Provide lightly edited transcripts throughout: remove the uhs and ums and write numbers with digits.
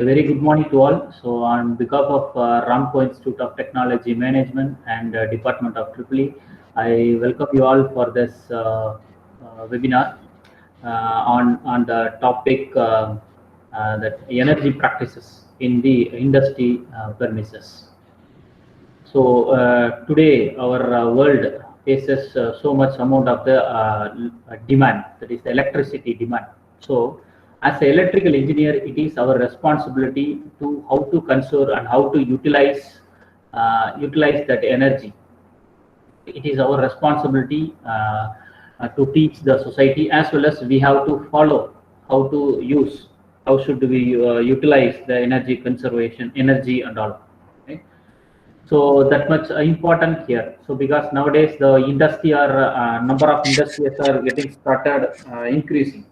A very good morning to all. So, on behalf of Ramco Institute of Technology Management and Department of EEE, I welcome you all for this webinar on the topic that energy practices in the industry premises. So today our world faces so much amount of the demand, that is the electricity demand. So as an electrical engineer, it is our responsibility to how to conserve and how to utilize that energy. It is our responsibility to teach the society, as well as we have to follow how to use, how should we utilize the energy conservation, energy and all. Okay? So that much important here. So because nowadays the industry or number of industries are getting started increasing,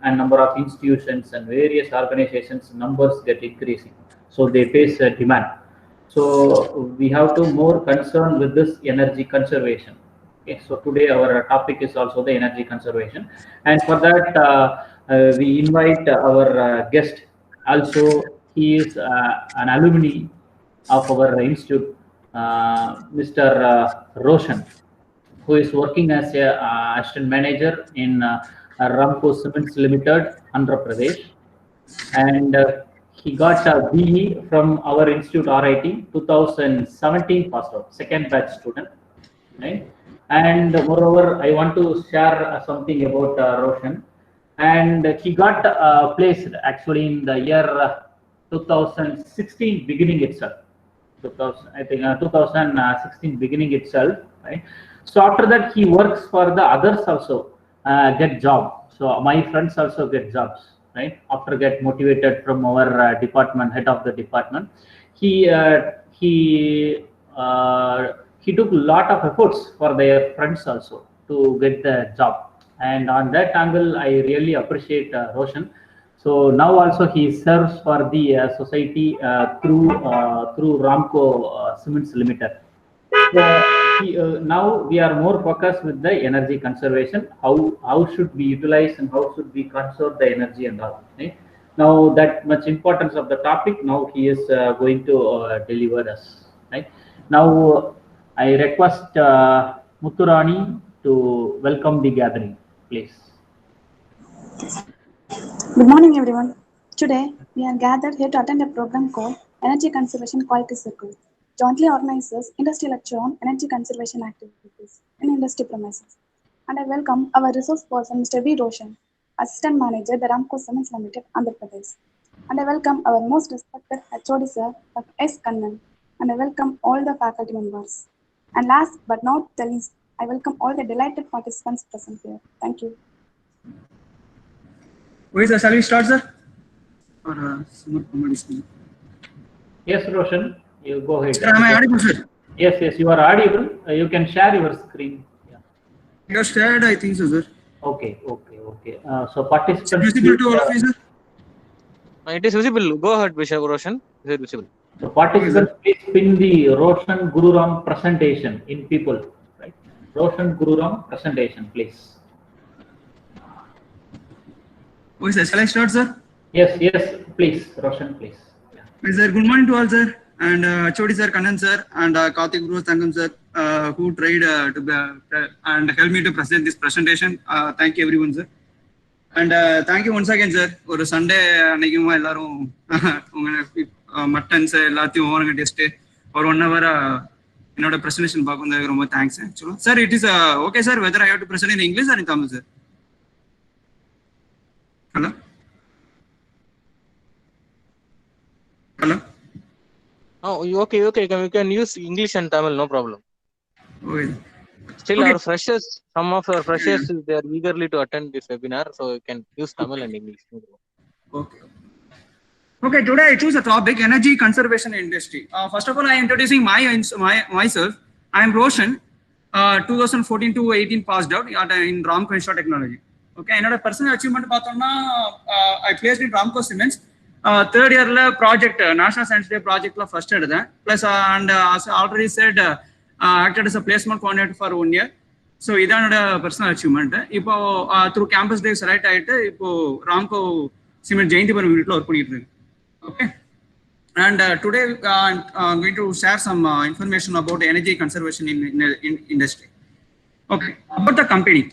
and number of institutions and various organizations numbers get increasing. So they face a demand. So we have to more concern with this energy conservation. Okay, so today our topic is also the energy conservation, and for that we invite our guest. Also, he is an alumni of our institute, Mr. Roshan, who is working as a assistant manager in Ramco Cements Limited, Andhra Pradesh, and he got a BE from our institute RIT 2017 passed out, second batch student, right? And moreover, I want to share something about Roshan, and he got placed actually in the year 2016 beginning itself. 2016 beginning itself, right? So after that, he works for the others also get job. So my friends also get jobs, right? After get motivated from our department, head of the department, he took a lot of efforts for their friends also to get the job. And on that angle, I really appreciate Roshan. So now also he serves for the society through Ramco Cements Limited. So now we are more focused with the energy conservation. How should we utilize and how should we conserve the energy and all. Right? Now that much importance of the topic. Now he is going to deliver us. Right? Now I request Muthurani to welcome the gathering, please. Good morning, everyone. Today, we are gathered here to attend a program called Energy Conservation Quality Circle, jointly organizes industry lecture on energy conservation activities in industry premises. And I welcome our resource person, Mr. V. Roshan, Assistant Manager, the Ramco Cements Limited, Andhra Pradesh. And I welcome our most respected HOD Sir, Dr. S. Kannan, and I welcome all the faculty members. And last but not the least, I welcome all the delighted participants present here. Thank you. Wait, sir, shall we start, sir? Or Yes, Roshan, you go ahead. Sir, am I audible, sir? Yes, you are audible. You can share your screen. Yeah. You have shared, I think so, sir. Okay. So participants. Is it visible to all of you, sir? It is visible. Go ahead, Bishop Roshan. Is it visible? So participants, please pin the Roshan Gururam presentation in people, right? Roshan Gururam presentation, please. Wait, sir, shall I start, sir? Yes, please, Roshan, please. Yeah. Wait, sir, good morning to all, sir. And Chodi sir, Kannan sir, and Karthik Bro Tangam sir, who tried to and help me to present this presentation. Thank you, everyone, sir. And thank you once again, sir. For Sunday, அன்னைக்குமா எல்லாரும் muttons எல்லாத்தையும் ஓரங்க test ஒரு 1 hour என்னோட presentation பார்க்கும்போது ரொம்ப thanks ஆக்சுவலா sir. It is okay sir, whether I have to present in English or in Tamil sir? Hello? Oh, okay. We can use English and Tamil, no problem. Okay. Still, Okay. our freshers, some of our freshers, they are eagerly to attend this webinar, so we can use Tamil and English. Okay, today I choose a topic, energy conservation industry. First of all, I am introducing myself. I am Roshan, 2014 to 18 passed out in Ramco Institute of Technology. Okay, another personal achievement I placed in Ramco Cements. Third year project, National Science Day project first year. Plus, and as already said, acted as a placement coordinator for 1 year. So, this is a personal achievement. Through campus days, right, Ramco Cement Jayantipuram unit work. Okay. And today I'm going to share some information about energy conservation in industry. Okay, about the company.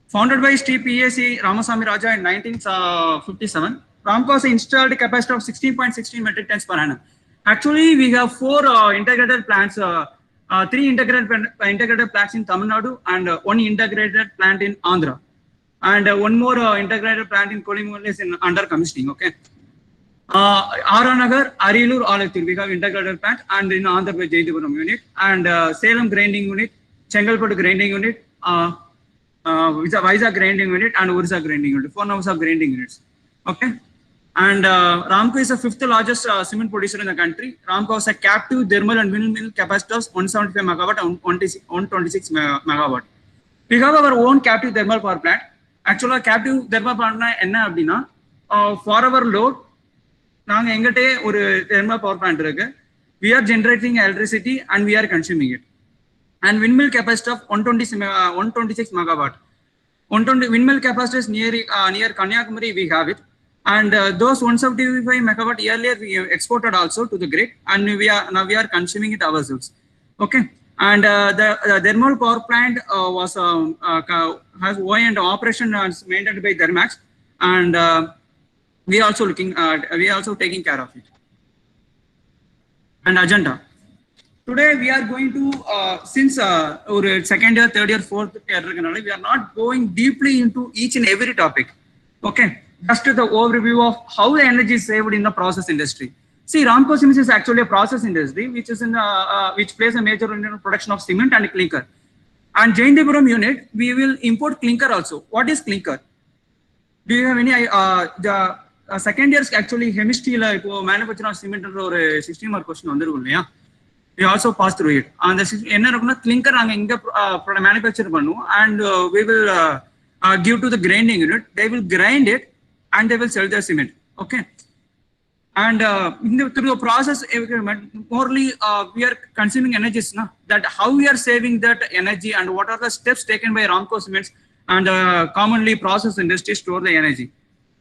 Founded by Sri P.A.C. Ramasamy Raja in 1957, Ramco has installed a capacity of 16.16 metric tons per annum. Actually, we have 4 integrated plants, 3 integrated plants in Tamil Nadu and 1 integrated plant in Andhra. And 1 more integrated plant in Kolimur is under commissioning. Okay. Aranagar, Arilur, Alathur, we have integrated plant, and in Andhra Pradesh Jaintipuram unit, and Salem grinding unit, Chengalpattu grinding unit, Vizag grinding unit, and Orissa grinding unit. 4 numbers of grinding units. Okay. And Ramco is the 5th largest cement producer in the country. Ramco has a captive thermal and windmill capacity of 175 megawatt and 126 megawatt. We have our own captive thermal power plant. Actually, captive thermal power plant enna abdina for our load. நாங்க எங்கிட்டே ஒரு thermal power plant இருக்கு. We are generating electricity and we are consuming it. And windmill capacity of 126 megawatt. 120 windmill capacity is near Kanyakumari. We have it, and those 175 megawatt earlier we exported also to the grid, and now we are consuming it ourselves. Okay, and the thermal power plant has O&M operation maintained by Thermax, and we are also taking care of it. And agenda. Today we are going to, since second year, third year, fourth year, we are not going deeply into each and every topic. Okay, just the overview of how the energy is saved in the process industry. See, Ramco Cements is actually a process industry which is which plays a major role in the production of cement and clinker. And Jaintipuram unit, we will import clinker also. What is clinker? Do you have any second years actually chemistry manufacture of cement or 16 mark question vandirukku illaya? We also pass through it. And enna irukna clinker anga inga manufacture pannuvom, and we will give to the grinding unit. They will grind it and they will sell the cement. Okay. And through the process, morely we are consuming energies. That how we are saving that energy and what are the steps taken by Ramco Cements and commonly process industry store the energy.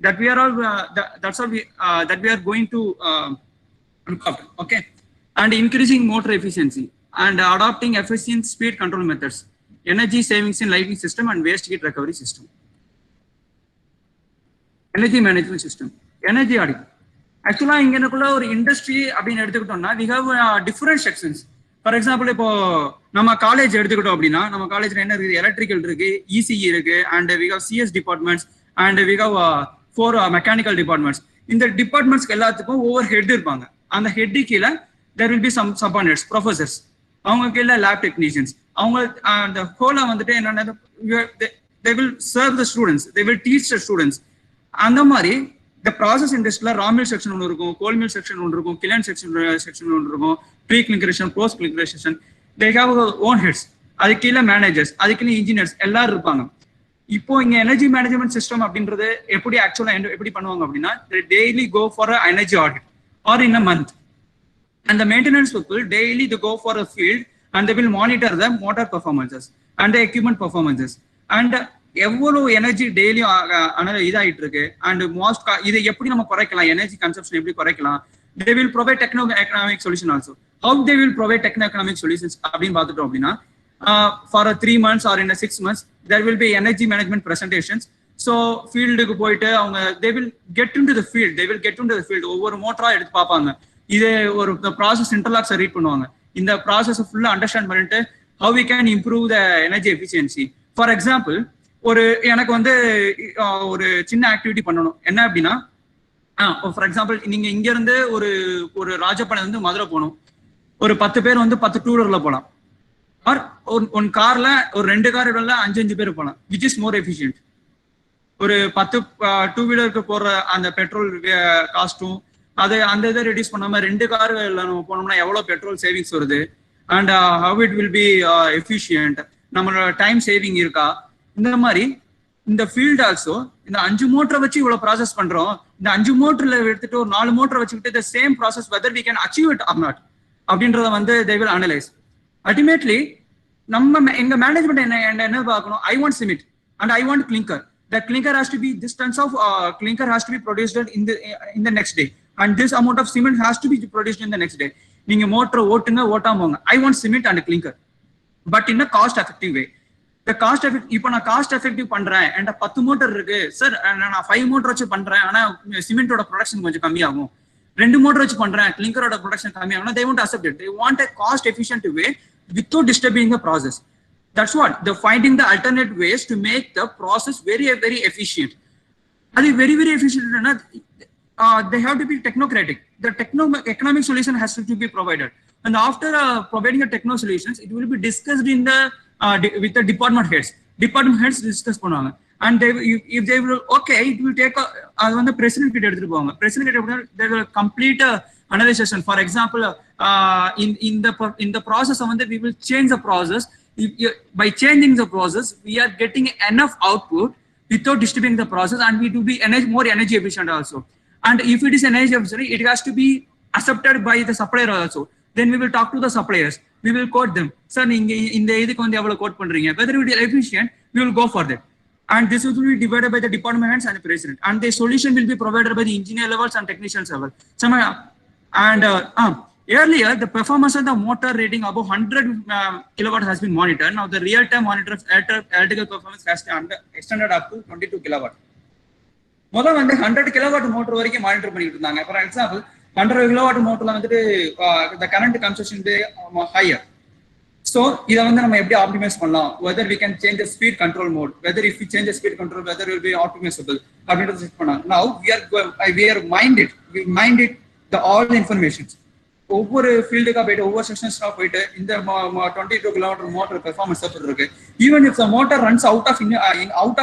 That we are all that's all that we are going to look after. Okay. And increasing motor efficiency and adopting efficient speed control methods, energy savings in lighting system and waste heat recovery system. Energy management system, energy audit. Actually, in our industry, we have different sections. For example, நம்ம college எடுத்துக்கிட்டோம் அப்படின்னா நம்ம காலேஜ்ல என்ன இருக்கு, electrical இருக்கு, ECE இருக்கு, and we have CS departments, and we have 4 mechanical departments. இந்த டிபார்ட்மெண்ட்ஸ்க்கு எல்லாத்துக்கும் ஓவர் ஹெட் இருப்பாங்க. அந்த ஹெட் கீழே there will be some subordinates, professors, அவங்க கீழே லேப் டெக்னீஷியன்ஸ். அவங்க அந்த ஹோலா வந்துட்டு என்னன்னா they will serve the students, they will teach the students. அந்த மாதிரி the process industry raw mill section ஒன்று இருக்கும், coal mill section ஒன்று இருக்கும், kiln section ஒன்று இருக்கும், pre clinkerization, post clinkerization. They have own heads. அது கீழே மேனேஜர்ஸ், அது கீழே இன்ஜினியர்ஸ் எல்லாரும் இருப்பாங்க. இப்போ இங்க எனர்ஜி மேனேஜ்மெண்ட் சிஸ்டம் அப்படின்றது எப்படி ஆக்சுவலா எப்படி பண்ணுவாங்க அப்படின்னா, daily go for energy audit or in a month. And the maintenance people daily they go for a field and they will monitor the motor performances and the equipment performances and எவ்வளவு energy daily இதாயிட்டு இருக்கு and most இதை எப்படி நம்ம குறைக்கலாம், energy consumption எப்படி குறைக்கலாம். They will provide techno-economic solution also. How they will provide techno-economic solutions அப்படின்னு பார்த்துட்டோம் அப்படின்னா, for a 3 months or in a 6 months there will be energy management presentations. So ஃபீல்டுக்கு போயிட்டு அவங்க they will get into the field, ஒவ்வொரு மோட்டரா எடுத்து பார்ப்பாங்க. இது ஒரு ப்ராசஸ் இன்டர்லாக்ஸ் ரீட் பண்ணுவாங்க. இந்த ப்ராசஸ் ஃபுல்லா அண்டர்ஸ்டாண்ட் பண்ணிட்டு how we can improve the energy efficiency. For example, எனக்கு ஒரு சின்ன ஆக்டிவிட்டி பண்ணணும். என்ன அப்படின்னா, ஃபார் எக்ஸாம்பிள் நீங்க இங்க இருந்து ஒரு ராஜபாளையம் வந்து மதுரை போகணும். ஒரு 10 பேர் 10 டூலர்ல போகலாம். ஆர் ஒன் கார்ல ஒரு 2 கார்ல 5 பேர் போகலாம். Which is more efficient. ஒரு 10 டூ வீலருக்கு போற அந்த பெட்ரோல் காஸ்ட்டும் அந்த இதை ரெடியூஸ் பண்ணாம 2 கார்ல நம்ம போனோம்னா எவ்வளவு பெட்ரோல் சேவிங்ஸ் வருது, and how it will B efficient, நம்மளோட டைம் சேவிங் இருக்கா. இந்த மாதிரி இந்த ஃபீல்ட் ஆல்சோ இந்த 5 மோட்டரை வச்சு இவ்வளவு ப்ராசஸ் பண்றோம், இந்த 5 மோட்டர்ல எடுத்துட்டு ஒரு 4 மோட்டரை வச்சுக்கிட்டு the same process whether we can achieve it or not அப்படின்றத they will analyze. Ultimately எங்க மேனேஜ்மெண்ட் என்ன பார்க்கணும், I want cement and I want clinker. The clinker has to be this tons of clinker has to be produced in the next day, and this amount of cement has to be produced in the next day. நீங்க motor ஓட்டுங்க ஓட்டாம போங்க. I want cement and clinker, but in a cost effective way. The cost effective, இப்போ நான் cost effective பண்றேன், என்கிட்ட 10 motor இருக்கு sir, நான் 5 motor வச்சு பண்றேன், ஆனா சிமெண்டோட ப்ரொடக்ஷன் கொஞ்சம் கம்மியாகும். 2 மோட்டர் வச்சு பண்றேன், கிளிங்கரோட ப்ரொடக்ஷன் கம்மியாகும். They won't accept it. They want a cost efficient way without disturbing the process. That's what they're finding the alternate ways to make the process very efficient. That is very efficient. They have to be technocratic. The economic solution has to be provided, and after providing the techno solutions, it will be discussed in the with the department heads. Department heads discuss பண்ணுவாங்க, and if they will okay, it will take அது வந்து president கிட்ட எடுத்துட்டு போவாங்க. President கிட்ட they will complete analysis. For example, in the process வந்து we will change the process. By changing the process, we are getting enough output without disturbing the process, and we to be more energy efficient also. And if it is energy efficient, it has to be accepted by the supplier also. Then we will talk to the suppliers. We will quote them. Sir, நீங்க இந்த இதுக்கு வந்து எவ்வளவு code பண்றீங்க? Whether it is efficient, we will go for that. And this will be divided by the department heads and the president. And the solution will be provided by the engineer levels and technicians level. And earlier, the performance of the motor rating above 100 kilowatt has been monitored. Now, the real-time monitor of electrical performance has extended up to 22 kilowatt. முதல்ல வந்து 100 kilowatt motor வரைக்கும் monitor பண்ணிட்டு இருந்தாங்க. For example 100 kilowatt மோட்டர்ல வந்துட்டு the current consumption higher. So இதை வந்து நம்ம எப்படி ஆப்டிமைஸ் பண்ணலாம், whether we can change the speed control mode, whether if we change the speed control, whether it will be optimizable அப்படின்றது செக் பண்ணாங்க. Now we are minded the all the informations. ஒவ்வொரு ஃபீல்டுக்கா போயிட்டு ஒவ்வொரு செக்ஷன்ஸ்க்கா போயிட்டு இந்த 22 கிலோமீட்டர் மோட்டர் பெர்ஃபார்மன்ஸ் எப்படி இருக்கு, even if the motor runs out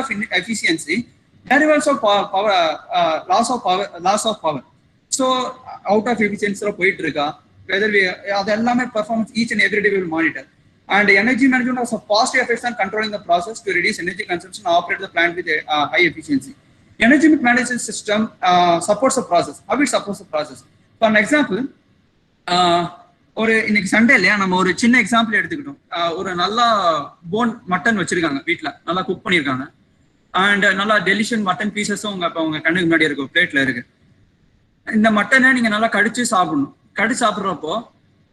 of efficiency, there is also loss of power. So out of efficiency போயிட்டு இருக்கா, whether we அது எல்லாமே performance each and every day we will monitor. And energy management has a positive effects on controlling the process to reduce energy consumption and operate the plant with a high efficiency. Energy management system supports the process. How it supports the process? For an example, ஒரு இன்னைக்கு Sunday இல்லையா, நம்ம ஒரு சின்ன example எடுத்துக்கிட்டோம். ஒரு நல்லா phone mutton வச்சிருக்காங்க வீட்டுல, நல்லா குக் பண்ணிருக்காங்க, அண்ட் நல்லா டெலிஷியஸ் மட்டன் பீசஸும் உங்க கண்ணுக்கு முன்னாடி இருக்கு, பிளேட்ல இருக்கு. இந்த மட்டனை நீங்க நல்லா கடிச்சு சாப்பிடணும். கடிச்சு சாப்பிட்றப்போ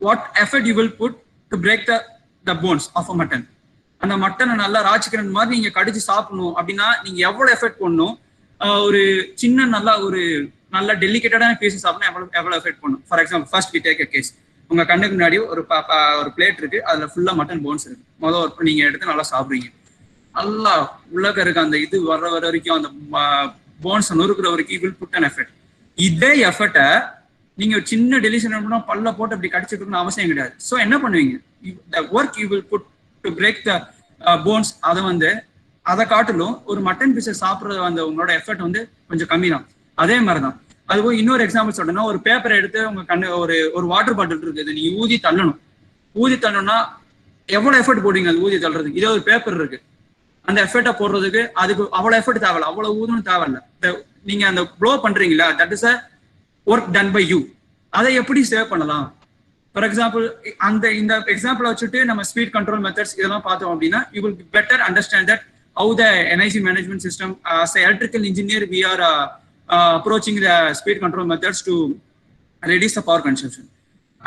what effort you will put to break the bones of a mutton. அந்த மட்டனை நல்லா ராச்சிக்கிறன் மாதிரி நீங்க கடிச்சு சாப்பிடணும் அப்படின்னா நீங்க எவ்வளவு எஃபர்ட் பண்ணணும். ஒரு சின்ன நல்ல டெலிகேட்டடான பீசஸ் சாப்பிடணும் எவ்வளவு எஃபர்ட் பண்ணும். For example first we take a case. உங்க கண்ணுக்கு முன்னாடி ஒரு பிளேட் இருக்கு, அதுல ஃபுல்லா மட்டன் போன்ஸ் இருக்கு. முதல் நீங்க எடுத்து நல்லா சாப்பிடுறீங்க, நல்லா உள்ளக இருக்கு அந்த இது வர்ற வரைக்கும், அந்த போன்ஸ் நொறுக்குற வரைக்கும் வில் புட் அன் எஃபர்ட். இதே எஃபர்ட்டை நீங்க ஒரு சின்ன டெலிஷன் பண்ணா பல்ல போட்டு அப்படி கடிச்சிட்டு அவசியம் கிடையாது. ஸோ என்ன பண்ணுவீங்க, the work you will put to break the bones, அதை காட்டிலும் ஒரு மட்டன் பீஸை சாப்பிட்றது அந்த உங்களோட எஃபர்ட் வந்து கொஞ்சம் கம்மி தான். அதே மாதிரிதான் அதுவும் இன்னொரு எக்ஸாம்பிள் சொல்றேன்னா, ஒரு பேப்பரை எடுத்து உங்க கண்ணு ஒரு வாட்டர் பாட்டில் இருக்குது, நீங்க ஊதி தள்ளணும்னா எவ்வளவு எஃபர்ட் போடுவீங்க அது ஊதி தள்ளுறதுக்கு. இதே ஒரு பேப்பர் இருக்கு, அந்த எஃபர்ட்டை போடுறதுக்கு அதுக்கு அவ்வளவு எஃபர்ட் தேவையில்ல, அவ்வளவு ஊதணும் தேவையில்ல. நீங்க அந்த ப்ளோ பண்றீங்களா, that is a work done by you. அதை எப்படி சேவ் பண்ணலாம்? ஃபார் எக்ஸாம்பிள் இந்த எக்ஸாம்பிள் வச்சுட்டு நம்ம ஸ்பீட் கண்ட்ரோல் மெத்தட்ஸ் இதெல்லாம் பார்த்தோம் அப்படின்னா you will better understand that how the energy management system as a electrical engineer we are approaching the speed control methods to reduce the power consumption.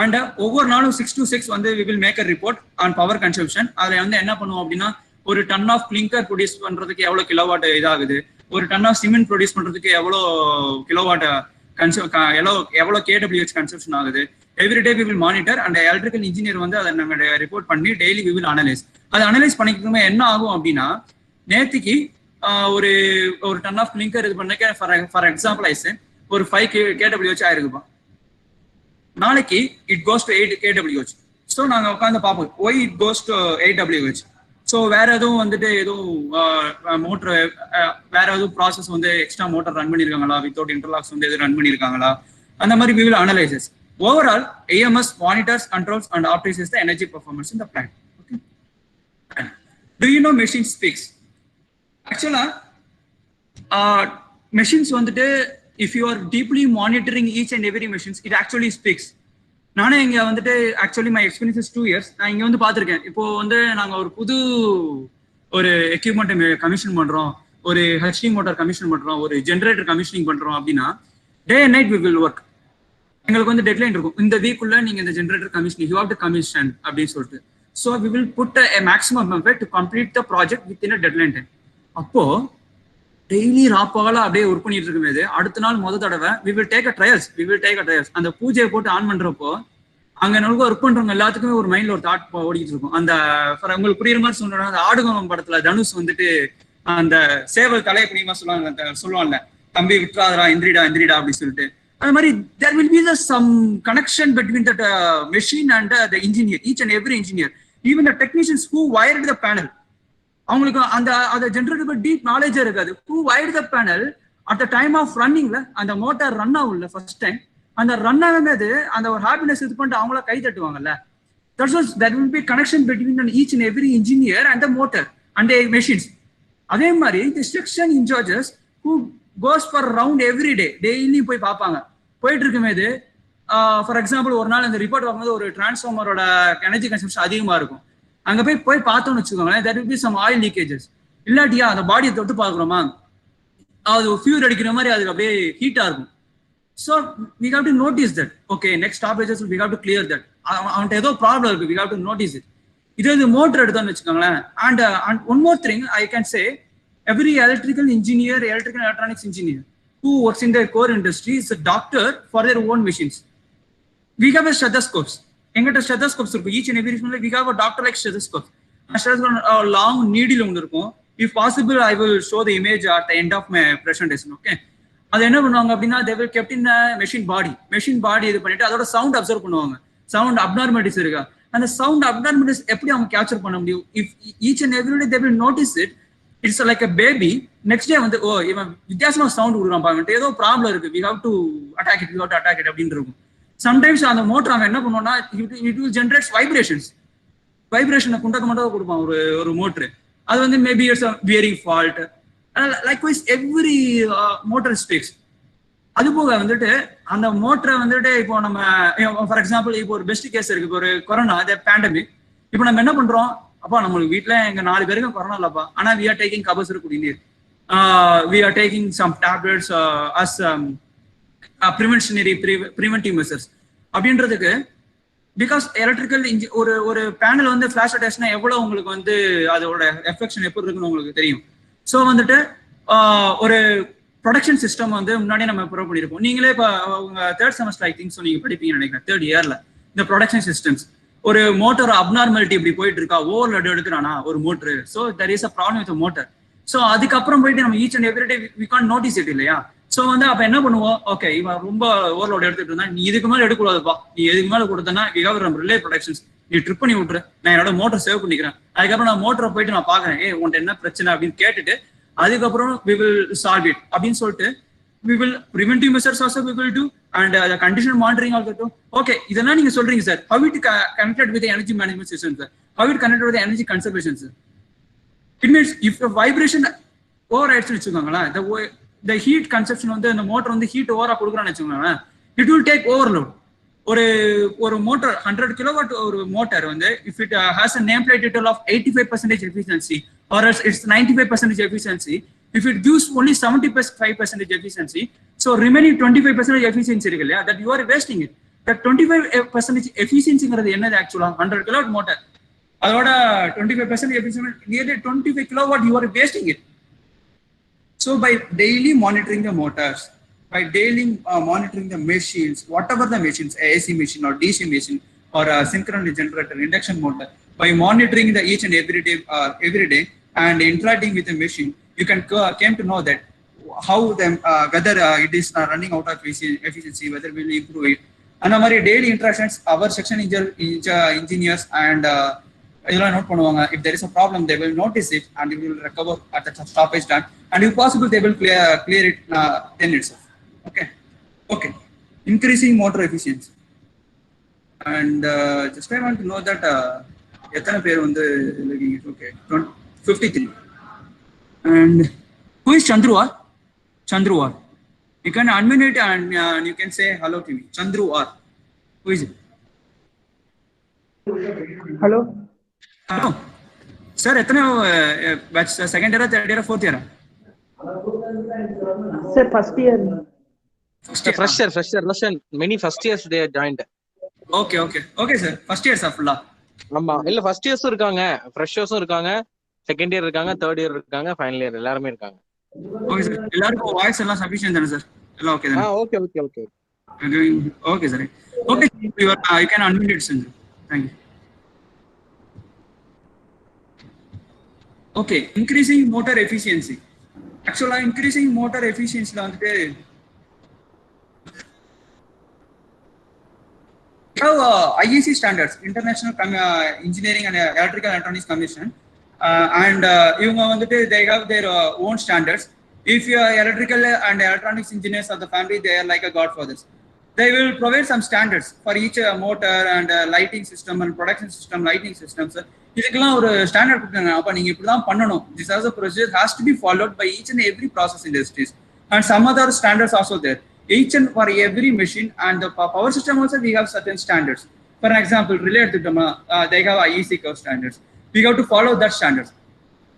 And ஒவ்வொரு நாளும் 6 to 6 வந்து we will make a report on power consumption. அதில் வந்து என்ன பண்ணுவோம் அப்படின்னா, ஒரு ton of clinker produce பண்றதுக்கு எவ்வளவு கிலோவாட் இதாகுது, ஒரு டன் ஆஃப் சிமெண்ட் ப்ரொடியூஸ் பண்றதுக்கு எவ்வளோ கிலோவாட் எவ்வளோ KWH கன்சம்ஷன் ஆகுது. Every day we will monitor. And electrical engineer வந்து அதை நாங்கள் ரிப்போர்ட் பண்ணி டெய்லி வி வில் அனலைஸ். அதை அனலைஸ் பண்ணிக்கணுமே என்ன ஆகும் அப்படின்னா, நேற்றுக்கு ஒரு டன் ஆஃப் கிளிங்கர் இது பண்ண ஃபார் எக்ஸாம்பிள் ஐஸ் ஒரு 5 KWH ஆயிருக்குப்பா, நாளைக்கு it goes to 8 KWH. So நாங்கள் உட்காந்து பார்ப்போம் why it goes to 8 WH. So வேற எதுவும் வந்துட்டு எதுவும் மோட்டர் வேற எதுவும் ப்ராசஸ் வந்து எக்ஸ்ட்ரா மோட்டர் ரன் பண்ணியிருக்காங்களா, வித்தவுட் இன்டர்லாக்ஸ் வந்து எதுவும் ரன் பண்ணியிருக்காங்களா, அந்த மாதிரி we will analyze. Overall, AMS monitors, controls and optimizes the energy performance in the plant. Okay. Do you know machine speaks? Actually, machines வந்துட்டு if you are deeply monitoring each and every machines, it actually speaks. நானே இங்க வந்துட்டு actually my experience is 2 years. நான் இங்க வந்து பார்த்துருக்கேன். இப்போ வந்து நாங்க ஒரு புது எக்யூப்மெண்ட் கமிஷன் பண்றோம், ஒரு ஹெச்டி மோட்டார் கமிஷன் பண்றோம், ஒரு ஜென்ரேட்டர் கமிஷனிங் பண்றோம் அப்படின்னா day and night we will work. எங்களுக்கு வந்து டெட்லைன் இருக்கும், இந்த வீக்குள்ள நீங்க இந்த generator commission you have to commission அப்படின்னு சொல்லிட்டு. So we will put a maximum effort to complete the project within a deadline time. அப்போ டெய்லி ராப்பால அப்படியே ஒர்க் பண்ணிட்டு இருக்கும்போது அடுத்த நாள் தடவை we will take a trials. அந்த பூஜையை போட்டு ஆன் பண்றப்போ அங்க நமக்கு ஒர்க் பண்றவங்க எல்லாத்துக்குமே ஒரு மைண்ட்ல ஒரு தாட் ஓடிட்டு இருக்கும். அந்த உங்களுக்கு புரியுற மாதிரி சொன்னா, அந்த ஆடுகம் படத்துல தனுஷ் வந்துட்டு அந்த சேவல் தலையை புரியுமா சொல்லுவாங்கல்ல, தம்பி விட்டுறாதரா எந்திரிடா அப்படின்னு சொல்லிட்டு. அது மாதிரி there will be some connection between that machine and the engineer, each and every engineer, even the technicians who wired the panel. அவங்களுக்கு அந்த ஜெனரேட்டர் டீப் நாலேஜ் இருக்காது. who wired the panel at the time of runningல அந்த motor run ஆகும்ல first time, அந்த run ஆகும்போது அந்த ஒரு happiness இது பண்ணிட்டு அவங்கள கை தட்டுவாங்கல்ல. That's what there will be connection between each and every engineer and the motor and the machines. அதே மாதிரி the section in charges who goes for round every day, daily போய் பார்ப்பாங்க. போயிட்டு இருக்கும்போது ஃபார் எக்ஸாம்பிள் ஒரு நாள் அந்த ரிப்போர்ட் வாங்கும்போது ஒரு டிரான்ஸ்ஃபார்மரோட எனர்ஜி கன்சம்ஷன் அதிகமா இருக்கும். அங்க போய் பார்த்தோம்னு வச்சுக்கோங்களேன், there will be some oil leakages. இல்லாட்டியா அந்த பாடியை தொட்டு பார்க்குறோமா, அது ஃபியூர் அடிக்கிற மாதிரி அது அப்படியே ஹீட்டா இருக்கும். So we have to notice that. Okay, next stoppages we have to clear that. அவன்கிட்ட ஏதோ ப்ராப்ளம் இருக்கு, we have to notice it. இது மோட்டர் எடுத்தோம்னு வச்சுக்கோங்களேன். And one more thing I can say, every electrical electronics engineer who works in their core industry is a doctor for their own machines. We have a stethoscopes. எங்கிட்ட stethoscopes இருக்கும். Each and every machine we have a doctor like stethoscopes. A long needle ஒன்று இருக்கும். If possible, I will show the image at the end of my presentation. Okay. அது என்ன பண்ணுவாங்க அப்படின்னா, they will kept in a machine body இது பண்ணிட்டு அதோட sound observe பண்ணுவாங்க. சவுண்ட் அப்நார்மாலிட்டிஸ் இருக்கா, அந்த சவுண்ட் அப்நார்மாலிட்டிஸ் எப்படி அவங்க கேப்சர் பண்ண முடியும்? If each and every day they will notice it, it's like a baby. Next day வந்து இவன் வித்தியாசமா சவுண்ட் கொடுக்குறான் பாருங்க, ஏதோ ப்ராப்ளம் இருக்கு, we have to attack it அப்படின்னு இருக்கும். சம்டைம்ஸ் அந்த மோட்டர் அவன் என்ன பண்ணுவான்னா, it will generate வைப்ரேஷனை குண்டக்க மட்டும் கொடுப்பான் ஒரு மோட்டர். அது வந்து maybe it's a bearing fault. Likewise every motor speaks. அது போக வந்துட்டு அந்த மோட்டரை வந்துட்டு இப்போ நம்ம ஃபார் எக்ஸாம்பிள் இப்போ ஒரு பெஸ்ட் கேஸ் இருக்கு, இப்போ ஒரு கொரோனா பேண்டமிக். இப்போ நம்ம என்ன பண்றோம், அப்பா நம்மளுக்கு வீட்டுல எங்க 4 பேருக்கு கொரோனா இல்லப்பா, ஆனா we are taking கபசுர குடிநீர், we are taking some tablets as preventive measures அப்படின்றதுக்கு. பிகாஸ் எலக்ட்ரிக்கல் ஒரு பேனல் வந்து ஃபிளாஷ் அட்டாச்னா எவ்வளவு உங்களுக்கு வந்து அதோட எஃபெக்ஷன் எப்படி இருக்குன்னு உங்களுக்கு தெரியும். ஸோ வந்துட்டு ஒரு ப்ரொடக்ஷன் சிஸ்டம் வந்து முன்னாடியே நம்ம ப்ரொவைட் பண்ணியிருப்போம். நீங்களே இப்போ உங்க 3rd செமஸ்டர் ஐ திங்க் நீங்க படிப்பீங்கன்னு நினைக்கிறேன், 3rd இயர்ல இந்த ப்ரொடக்ஷன் சிஸ்டம்ஸ். ஒரு மோட்டர் அப்நார்மாலிட்டி இப்படி போயிட்டு இருக்கா, ஓவர்லோட் எடுக்கிறானா ஒரு motor, so there is a problem with motor. So அதுக்கப்புறம் போயிட்டு நம்ம each and every day we can't notice it இல்லையா. ஸோ வந்து அப்போ என்ன பண்ணுவோம், ஓகே இவன் ரொம்ப ஓவர்லோட் எடுத்துட்டு இருந்தா, நீ இதுக்கு மேலே எடுக்கக்கூடாதுப்பா, நீ எதுக்கு மேலே கொடுத்தனா ரிலே ப்ரொடக்ஷன்ஸ் நீ ட்ரிப் பண்ணி விட்டுரு, நான் என்னோட மோட்டர் சேவ் பண்ணிக்கிறேன். அதுக்கப்புறம் நான் மோட்டரை போயிட்டு நான் பாக்குறேன், உன்ட்ட என்ன பிரச்சனை அப்படின்னு கேட்டுட்டு அதுக்கப்புறம் we will solve it அப்படின்னு சொல்லிட்டு we will preventive measures also we will do and the condition monitoring also do. Okay, இதெல்லாம் நீங்க சொல்றீங்க sir, how it connected with the energy management system sir, how it connected with the energy conservation sir. It means if the vibration overrides வச்சுக்கோங்களா, the heat consumption வந்து அந்த motor வந்து heat ஓவரா கொடுக்குறான்னு வச்சுக்கோங்களேன், it will take overload. ஒரு motor 100 kilowatt ஒரு motor வந்து if it has a nameplate total of 85% efficiency or else it's 95% efficiency, if it gives only 75% efficiency, so remaining 25% efficiency இருக்கு இல்லையா, that you are wasting it. That 25% efficiencyங்கிறது என்னது ஆக்சுவலா, 100 kilowatt motor அதோட 25% efficiency nearly 25 kilowatt you are wasting it. So by daily monitoring the motors, by daily monitoring the machines, whatever the machines, AC machine or DC machine or a synchronous generator, induction motor, by monitoring the each and every day and interacting with the machine, you can came to know that how them whether it is running out of efficiency, whether we will improve it. And our daily interactions, our section engineers and note பண்ணுவாங்க. If there is a problem, they will notice it and they will recover at the stoppage time, and if possible they will clear it then itself. Okay, increasing motor efficiency. And just I want to know that எத்தனை பேர் வந்து okay 53. And who is Chandru R? You can unmute it and you can say hello to me. Chandru R, who is it? Hello sir, எத்தனை batch, second year, third year, fourth year? sir, first year. First year. Fresher. Many first years they joined. Okay sir. First year full. ஆமா இல்ல first இயர்ஸும் இருக்காங்க, ஃப்ரெஷர்ஸும் இருக்காங்க, second year இருக்காங்க, third year இருக்காங்க, final year எல்லாருமே இருக்காங்க. Okay sir. எல்லாருக்கும் voice எல்லாம் சஃபிஷியன்ட் தானே சார்? எல்லாம் ஓகே தானே? Okay. Okay sir. Okay, you can unmute it sir. Thank you. Okay, increasing motor efficiency. Actually increasing motor efficiency la vandu IEC standards, International Engineering and Electrical Electronics Commission, and they have their own standards. If you are electrical and electronics engineers of the family, they are like a godfathers. They will provide some standards for each motor and lighting system and production system, lighting systems. இதுக்கெல்லாம் ஒரு standard கொடுத்தாங்க. அப்ப நீங்க இப்படிதான் பண்ணணும். This as a procedure has to be followed by each and every process industries, and some other standards also there. Each and for every machine and the power system also we have certain standards. For example, relay they have IEC curve standards. We have to follow that standards.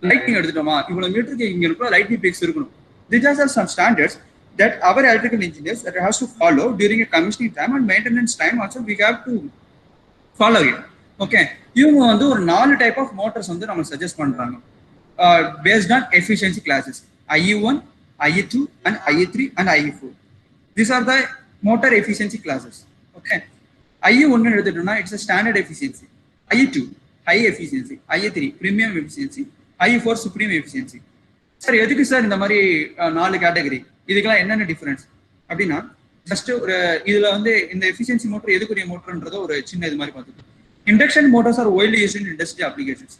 Lighting இவ்வளவு மீட்டருக்கு இங்க இருக்கிற lighting fix இருக்கணும். These are some standards that our electrical engineers that has to follow during a commissioning time and maintenance time also we have to follow it. Okay, இவங்க வந்து ஒரு 4 type of Motors வந்து நம்ம suggest பண்றாங்க based on efficiency classes: IE1, IE2 and IE3 and IE4. These are the motor efficiency classes. Okay, IE1 எடுத்துட்டோம்னா it's a standard efficiency, IE2 high efficiency, IE3 premium efficiency, IE4 supreme efficiency. Sir எதுக்கு sir இந்த மாதிரி 4 category? இதுக்கெல்லாம் என்னென்ன difference அப்படின்னா, just ஒரு இதுல வந்து இந்த எஃபிஷியன்சி மோட்டர் எதுக்குரிய மோட்டர்ன்றத ஒரு சின்ன இது மாதிரி பார்த்துக்கோங்க. Induction motors are widely used in industry applications.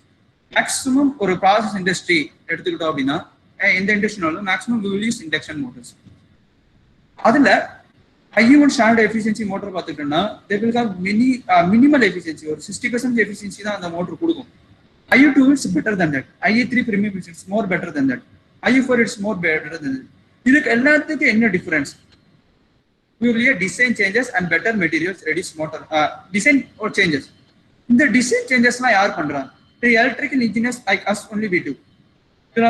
Maximum ஒரு ப்ராசஸ் இண்டஸ்ட்ரி எடுத்துக்கிட்டோம் அப்படின்னா, எந்த இண்டஸ்ட்ரினாலும் maximum we will use induction motors. அதுல IE1 ஸ்டாண்டர்ட் எஃபிஷியன்சி மோட்டர் பார்த்துக்கிட்டோம்னா they will have minimal efficiency, ஒரு 60% எஃபிஷியன்சி தான் அந்த மோட்டர் கொடுக்கும். IE2 is better than that. IE3 premium is more better than that. IE4 is more better than that. இதுக்கு எல்லாத்துக்கும் என்ன difference? We will get design changes and better materials, reduce motor design or changes. இந்த design சேஞ்சஸ்லாம் யார் பண்றாங்க? The electrical engineers like us only we do.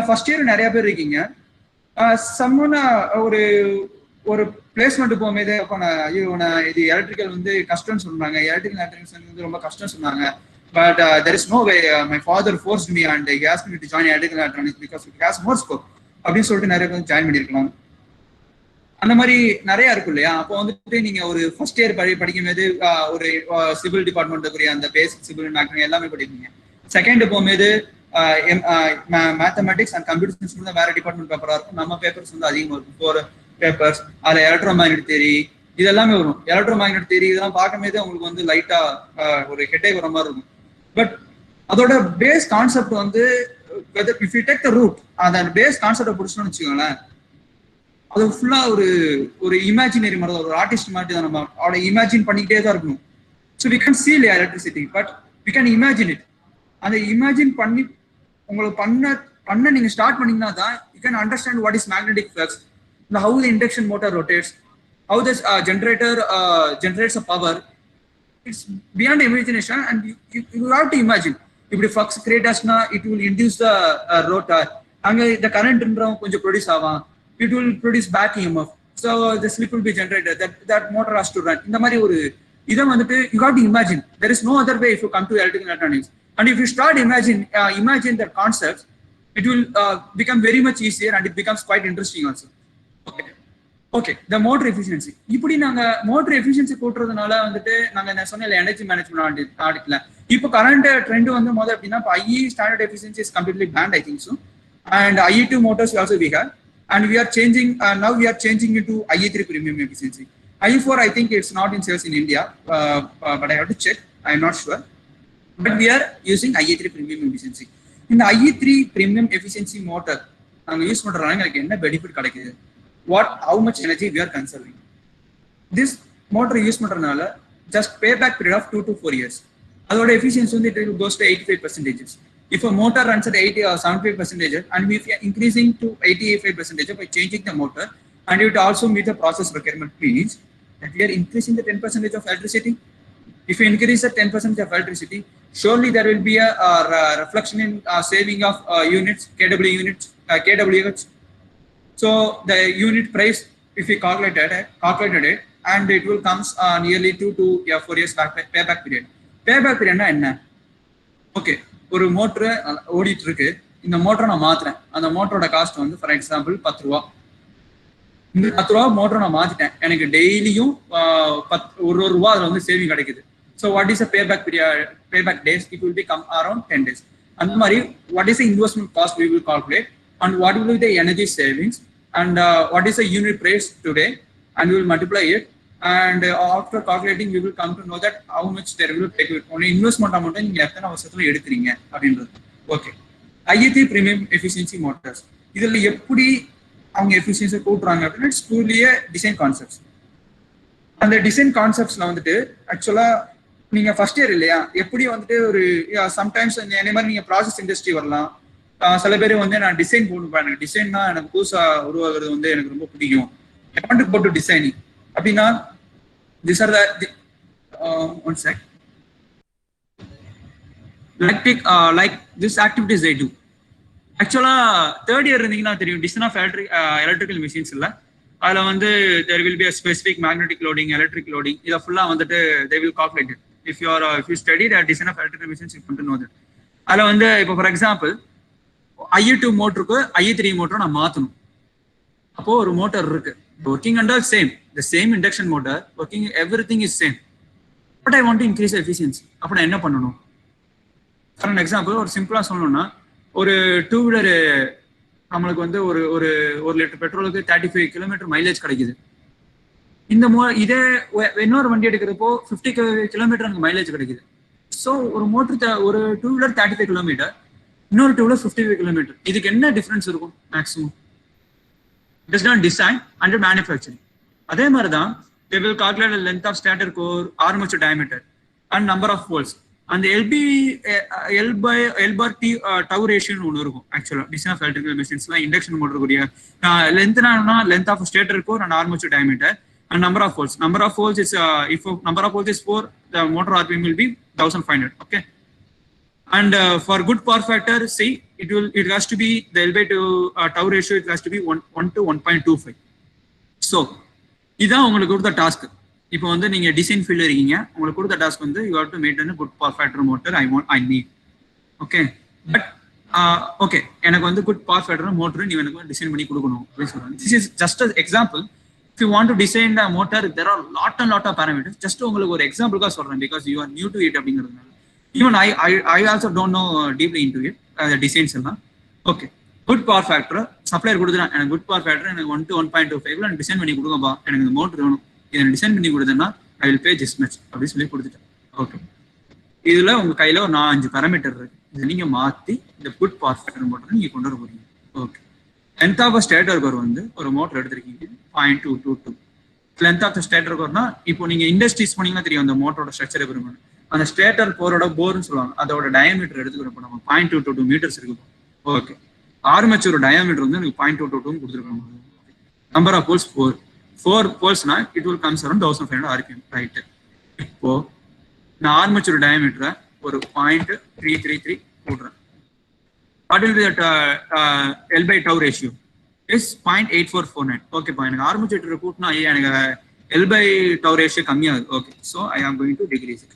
First year நிறைய பேர் இருக்கீங்க. சம்மனா ஒரு பிளேஸ்மெண்ட் போகும்போது இது எலக்ட்ரிக்கல் வந்து கஷ்டம்னு சொன்னாங்க, எலக்ட்ரிக்கல் வந்து ரொம்ப கஷ்டம் சொன்னாங்க. But there is no way. My father forced me and he asked me to join electrical electronics because it has more scope. அப்படின்னு சொல்லிட்டு நிறைய பேர் ஜாயின் பண்ணிருக்கலாம். அந்த மாதிரி நிறைய இருக்கும் இல்லையா? அப்போ வந்துட்டு நீங்க ஒரு ஃபர்ஸ்ட் இயர் படிக்கும் போது ஒரு சிவில் டிபார்ட்மெண்ட்டுக்குரிய அந்த பேசிக் சிவில் மேக்னி எல்லாமே படிப்பீங்க. செகண்ட் போகும்போது மேத்தமெட்டிக்ஸ் அண்ட் கம்ப்யூட்டர் சயின்ஸ் வந்து வேற டிபார்ட்மெண்ட் பேப்பரா இருக்கும். நம்ம பேப்பர்ஸ் வந்து அதிகமாக இருக்கும், 4 பேப்பர்ஸ். அதுல எலக்ட்ரோ மேக்னெட் தியரி இது எல்லாமே வரும். எலக்ட்ரோ மேக்னெட் தியரி இதெல்லாம் பார்க்கும்போது உங்களுக்கு வந்து லைட்டா ஒரு ஹெட்டேக் வர மாதிரி இருக்கும். பட் அதோட பேஸ் கான்செப்ட் வந்து if you take the root, அந்த பேஸ் கான்செப்டை பிடிச்சோம்னு வச்சுக்கோங்களேன், அது ஃபுல்லா ஒரு இமேஜினரி மாதிரி, ஒரு ஆர்டிஸ்ட் மாதிரி தான். நம்ம அவளை இமேஜின் பண்ணிக்கிட்டே தான் இருக்கணும். So we can see electricity, but we can imagine it. அதை இமேஜின் பண்ணி உங்களுக்கு பண்ண நீங்க ஸ்டார்ட் பண்ணீங்கன்னா தான் you can understand what is magnetic flux, how the induction motor rotates, how this generator generates a power. It's beyond imagination, and you have to imagine. If the flux create asna, it will induce the rotor. Anga the current konja produce avan, it will produce back EMF. So the slip will be generated. That motor has to run. இந்த மாதிரி ஒரு இதை வந்துட்டு you have to imagine. There is no other way if you come to electrical electronics. And if you start imagine that concept, it will become very much easier and it becomes quite interesting also. Okay, the motor efficiency. இப்படி நாங்க motor efficiency கூட்டுறதுனால வந்துட்டு நாங்க என்ன சொன்ன energy management ஆடிக்கல. இப்போ current trend வந்து முதல்ல எப்படின்னா, இப்போ IE standard efficiency is completely banned, I think so. And IE2 motors also we have, and we are changing now we are changing into IE3 premium efficiency. IE4 I think it's not in sales in India, but I have to check, I am not sure. But we are using IE3 premium efficiency. இந்த IE3 premium efficiency motor நாங்க use பண்றதுனால எனக்கு என்ன benefit கிடைக்குது? How much energy we are conserving? This motor use பண்றதுனால just payback period of 2 to 4 years. அதோட efficiency வந்து it goes to 85%. If a motor runs at 80 or 75%, and if we are increasing to 85% by changing the motor, and it also meet the process requirement, means that we are increasing the 10% of electricity. If you increase the 10% of electricity, surely there will be a reflection in saving of units, kWh. So the unit price if we calculated it, and it will comes nearly 2 to 4 years back payback period. Payback period என்ன? Okay, ஒரு motor ஓடிட்டு இருக்கு, இந்த மோட்டரை நான் மாத்துறேன், அந்த மோட்டரோட cost வந்து for example 10 ரூபா. இந்த 10 ரூபா மோட்டரை நான் மாத்திட்டேன், எனக்கு டெய்லியும் 1 ரூபா அதுல வந்து சேவிங் கிடைக்குது. So what is payback period, payback days, it will become around 10 days. அந்த மாதிரி வாட் இஸ் investment cost we will calculate, and what will be the energy savings, and what is the unit price today, and we will multiply it, and after calculating we will come to know that how much there will take it. Only investment amount நீங்க எத்தனை வருஷத்துல எடுக்கிறீங்க அப்படின்றது. Okay, IE3 premium efficiency motors, இதுல எப்படி அவங்க efficiency கூட்டுறாங்க அப்படின்னா it's truly design concepts. அந்த டிசைன் கான்செப்ட்ஸ்ல வந்துட்டு ஆக்சுவலா நீங்க ஃபர்ஸ்ட் இயர் இல்லையா, எப்படி வந்துட்டு ஒரு சம்டைம்ஸ் என்ன மாதிரி நீங்க ப்ராசஸ் இண்டஸ்ட்ரி வரலாம். சில பேர் வந்து நான் டிசைன் போட்டுப்பேன், எனக்கு டிசைன்னா எனக்கு புதுசா உருவாகிறது வந்து எனக்கு ரொம்ப பிடிக்கும், I want to go to designing அப்படின்னா this are the one check like this activities I do. ஆக்சுவலா தேர்ட் இயர் இருந்தீங்கன்னா தெரியும், டிசைன் ஆஃப் எலக்ட்ரிக்கல் மிஷின்ஸ் இல்லை, அதுல வந்து there will be a specific magnetic loading, electric loading, இதை ஃபுல்லா வந்துட்டு they will calculate it. If you study the design of electrical machines you want to know that. அதுல வந்து இப்போ ஃபார் எக்ஸாம்பிள் IE2 மோட்டருக்கு IE3 மோட்டரை நான் மாற்றணும். அப்போ ஒரு மோட்டர் இருக்கு, working under the same induction motor, working every thing is same, but I want to increase efficiency. அப்போ நான் என்ன பண்ணணும்? ஃபார் அன் எக்ஸாம்பிள் ஒரு சிம்பிளா சொல்லணும்னா, ஒரு 2 வீலர் நம்மளுக்கு வந்து ஒரு 1 லிட்டர் பெட்ரோலுக்கு 35 கிலோமீட்டர் மைலேஜ் கிடைக்குது. இதே இன்னொரு வண்டி எடுக்கிறப்போ 50 கிலோமீட்டர் எனக்கு மைலேஜ் கிடைக்குது. ஸோ ஒரு மோட்டர் ஒரு 2 வீலர் 35 கிலோமீட்டர், இன்னொரு 2 வீலர் 55 கிலோமீட்டர். இதுக்கு என்ன டிஃபரன்ஸ் இருக்கும் maximum? It is not design and manufacturing. அதே மாதிரி தான் they will calculate the length of stator core, armature diameter, and number of poles. And the L bar T tau ratio ஒன்று இருக்கும். ஆக்சுவலா design of electrical மிஷின்ஸ்லாம் induction motor கூடிய length of stator core and armature diameter, and number of poles. Number of poles is if number of poles is 4, the motor RPM will be 1500. Okay. And for good power factor, see, it has to be the L by tau ratio, it has to be 1 to 1.25. So இதான் உங்களுக்கு கொடுத்த task. இப்போ வந்து நீங்க design ஃபீல்ட்ல இருக்கீங்க, உங்களுக்கு கொடுத்த டாஸ்க் வந்து you have to maintain good power factor motor I need. Okay, but okay, எனக்கு வந்து குட் பவர் ஃபேக்டர் மோட்டர் நீ எனக்கு டிசைன் பண்ணி கொடுக்கணும் அப்படின்னு சொல்றாங்க. This is just a example. If you want to design the motor, there are lot of parameters. Just உங்களுக்கு ஒரு எக்ஸாம்பிளுக்காக சொல்றேன், because you are new to it அப்படிங்கிறதுனால. Even I also don't know deeply into it, designs எல்லாம். Okay, good power factor supplier கொடுத்துறான், எனக்கு good power factor எனக்கு 1 to 1.25 எனக்கு design பண்ணி கொடுங்கப்பா, எனக்கு இந்த மோட்டர் வேணும், இதை டிசைன் பண்ணி கொடுத்தேன்னா I will pay this much அப்படின்னு சொல்லி கொடுத்துட்டேன். ஓகே, இதுல உங்க கையில ஒரு 4-5 பேராமீட்டர் இருக்கு, இதை நீங்க மாத்தி இந்த குட் பவர் ஃபேக்டர் மோட்டர் நீங்க கொண்டு வர போறீங்க. Okay, length of stator core வந்து ஒரு மோட்டர் எடுத்திருக்கீங்க 0.222. லென்த் ஆஃப் ஸ்டேட்டர் கோர்னா இப்போ நீங்க இண்டஸ்ட்ரீஸ் போனீங்கன்னா தெரியும் அந்த மோட்டரோட ஸ்ட்ரக்சர் எப்படி இருக்கும். அந்த ஸ்டேட்டர் கோரோட போர்னு சொல்லுவாங்க, அதோட டயமீட்டர் எடுத்துக்கிறப்ப நம்ம 0.222 மீட்டர்ஸ் இருக்கு. ஓகே, ஆர்மேச்சர் டயமீட்டர் வந்து எனக்கு 0.222 கொடுத்துருக்காங்க. நம்பர் ஆஃப் போல்ஸ் 4 போல்ஸ்னா it will comes around 1500 RPM. Right, இப்போ நான் ஆர்மேச்சர் டயமீட்டரை ஒரு 0.333 போடுறேன். What will be that L by tau ratio is 0.8449. Okay, இப்போ எனக்கு ஆர்மேச்சர் கூட்டினா எனக்கு L by tau ratio கம்மியாகுது. Okay, so I am going to decrease it.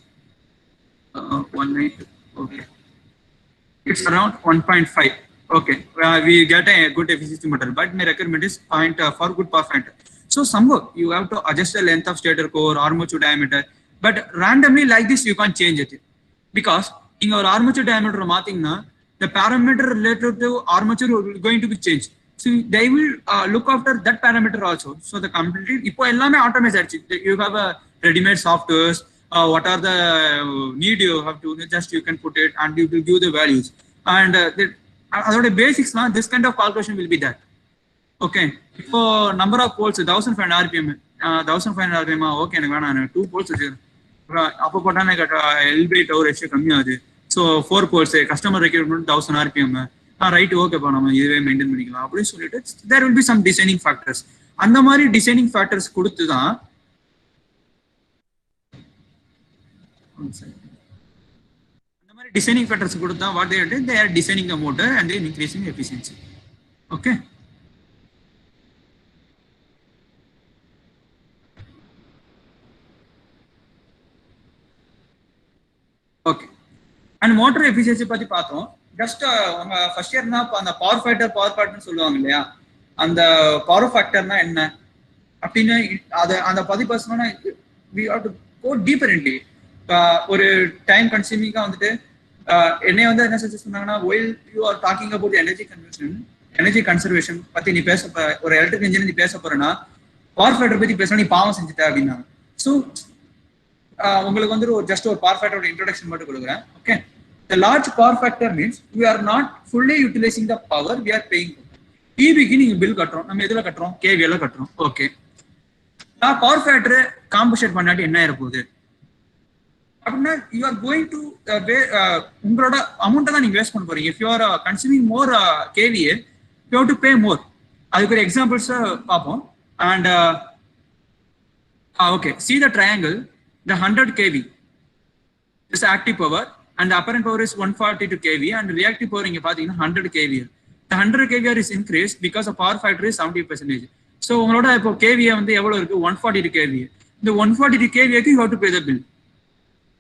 1.8. Okay, it's around 1.5. Okay, we get a good efficiency motor, but my requirement is for good power factor. So somehow you have to adjust the length of stator core, armature diameter, but randomly like this you can't change it, because in your armature diameter மாத்தீங்கன்னா the parameter related to armature is going to be changed. So they will look after that parameter also. So the complete இப்போ எல்லாமே automate ஆயிடுச்சு. You have a ready-made softwares. What are the need you have to just you can put it and you will give the values, and அதோட பேசிக்ஸ்னா this kind of calculation will be that. Okay, இப்போ number of poles 1500 RPM 1500 RPM. Okay, எனக்கு வேணாம், எனக்கு 2 poles வச்சிருக்கேன். அப்போ போட்டா எனக்கு L by tau ratio கம்மியாகுது. So 4 poles customer requirement 1000 RPM. Right, ஓகேப்பா, நம்ம இதுவே மெயின்டைன் பண்ணிக்கலாம் அப்படின்னு சொல்லிட்டு there will be some designing factors. அந்த மாதிரி டிசைனிங் ஃபேக்டர்ஸ் கொடுத்து தான் designing factors கொடுத்தா what they are doing, they are designing the motor and they are increasing efficiency. Okay, okay. And motor efficiency பத்தி பார்த்தோம். ஜஸ்ட் உங்க ஃபர்ஸ்ட் இயர்னா அந்த power ஃபேக்டர்னு சொல்லுவாங்க இல்லையா, அந்த பவர் ஃபேக்டர்னா என்ன அப்படின்னு அதை அந்த 10% we have to go deeper into it. ஒரு டைம் கன்சியூமிங்கா வந்துட்டு என்னைய வந்து என்ன சஜஸ்ட் பண்ணாங்கன்னா, while you are talking about energy conservation பத்தி நீ பேச, ஒரு எலக்ட்ரிக் இன்ஜினியர் நீ பேச போறேன்னா பவர் ஃபேக்டர் பத்தி பேச நீ பாவம் செஞ்சுட்ட அப்படின்னாங்க. ஸோ உங்களுக்கு வந்து ஒரு ஜஸ்ட் ஒரு பவர் ஃபேக்டரோட இன்ட்ரோடக்ஷன் மட்டும் கொடுக்குறேன். Okay. The large power factor means we are not fully utilizing the power we are paying for. EBக்கு நீங்க பில் கட்டுறோம், நம்ம எதுல கட்டுறோம், கேவிஎல கட்டுறோம். ஓகே. நான் பவர் ஃபேக்டர் காம்பன்சேட் பண்ணாட்டி என்ன ஆயிர போகுது அப்படின்னா, யூ ஆர் கோயிங் டு உங்களோட அமௌண்ட்டை தான் நீங்க வேஸ்ட் பண்ண போறீங்க. If you are consuming more KVA, you have to pay more. அதுக்கு ஒரு எக்ஸாம்பிள்ஸ் பார்ப்போம். And okay, see the triangle, the 100 kV is active power and the apparent power is 142 kV and reactive power இங்க பாத்தீங்கன்னா 100 kVA. The 100 kVA is increased because the power factor is 70%. So உங்களோட இப்போ kVA வந்து எவ்வளவு இருக்கு, 142 kVA. இந்த 142 kVA க்கு you have to pay the bill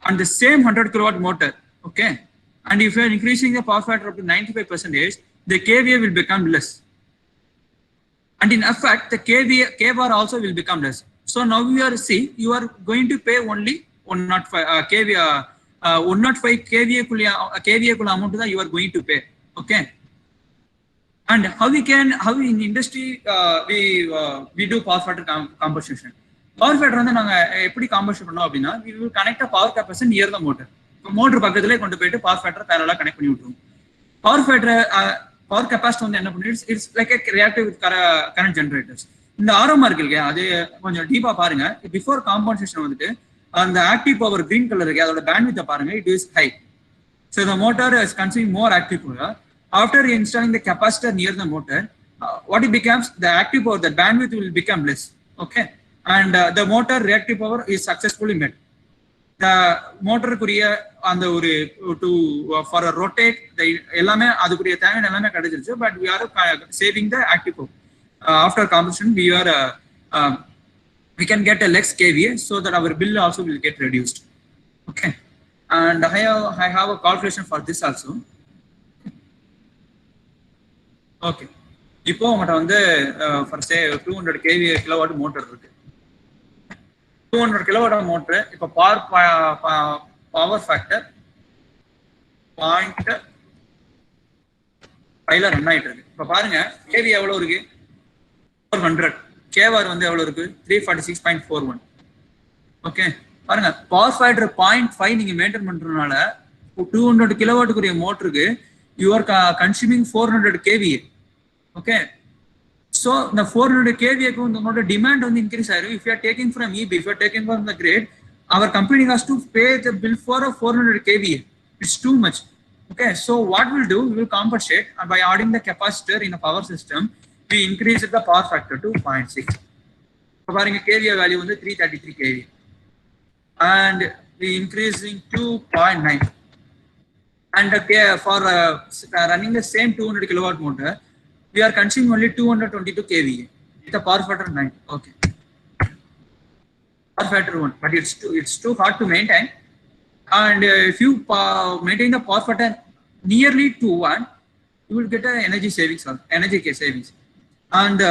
and the same 100 kilowatt motor. Okay, and if you are increasing the power factor up to 95%, the kVA will become less, and in effect the kVAR also will become less. So now you are going to pay only 105 kVA 105 kVA kulla amount that you are going to pay. Okay. And how in industry we do power factor compensation. Power factor வந்து நாங்க எப்படி compensate பண்ணோம் அப்படின்னா, we will connect a power capacitor near the motor. Motor பக்கத்திலே கொண்டு போயிட்டு power factor பேரலா connect பண்ணி விட்டுருவோம். பவர் கெப்பாசிட்டி வந்து என்ன பண்ணி, it's like a reactive with current generators. இந்த ஆர்எம் இருக்கு இல்லையா, அது கொஞ்சம் டீப்பா பாருங்க. பிஃபோர் காம்பன்சேஷன் வந்துட்டு அந்த ஆக்டிவ் பவர் கிரீன் கலர் இருக்கு, அதோட பேண்ட்வித்தை பாருங்க, it is high. So the motor is consuming more active power. After installing the capacitor near the motor, what it becomes, the active power, the bandwidth will become less. Okay. And the motor reactive power is successfully மெட். த மோட்டருக்குரிய அந்த ஒரு for rotate எல்லாமே அதுக்குரிய தேவையான எல்லாமே கிடைச்சிருச்சு. But we are saving the active power. After compensation, we can get a less kVA so that our bill also will get reduced. Okay, and I have a calculation for this also. Okay, இப்போ உங்கள்கிட்ட வந்து for say 200 kVA kilowatt motor இருக்கு. 200 kilowatt motor இப்போ power factor 0.5ல run ஆயிட்டு இருக்கு. இப்போ பாருங்க kVA எவ்வளவு இருக்கு, 400. கேவார் வந்து எவ்வளவு இருக்கு, 346.41. ஓகே. பாருங்க பவர் ஃபேக்டர் 0.5 நீங்க மெயின்டைன் பண்றதுனால 200 கிலோவாட்டுக்குரிய மோட்டருக்கு you are consuming 400 kVA. Okay. So இந்த 400 kVAக்கு உங்களோட டிமாண்ட் வந்து இன்க்ரீஸ் ஆயிரும். If you are taking from EB, if you are taking from the grid, our company has to pay the bill for a 400 kVA. It's too much. Okay, so what we'll do, we will compensate by adding the capacitor in a power system. We increase the power factor to 0.6. இப்போ பாருங்க kVA value வந்து 333 kVA and we increasing to 0.9. And for running the same 200 kilowatt motor, we are consuming only 222 kVA with a power factor 9. Okay, power factor 1, but it's too hard to maintain. And if you maintain the power factor nearly to 1, you will get an energy savings. And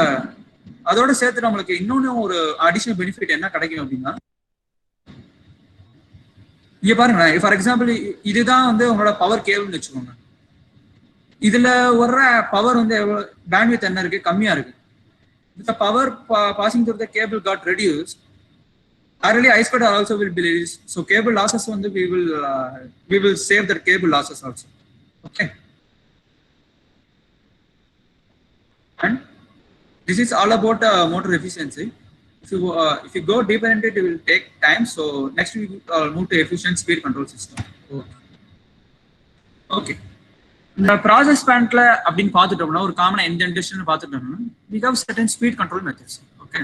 அதோட சேர்த்து நம்மளுக்கு இன்னொன்னு ஒரு additional benefit என்ன கிடைக்கும் அப்படின்னா, இங்க பாருங்க, ஃபார் எக்ஸாம்பிள் இதுதான் வந்து உங்களோட பவர் கேபிள்னு வச்சுக்கோங்க. இதுல வர்ற பவர் வந்து எவ்வளவு பேண்ட்வித் என்ன இருக்கு, கம்மியா இருக்கு. The power passing through the cable got reduced. Early I squared also will be reduced. So cable losses வந்து we will save the cable losses also. Okay. And this is all about motor efficiency. If you go deeper into it, it will take time. So next we move to efficient speed control system. Okay. இந்த process பேண்ட்ல அப்படின்னு பார்த்துட்டோம்னா, ஒரு காமனா எந்த இண்டஸ்ட்ரின்னு பார்த்துட்டோம்னா, we have certain speed control methods. Okay.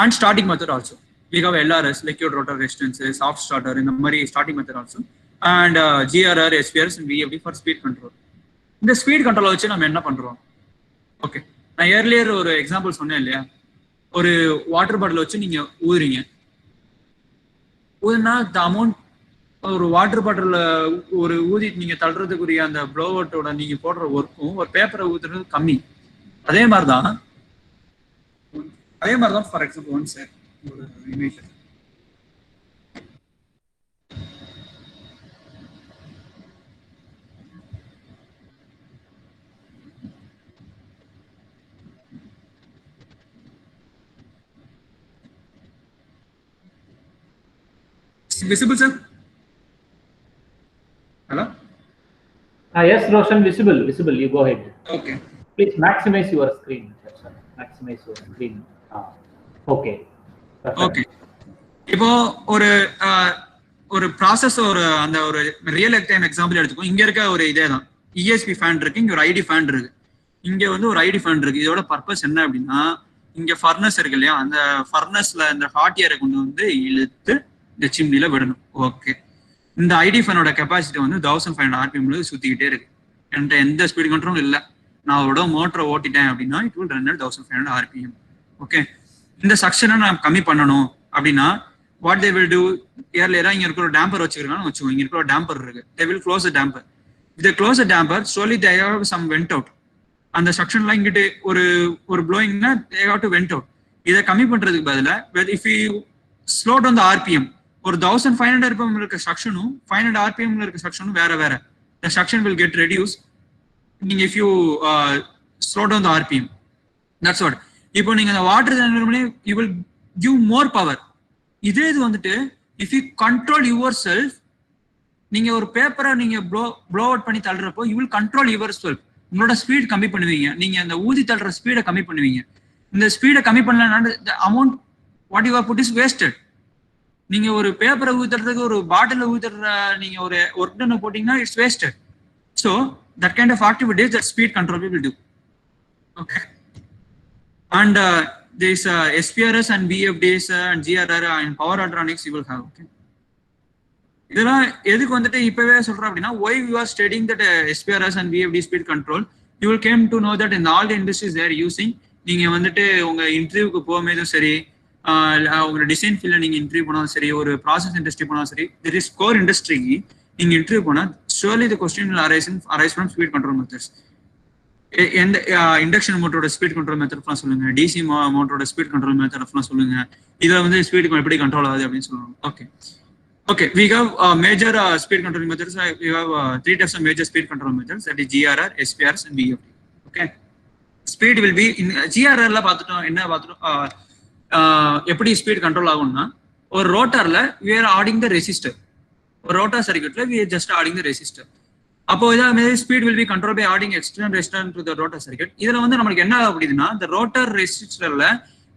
And starting method also. We have LRS, liquid rotor resistance, soft starter, இந்த மாதிரி starting method also. And GRR, SPRS and VFD for speed control. இந்த speed control வச்சு நம்ம என்ன பண்றோம்? Okay, நான் earlier ஒரு example சொன்னேன் இல்லையா, ஒரு வாட்டர் பாட்டில் வச்சு நீங்க ஊதுறீங்க. ஊதுனா த அமௌண்ட் ஒரு வாட்டர் பாட்டில் ஒரு ஊதி நீங்க தள்ளுறதுக்குரிய அந்த ப்ளோவர்ட்டோட நீங்க போடுற ஒர்க்கும் ஒரு பேப்பரை ஊத்துறது கம்மி. அதே மாதிரிதான் ஃபார் எக்ஸாம்பிள் ஒன் சார் ஒரு image visible, sir? Hello? Yes, Roshan, visible. You go ahead. Okay. Please maximize your screen. Maximize your screen. Okay. Perfect. Okay. இப்போ ஒரு ப்ராசஸ் அந்த ஒரு ரியல் டைம் எக்ஸாம்பிள் எடுத்துக்கோ. இங்க இருக்க ஒரு இதே தான் ESP ஃபேன் இருக்கு, இங்க ஒரு ID ஃபேன் இருக்கு, இங்க வந்து ஒரு ID ஃபேன் இருக்கு. இதோட பர்பஸ் என்ன அப்படின்னா, இங்க ஃபர்னஸ் இருக்கு இல்லையா, அந்த ஃபர்னஸ்ல இந்த ஹாட் ஏரை கொண்டு வந்து இழுத்து இந்த சிம்னில விடணும். ஓகே, இந்த ID ஃபேனோட கெப்பாசிட்டி வந்து 1500 RPM சுத்திக்கிட்டே இருக்கு. என்கிட்ட எந்த ஸ்பீட் கண்ட்ரோலும் இல்லை. நான் அதோட மோட்டரை ஓட்டிட்டேன் அப்படின்னா it will run at 1500 RPM. Okay, இந்த செக்ஷனை நான் கம்மி பண்ணணும் அப்படின்னா வாட் தே வில் டூ, ஏர்லியரா இங்க இருக்கிற டேம்பர் வச்சுக்கிறாங்கன்னு வச்சுக்கோங்க. இங்க இருக்கிற டேம்பர் இருக்கு, they will close the damper. இதை close the damper slowly they have some vent out. அந்த செக்ஷன்லாம் இங்கிட்டு ஒரு ப்ளோயிங்னா they have to vent out. இதை கம்மி பண்றதுக்கு பதிலா if you slow down the RPM, ஒரு 1500 RPM இருக்க செக்ஷனும் 500 RPM இருக்க செக்ஷனும் வேற. The section will get reduced if you slow down the RPM. That's what. இப்போ நீங்க அந்த வாட்டர் ஜெனரேட் பண்ணி you will give more power. இதே இது வந்துட்டு if you control yourself, நீங்க ஒரு பேப்பரை நீங்க ப்ளோ அவுட் பண்ணி தள்ளுறப்போ you will control yourself. உங்களோட ஸ்பீட் கம்மி பண்ணுவீங்க. நீங்க அந்த ஊதி தள்ளுற ஸ்பீடை கம்மி பண்ணுவீங்க. இந்த ஸ்பீடை கம்மி பண்ணலன்னா the amount what you have put is wasted. நீங்க ஒரு பேப்பரை ஊத்துறதுக்கு ஒரு பாட்டில ஊத்துற நீங்க ஒரு ஒர்க் டன் போட்டீங்கன்னா it's wasted. So that kind of activities that speed control will do. Okay, and there's SPRS and VFDs and GRR and power electronics you will have. Okay, இதெல்லாம் எதுக்கு வந்துட்டு இப்பவே சொல்றேன் அப்படின்னா, why you are studying that SPRS and VFD speed control, you will came to know that in all the industries they are using. நீங்க வந்துட்டு உங்க இன்டர்வியூக்கு போகும்போதும் சரி, உங்களோட டிசைன் ஃபீல்ட்ல நீங்க இன்டர்வியூ போனாலும் சரி, ஒரு ப்ராசஸ் இண்டஸ்ட்ரி போனாலும் சரி, தெர் இஸ் கோர் இண்டஸ்ட்ரி நீங்க இன்டர்வியூ போனா surely the question will arise from speed control methods. எந்த இண்டக்ஷன் மோட்டரோட ஸ்பீட் கண்ட்ரோல் மெத்தட் சொல்லுங்க, DC மோட்டரோட ஸ்பீட் கண்ட்ரோல் மெத்தட் சொல்லுங்க, இதுல வந்து ஸ்பீட் எப்படி கண்ட்ரோல் ஆகுது அப்படின்னு சொல்லுவாங்க. Okay, we have major speed control methods. We have 3 types of major speed control methods, that is GRR, SPRS and VFD. Okay, speed will be in GRR la பார்த்துட்டோம். என்ன பார்த்துட்டோம், எப்படி ஸ்பீட் கண்ட்ரோல் ஆகும்னா, ஒரு ரோட்டர்ல we are adding the resistor. ஒரு rotor சர்க்யூட்ல we are just adding the resistor. அப்போ இதை speed will be controlled by adding external resistor to the rotor circuit. இதுல வந்து நமக்கு என்ன அப்படின்னா, the rotor resistorல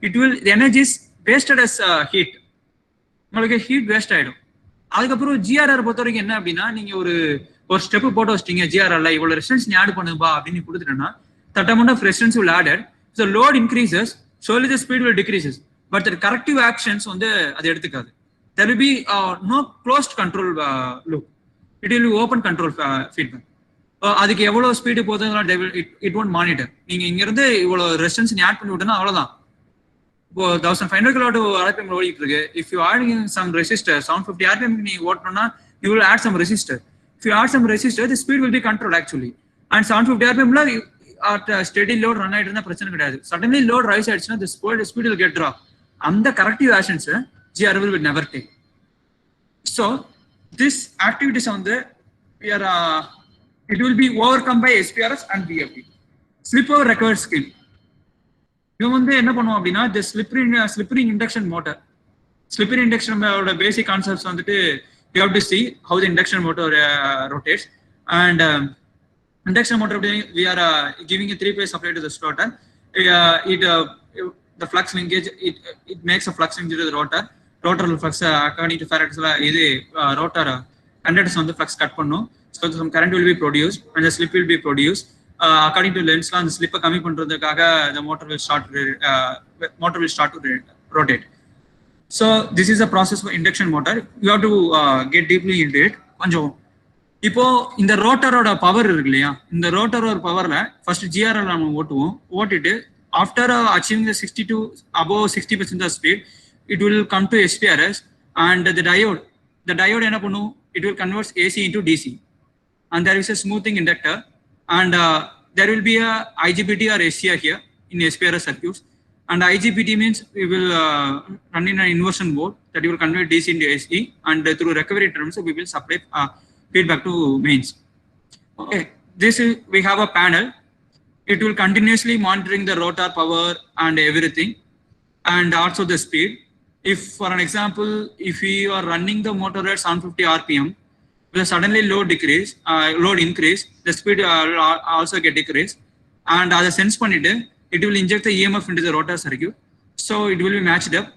it will the energy is wasted as heat. உங்களுக்கு ஹீட் வேஸ்ட் ஆயிடும். அதுக்கப்புறம் GRR பொறுத்த வரைக்கும் என்ன அப்படின்னா, நீங்க ஒரு ஸ்டெப் போட்டு வச்சிட்டீங்க, GRRல இவ்வளவு ரெசிஸ்டன்ஸ் நீ ஆட் பண்ணுப்பா அப்படின்னு கொடுத்துட்டேன்னா that amount of resistance will added. So load increases, slowly the speed will decreases, but the corrective actions வந்து அது எடுத்துக்காது. There will be no closed control loop. It will be open control feedback. அதுக்கு எவ்வளவு speed போகுதுன்னா it won't monitor. நீங்க இங்க இருந்து இவ்வளவு resistance நீ ஆட் பண்ணி விட்டனா அவ்வளவுதான். இப்போ 1500 kW RPM ஓடிட்டு இருக்கு. If you add in some resistor 750 RPM நீ ஓட்டணும்னா you will add some resistor. If you add some resistor, the speed will be controlled actually. And 750 RPM ல at steady load run ஆயிட்டு இருந்தா பிரச்சனை கிடையாது. Suddenly load rise ஆயிடுச்சுன்னா the speed will get drop. அந்த corrective actions GRR will never take. So this activities on the we are it will be overcome by SPRS and VFD. Slip-over recovery scheme. இது வந்து என்ன பண்ணுவோம் அப்படின்னா, the slippery induction motor. Slippery induction ஓட basic concepts வந்துட்டு you have to see how the induction motor rotates. And induction motor we are giving a 3-phase supply to the starter. The flux linkage it makes a flux linkage to the rotor. Rotor flux according to Faraday's law இது rotor conductors வந்து flux cut பண்ணும். So some current will be produced and the slip will be produced. According to Lenz law, the slip கம்மி பண்றதுக்காக the motor will start to rotate. So this is a process for induction motor. You have to get deeply into it. கொஞ்சம் இப்போ இந்த ரோட்டரோட power இருக்கு இல்லையா, இந்த ரோட்டரோட பவர்ல first GRR நம்ம ஓட்டிட்டு after achieving the 62 above 60% of speed, it will come to SPRS and the diode என்ன பண்ணும், it will convert AC into DC. And there is a smoothing inductor, and there will be a IGBT or SCR here in SPRS circuits. And IGBT means we will run in an inversion mode that will convert DC into AC, and through recovery terms we will supply feedback to mains. Okay, this is, we have a panel. It will continuously monitoring the rotor power and everything, and also the speed. If, for an example, if we are running the motor at 750 RPM, will suddenly load increase, the speed will also get decreased, and as a sense பண்ணிட்டு it will inject the EMF into the rotor circuit, so it will be matched up,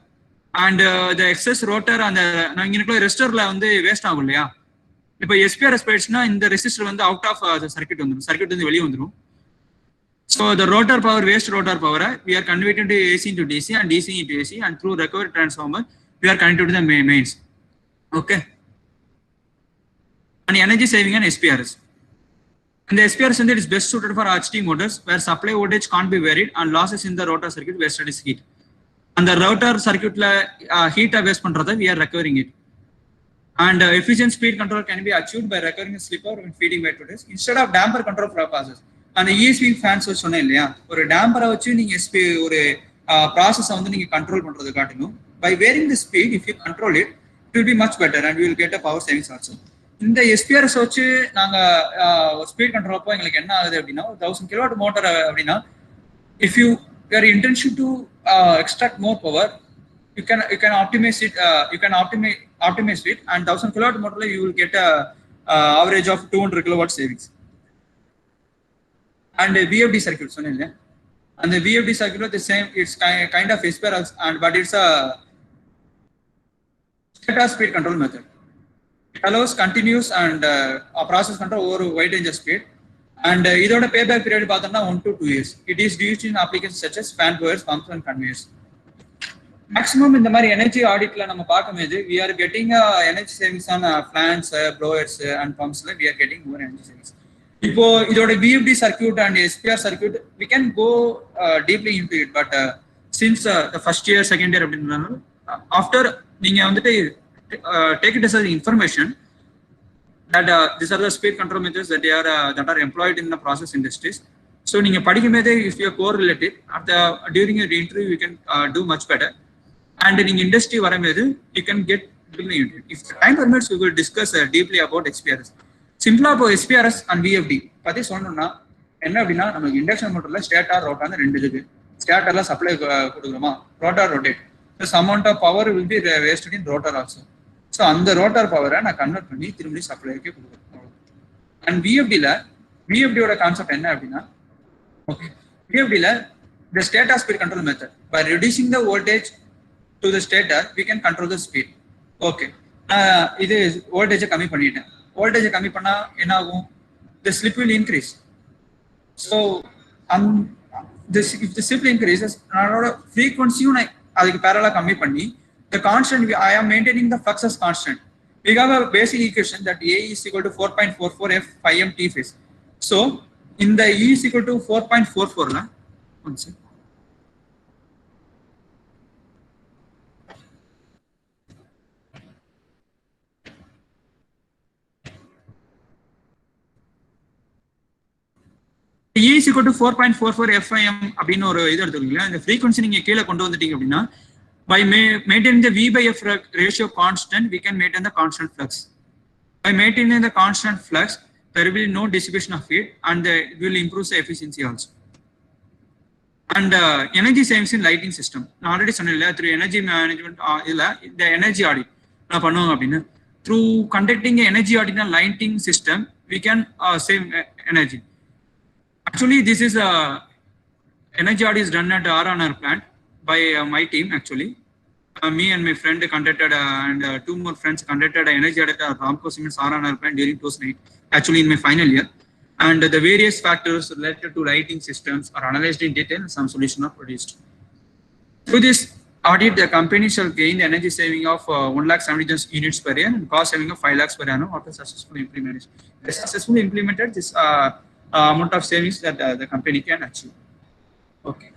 and the excess rotor and நான் இங்க இருக்கிற ரெசிஸ்டர்ல வந்து waste ஆகும் இல்லையா, இப்போ SPRS போயிடுச்சுன்னா இந்த ரெசிஸ்டர் வந்து அவுட் ஆஃப் சர்க்யூட் வந்துடும், சர்க்யூட் வந்து வெளியே வந்துடும். So the rotor power, waste rotor power, we are converting to AC into DC and DC into AC, and through recovery transformer we are connected to the mains. Okay. And energy saving and SPRS. And the SPRS is best suited for HT motors where supply voltage can't be varied and losses in the rotor circuit wasted is heat. And the rotor circuit heat waste பண்றத we are recovering it. And efficient speed control can be achieved by recovering a slipper when feeding by today's instead of damper control process. அந்த ESP fans வச்சு சொன்னேன் இல்லையா, ஒரு டேம்பரை வச்சு நீங்க ஒரு ப்ராசஸை வந்து நீங்க கண்ட்ரோல் பண்றது காட்டணும். By varying the speed if you control it will be much better and you will get a power savings also. இந்த SPRS வச்சு நாங்க ஸ்பீட் கண்ட்ரோல் அப்போ எங்களுக்கு என்ன ஆகுது அப்படின்னா, 1000 kW மோட்டர் அப்படின்னா if you your intention to extract more power you can optimize it and 1000 kW motor you will get a average of 200 kW savings. And VFD circuit சொன்னேன், and the VFD circuit is the same, it's kind of SPRS but it's a stator speed control method. It allows continuous and process control over a wide range of speed, and இதோட payback period பார்த்தோம்னா 1 to 2 years. It is used in applications such as fan blowers, pumps and conveyors. Maximum இந்த மாதிரி energy ஆடிட்ல நம்ம பார்க்கும்போது we are getting energy savings on fans, blowers and pumps we are getting more energy savings. இப்போ இதோட VFD circuit and SPR circuit we can go deeply into it, but since the first year second year அப்படினால after நீங்க வந்துட்டு take it as an information that these are the speed control methods that are employed in the process industries. So நீங்க படிக்கும்போது if you correlate it during your interview you can do much better, and in industry வரும்போது you can get deeply into it. If time permits we will discuss deeply about SPRS. சிம்பிளா இப்போ SPRS and VFD பத்தி சொல்லணும்னா என்ன அப்படின்னா, நமக்கு induction மோட்டர்ல stator ரோட்டார்னு ரெண்டு இருக்கு. ஸ்டேட்டர்ல சப்ளை கொடுக்குறோமா, rotor rotate, this amount of power will be wasted in rotor also. So அந்த ரோட்டார் பவரை நான் கன்வெர்ட் பண்ணி திரும்பி சப்ளைக்கு கொடுக்குறேன். அண்ட் VFD-யோட கான்செப்ட் என்ன அப்படின்னா, okay, VFD-ல the stator speed control method, by reducing the voltage to the stator we can control the speed. Okay, இது வோல்டேஜை கம்மி பண்ணிட்டேன். வோல்டேஜை கம்மி பண்ணா என்ன ஆகும், the slip will increase. So if the slip increases, அதோட frequency-யும் நான் அதுக்கு parallel கம்மி பண்ணி the constant I am maintaining the flux as constant. We have a basic equation that A is equal to 4.44 F 5M T phase. So in the E is equal to 4.44 na, one second. E is equal to 4.44 FIM அப்படின்னு ஒரு இது எடுத்துக்கீங்களா, இந்த frequency நீங்க கீழே கொண்டு வந்துட்டீங்க அப்படின்னா by maintaining the V by F ratio constant we can maintain the constant flux. By maintaining the constant flux there will be no dissipation of heat and it will improve the efficiency also. And energy savings in lighting system நான் already சொன்னேன்ல, through energy management இல்ல இந்த energy audit நான் பண்ணுவோம் அப்படின்னா, through conducting an energy audit and lighting system we can save energy. Actually this is energy audit is done at R&R plant by my team actually. Me and my friend conducted and two more friends conducted energy audit at Ramco Siemens R&R plant during 2008, actually in my final year, and the various factors related to lighting systems are analyzed in detail and some solutions are produced. Through this audit the company shall gain the energy saving of 1,70,000 units per year and cost saving of 5 lakhs per annum after successful implementation. They successfully implemented this amount of savings that the company can achieve. Okay,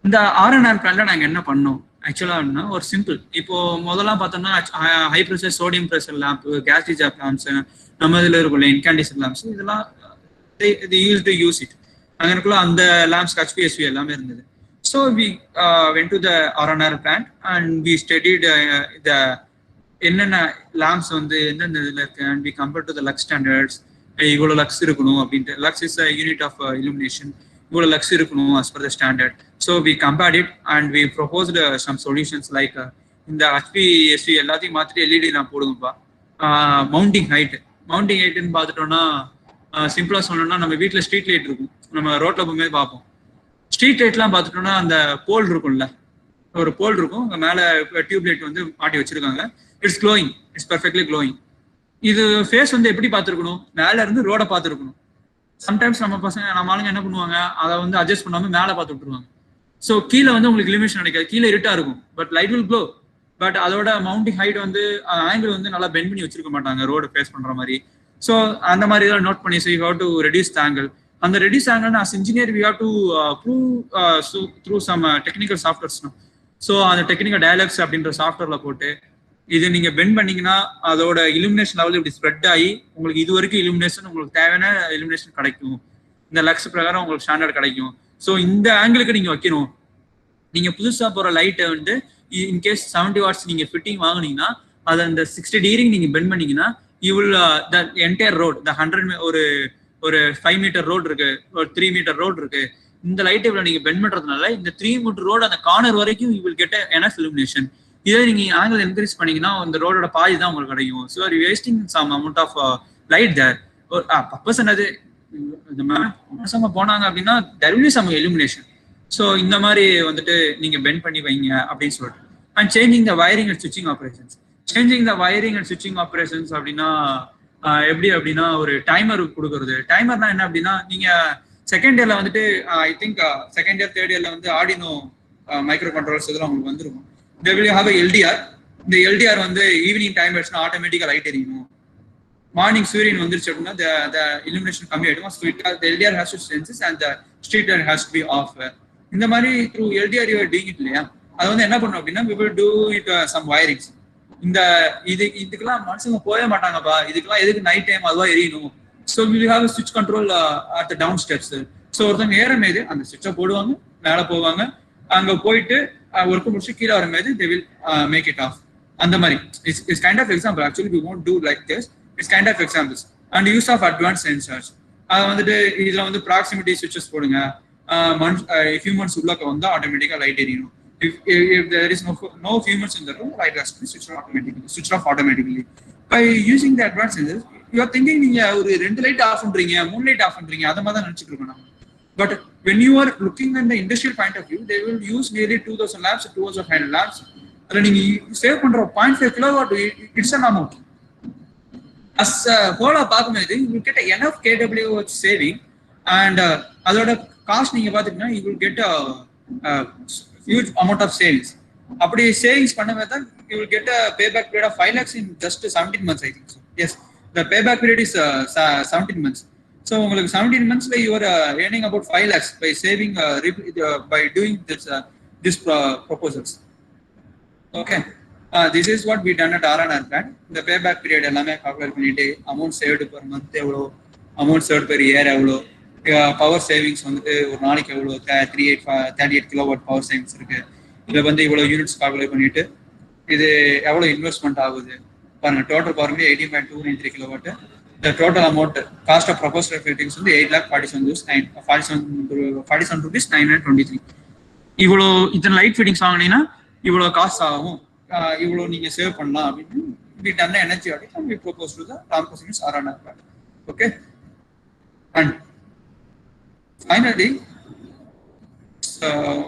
இந்த R&R பிளான்ல நாங்க என்ன பண்ணோம் ஆக்சுவலா ஒரு simple. இப்போ முதல்லாம் பார்த்தோம்னா high pressure sodium pressure lamp, gas டிஜாப் லேம்ப்ஸ், நம்ம இதில் இருக்குள்ள இன்காண்டிசன் லேம்ப்ஸ், இதெல்லாம் யூஸ் இட். அங்கனுக்குள்ள அந்த லேம்ப்ஸ் HPSV எல்லாமே இருந்தது. So we went to the RNR plant and we studied the என்னென்ன லேம்ப்ஸ் வந்து எந்தெந்த இதில் இருக்கு and we compare to the lux standards. இவ்வளோ லக்ஸ் இருக்கணும் அப்படின்ட்டு. Lux is a unit of illumination. இவ்வளோ லக்ஸ் இருக்கணும் as per the standard. So we compared it and we proposed some solutions like இந்த HPSV எல்லாத்தையும் மாற்றிட்டு LED நான் போடுங்கப்பா. Mounting ஹைட்டுன்னு பார்த்துட்டோம்னா சிம்பிளா சொல்லணும்னா நம்ம வீட்டில் ஸ்ட்ரீட் லைட் இருக்கும், நம்ம ரோட்ல போகும்போது பார்ப்போம். ஸ்ட்ரீட் லைட்லாம் பார்த்துட்டோம்னா அந்த போல் இருக்கும்ல, ஒரு போல் இருக்கும், அங்கே மேலே டியூப் லைட் வந்து மாட்டி வச்சிருக்காங்க. It's glowing, it's perfectly glowing. இது ஃபேஸ் வந்து எப்படி பார்த்துருக்கணும், மேலே இருந்து ரோடை பார்த்துருக்கணும். சம்டைம்ஸ் நம்ம ஆளுங்க என்ன பண்ணுவாங்க, அதை வந்து அட்ஜஸ்ட் பண்ணாம மேலே பார்த்து விட்டுருவாங்க. ஸோ கீழே வந்து உங்களுக்கு இலுமினேஷன் கிடைக்காது, கீழே இருட்டா இருக்கும், but light will glow. But அதோட மவுண்டிங் ஹைட் வந்து ஆங்கிள் வந்து நல்லா பெண்ட் பண்ணி வச்சிருக்க மாட்டாங்க ரோடு ஃபேஸ் பண்ற மாதிரி. ஸோ அந்த மாதிரி தான் நோட் பண்ணி, so you have to reduce the angle. அந்த reduce angle as engineer we have to prove through some technical softwares. ஸோ அந்த டெக்னிக்கல் டயலாக்ஸ் அப்படின்ற சாஃப்ட்வேர்ல போட்டு இது நீங்க பெண்ட் பண்ணீங்கன்னா அதோட இலுமினேஷன் லெவல் இப்படி ஸ்ப்ரெட் ஆகி உங்களுக்கு இது வரைக்கும் இலுமினேஷன் உங்களுக்கு தேவையான இலுமினேஷன் கிடைக்கும், இந்த லக்ஸ் பிரகாரம் உங்களுக்கு ஸ்டாண்டர்ட் கிடைக்கும். ஸோ இந்த ஆங்கிளுக்கு நீங்க வைக்கணும். நீங்க புதுசா போற லைட்டை வந்து இன்கேஸ் 70 watts நீங்க ஃபிட்டிங் வாங்கினீங்கன்னா அதை அந்த 60 degree நீங்க பெண்ட் பண்ணீங்கன்னா you will the entire road the 100 ஒரு 5 meter ரோடு இருக்கு, ஒரு 3 meter ரோடு இருக்கு. இந்த லைட்டை இவ்வளவு நீங்க பெண்ட் பண்றதுனால இந்த 3 meter ரோடு அந்த கார்னர் வரைக்கும் you will get enough illumination. இதே நீங்க ஆங்கிள் இன்க்ரீஸ் பண்ணீங்கன்னா அந்த ரோடோட பாதி தான் உங்களுக்கு கிடைக்கும். So are wasting some amount of light there. Purpose என்னது, மனுஷங்க போனாங்க அப்படின்னா there will be some illumination. So இந்த மாதிரி வந்துட்டு நீங்க பெண்ட் பண்ணி வைங்க அப்படின்னு சொல்லிட்டு. And changing the wiring and ஸ்விட்சிங் ஆப்ரேஷன்ஸ் அப்படின்னா எப்படி அப்படின்னா ஒரு டைமர் கொடுக்கறது. டைமர்னா என்ன அப்படின்னா நீங்க செகண்ட் இயர்ல வந்துட்டு I think second year third இயர்ல வந்து ஆர்டினோ மைக்ரோ கண்ட்ரோலர்ஸ் இதெல்லாம் உங்களுக்கு வந்துருக்கும். they will have a LDR. இந்த LDR வந்து ஈவினிங் டைம் ஆயிடுச்சுன்னா ஆட்டோமேட்டிக்கா லைட் எரியணும். மார்னிங் சூரியன் வந்துருச்சு அப்படின்னா the illumination கம்மி ஆயிடும். So the LDR has to senses and the street light has to be off. இந்த மாதிரி through LDR you are doing it இல்லையா, அது வந்து என்ன பண்ணும் அப்படின்னா we will do it some wirings. இந்த இதுக்கெல்லாம் மனுஷங்க போய மாட்டாங்கப்பா, இதுக்கெல்லாம் எதுக்கு நைட் டைம் அதுவா எரியணும். So we will have a switch control at the down steps. So ஒருத்தவங்க ஏறும்போது அந்த சுவிட்சை போடுவாங்க, மேலே போவாங்க, அங்க போயிட்டு ஒர்க் முடிச்சு கீழே வரும்போது they will make it off. அந்த மாதிரி it's kind of example. Actually we won't do like this. It's kind of examples. And use of advanced sensors. அது வந்துட்டு இதுல வந்து ப்ராக்சிமிட்டி சுவிட்சஸ் போடுங்க. ஹியூமன்ஸ் உள்ளக்க வந்து ஆட்டோமேட்டிக்கா light எரியணும். If there is no humans in the room, light has to be switched off automatically. By using the advanced sensors, you are thinking நீங்க ஒரு 2 லைட் ஆஃப் பண்றீங்க, 3 லைட் ஆஃப் பண்றீங்க, அத மாதிரி தான் நினைச்சிட்டு இருக்கோம். But when you are looking at the industrial point of view, they will use nearly 2000 lamps, 2500 lamps. அதுல நீங்க சேவ் பண்ற 0.5 kilowatt, it's an amount. As whole பார்க்கும்போது you will get enough kW saving and அதோட cost நீங்க பாத்தீங்கன்னா you will get a huge amount of savings. அப்படி savings பண்ணும்போது தான் you will get a payback period of 5 lakhs in just 17 months, I think so. Yes, the payback period is 17 months. So உங்களுக்கு 17 months you are earning about 5 lakhs by saving by doing this proposals. Okay, this is what we done at RNR plant. The payback period எல்லாமே calculate பண்ணிட்டு amount saved per month எவ்வளோ, amount saved per year எவ்வளோ, power savings வந்துட்டு ஒரு நாளைக்கு எவ்வளோ 38 kilowatt power savings இருக்கு, இதுல வந்து இவ்வளோ யூனிட்ஸ் கால்குலேட் பண்ணிட்டு இது எவ்வளோ இன்வெஸ்ட்மெண்ட் ஆகுது பாருங்க. டோட்டல் பாருங்க 18.293 kilowatt. The total amount cost of proposed fittings வந்து 8,47,923. இவ்வளோ இத்தனை லைட் ஃபிட்டிங்ஸ் வாங்கினீங்கன்னா இவ்வளோ காஸ்ட் ஆகும், இவ்வளோ நீங்க சேவ் பண்ணலாம் அப்படின்னு we done the energy audit and we propose to the Ramco Cements RNR plant. Okay, and finally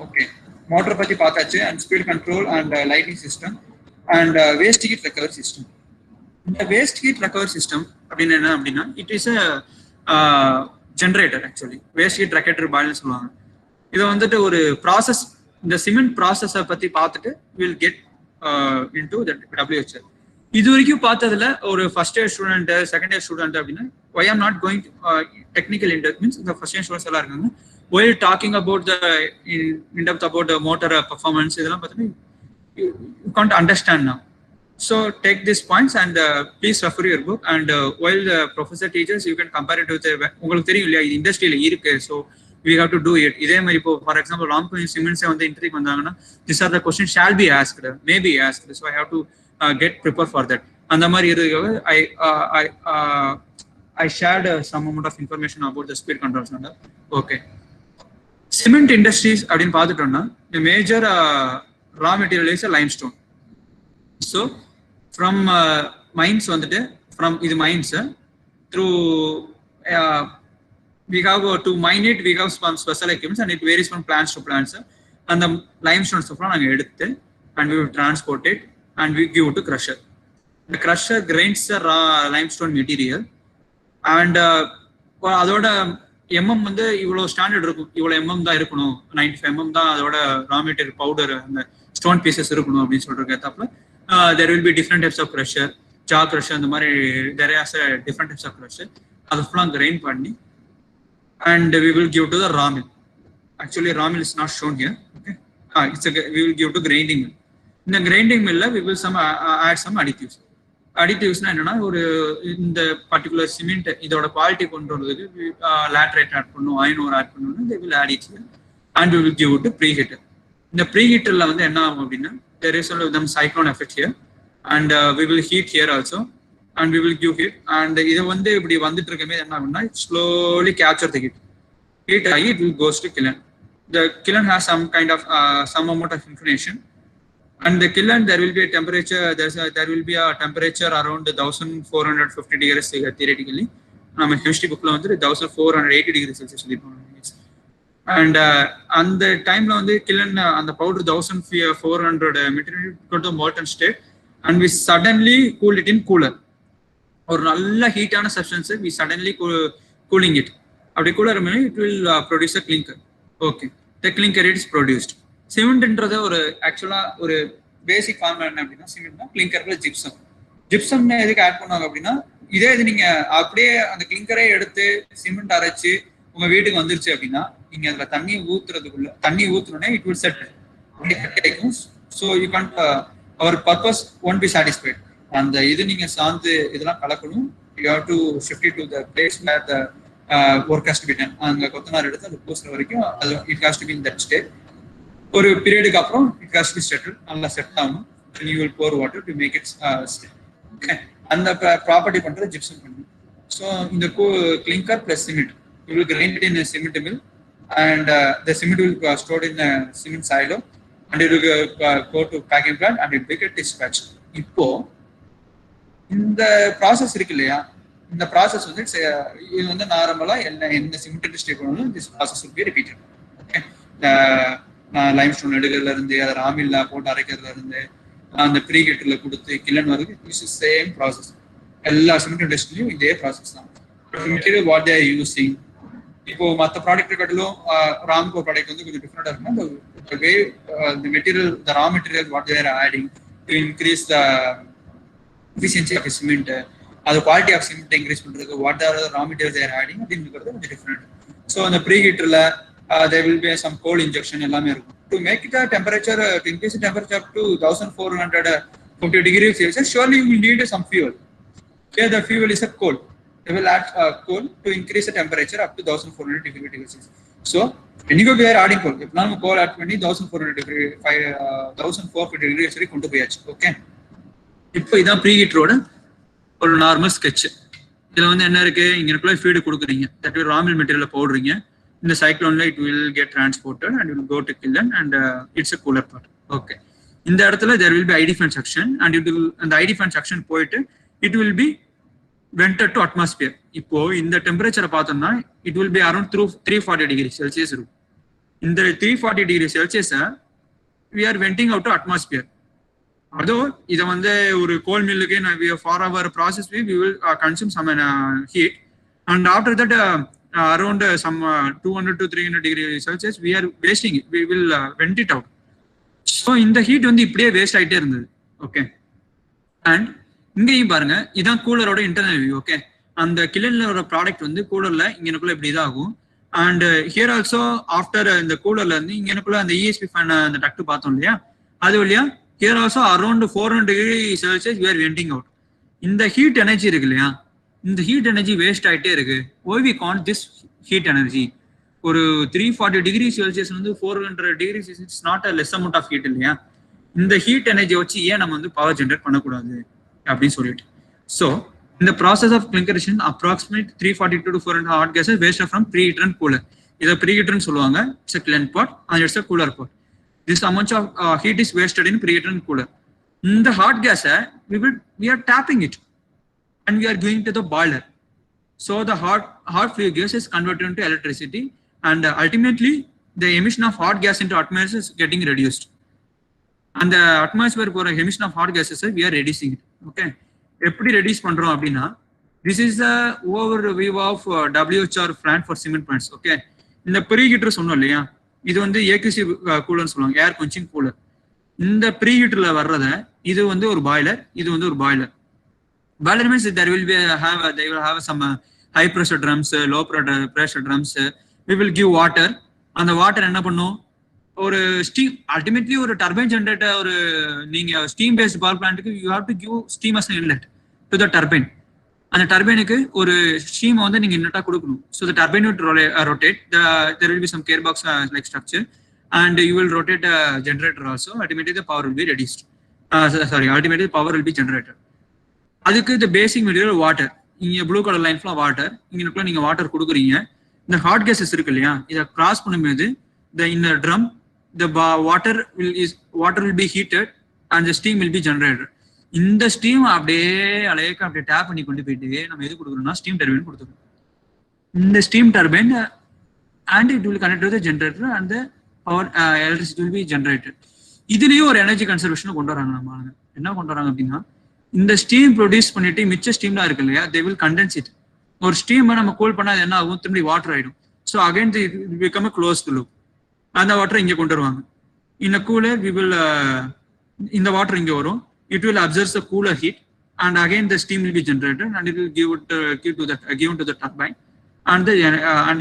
okay, motor பத்தி பார்த்தாச்சு and speed control and lighting system and waste heat recovery system. இந்த waste heat recovery system அப்படின்னு என்ன அப்படின்னா it is a generator. Actually waste heat recovery boiler சொல்லுவாங்க. இதை வந்துட்டு ஒரு ப்ராசஸ், இந்த சிமெண்ட் ப்ராசஸை பத்தி பார்த்துட்டு will get into that WHR. இது வரைக்கும் பார்த்ததுல ஒரு first year student, second year student அப்படின்னா why I'm not going technical in depth means the first year students எல்லாம் இருக்காங்க. While talking about the in depth about the motor performance இதெல்லாம் பார்த்தீங்கன்னா you can't understand now. So take these points and please refer your book, and while the professor teaches, you can compare it with உங்களுக்கு தெரியும் இல்லையா, இது இண்டஸ்ட்ரியில இருக்கு, so we have to do it. இதே மாதிரி இப்போ ஃபார் எக்ஸாம்பிள் ராம்கோ சிமெண்ட்ஸே வந்து இன்டர்வியூக்கு வந்தாங்கன்னா this are the question shall be asked, maybe asked, so I have to get prepare for that. அந்த மாதிரி இதுக்காக I shared some amount of information about the speed control center. Okay. Cement industries அப்படின்னு பார்த்துட்டோம்னா the major raw material is a limestone. So from mines வந்துட்டு from இது mines through we have to mine it, we have some special equipments and it varies from plants to plants. And the limestone stuff நாங்க எடுத்து and we will transport it and we give it to crusher. The crusher grinds the raw limestone material and அதோட MM வந்து இவ்வளோ standard இருக்கும், இவ்வளோ MM தான் இருக்கணும், 95 mm தான் அதோட ரா மெட்டீரியல் பவுடர் அந்த ஸ்டோன் பீசஸ் இருக்கணும் அப்படின்னு சொல்றதுக்கு ஏத்தாப்புல there will be different types of crusher, jaw crusher, அந்த மாதிரி there is a different types of crusher. அது ஃபுல்லாக கிரைண்ட் பண்ணி and we will give to the raw mill. Actually raw mill is not shown here. Okay, we will give to grinding mill. In the grinding mill we will add some additives. அடிட்டிவ்ஸ்னா என்னன்னா, ஒரு இந்த particular cement இதோட quality கொண்டு வரதுக்கு laterite add பண்ணும், iron ore add பண்ணணும், they will add it here and we will give it to preheater. இந்த preheaterல வந்து என்ன ஆகும் அப்படின்னா, there is some cyclone effect here and we will heat here also and we will give heat and இதை வந்து இப்படி வந்துட்டு இருக்கமே என்ன ஆகும்னா, slowly capture the heat ஆகி it will goes to kiln. The kiln has some kind of some amount of inclination. And the kiln, there will be a temperature. There will be a temperature around 1450 degrees theoretically. நம்ம chemistry bookல வந்து 1480 degrees Celsius சொல்லிருப்பாங்க. And அந்த டைம்ல வந்து kiln அந்த powder 1400 material go to molten state and we suddenly cool it in cooler. ஒரு நல்ல ஹீட்டான substance we suddenly cooling it. அப்படி கூலர் பண்ணி it will produce a clinker. Okay, the clinker is produced. சிமெண்ட்ன்றது ஒரு ஆக்சுவலா ஒரு பேசிக் ஃபார்முலா என்ன அப்படின்னா, சிமெண்ட்னா கிளிங்கர்ல ஜிப்சம். ஜிப்சம்னா எதுக்கு ஆட் பண்ணுவாங்க அப்படின்னா, இதே இது நீங்க அப்படியே அந்த கிளிங்கரே எடுத்து சிமெண்ட் அரைச்சு உங்க வீட்டுக்கு வந்துருச்சு அப்படின்னா, நீங்க அதுல தண்ணி ஊத்துறோன்னே இட் வில் செட் கிடைக்கும். So you can't our purpose won't be satisfied. அந்த இது நீங்க சாந்து இதெல்லாம் கலக்கணும். You have to shift to the place where the work has to be done. அங்க கொத்தனார் எடுத்து அது பூசுற வரைக்கும் அது it has to be in that state. ஒரு பீரியடுக்கு அப்புறம் it has to be settle, நல்லா செட் ஆகணும். You will pour water to make it stay. Okay, அந்த ப்ராப்பர்ட்டி பண்றது ஜிப்சம் பண்ணணும். ஸோ இந்த clinker plus cement you will grind it in cement mill and the cement will stored in cement silo and it will go to packing plant and it get dispatch. இப்போ இந்த process இருக்கு இல்லையா, இந்த process வந்து இது வந்து நார்மலா என்ன சிமெண்ட் இண்டஸ்ட்ரி பண்ணாலும் this process will be repeated. Okay, limestone எடுக்கிறதுல இருந்து அதை ராமில்ல போட்டு அரைக்கிறதுல இருந்து அந்த ப்ரீஹீட்டர்ல கொடுத்து கிளன் வரைக்கும் இட்ஸ் சேம் ப்ராசஸ். எல்லா சிமெண்ட் இண்டஸ்ட்ரியிலும் இதே ப்ராசஸ் தான். Material what they are using. இப்போ மற்ற ப்ராடக்ட் காட்டிலும் ராம்கோ ப்ராடக்ட் வந்து கொஞ்சம் டிஃப்ரெண்டா இருக்கும். the material, the raw material what they are adding to increase the efficiency of cement, the quality of cement increase பண்றதுக்கு what are the raw materials they are adding அப்படிங்கிறது கொஞ்சம் டிஃப்ரெண்ட். ஸோ அந்த ப்ரீஹீட்டர்ல there will be some coal injection எல்லாமே இருக்கும். To make the temperature, to increase the temperature up to 1450 degrees Celsius, surely you will need some fuel. Here the fuel is a coal. They will add coal to increase the temperature up to 1400 degrees Celsius. So when you go we are adding coal, if now coal add 1400 degrees 1450 degrees வரை கொண்டு போயாச்சு. Okay, இப்போ இதான் ப்ரீஹீட்டரோட ஒரு normal sketch. இதுல வந்து என்ன இருக்கு, இங்க இருக்குள்ள ஃபீடு கொடுக்குறீங்க, தட் ரா மில் மெட்டீரியல் போடுறீங்க. In the cyclone it will get transported and it will go to kiln and it's a cooler part. Okay, in the இடத்துல there will be ID fan section and it will, and the ID fan section போயிட்டு it will be vented to atmosphere. இப்போ இந்த டெம்பரேச்சரை பார்த்தோம்னா it will be around 340 degrees Celsius இருக்கும். இந்த 340 degrees Celsius we are venting out to atmosphere. அதோ இதை வந்து ஒரு கோல் மில்லுக்கு for our process we will consume some heat and after that around some 200 to 300 degrees Celsius we are wasting it, we will vent it out. So இந்த heat வந்து இப்படியே waste ஆயிட்டே இருந்தது. ஓகே, அண்ட் இங்கேயும் பாருங்க, இதான் கூலரோட இன்டர்னல் வியூ. ஓகே, அந்த கிளன்ல product வந்து கூலர்ல இங்கனுக்குள்ள இப்படி இதாகும். அண்ட் ஹியர் ஆல்சோ ஆஃப்டர் இந்த கூலர்ல இருந்து இங்கனுக்குள்ள அந்த ESP ஃபேன் அந்த டக்ட் பார்த்தோம் இல்லையா, அது வழியா Here also around 400 degrees Celsius we are venting out. இந்த ஹீட் எனர்ஜி இருக்கு இல்லையா, இந்த ஹீட் எனர்ஜி வேஸ்ட் ஆகிட்டே இருக்கு. Why we can't this heat energy? ஒரு 340 டிகிரி செல்சியஸ் வந்து 400 degree Celsius not a less amount of heat இல்லையா? இந்த ஹீட் எனர்ஜியை வச்சு ஏன் நம்ம வந்து பவர் ஜென்ரேட் பண்ணக்கூடாது அப்படின்னு சொல்லிட்டு. ஸோ இந்த process of clinkerization approximate 342 to 400 hot gases waste from preheater and cooler. இதை ப்ரீ ஹீட்டர்னு சொல்லுவாங்க. It's a kiln part and it's a cooler part. This amount of heat is wasted in preheater and cooler. In the hot gas, we are tapping it and we are going to the boiler. So the hot flue gas is converted into electricity, and ultimately the emission of hot gas into atmosphere is getting reduced. And the atmosphere for emission of hot gases, we are reducing it. Okay. எப்படி reduce பண்றோம் அப்படின்னா, this is the overview of WHR plant for cement plants. Okay. இந்த preheater சொன்னோம் இல்லையா, இது வந்து ஏகிசி கூலர்னு சொல்லுவாங்க, ஏர் குவென்ச்சிங் cooler. இந்த ப்ரீ ஹீட்டர்ல வர்றத இது வந்து ஒரு பாய்லர், இது வந்து ஒரு boiler. Boiler means there will be they will have some high pressure drums, low pressure drums. We will give water. அந்த வாட்டர் என்ன பண்ணும், ஒரு ஸ்டீம், அல்டிமேட்லி ஒரு டர்பைன் ஜெனரேட்டர், ஒரு நீங்க ஸ்டீம் பேஸ்ட் பவர் பிளான்ட்டுக்கு you have to give steam as inlet to the turbine. அந்த டர்பைனுக்கு ஒரு ஸ்டீம் வந்து நீங்க இன்னட்டா கொடுக்கணும். So the turbine will rotate. There will be some gearbox like structure, and you will rotate a generator also. Ultimately the power will be reduced. Ultimately the power will be generated. அதுக்கு the basic material water. இங்க blue colour line ஃபுல்லா water. இங்கக்குள்ள நீங்க water கொடுக்குறீங்க. இந்த hot gases இருக்கு இல்லையா, இதை cross பண்ணும்போது in the drum the water will be heated and the steam will be generated. இந்த ஸ்டீம் அப்படியே அலையக்க அப்படியே டேப் பண்ணி கொண்டு போயிட்டு நம்ம எது கொடுக்குறோம்னா ஸ்டீம் டர்பைன் கொடுத்துருக்கோம். இந்த steam turbine and it will connect to the generator and the power electricity will be generated. இதுலயும் ஒரு எனர்ஜி கன்சர்வேஷன் கொண்டு வராங்க. நம்ம என்ன கொண்டு வராங்க அப்படின்னா, இந்த ஸ்டீம் ப்ரொடியூஸ் பண்ணிட்டு மிச்ச ஸ்டீம்லாம் இருக்கு இல்லையா, they will condense it. ஒரு ஸ்டீம் நம்ம கூல் பண்ணா அது என்ன ஆகும், திரும்பி வாட்டர் ஆயிடும். So again it will become a closed loop. அந்த வாட்டர் இங்க கொண்டு வருவாங்க. இந்த கூலர் we will இந்த வாட்டர் இங்க வரும். It will absorb the cooler heat, and again the steam will be generated, and it will given to the turbine, and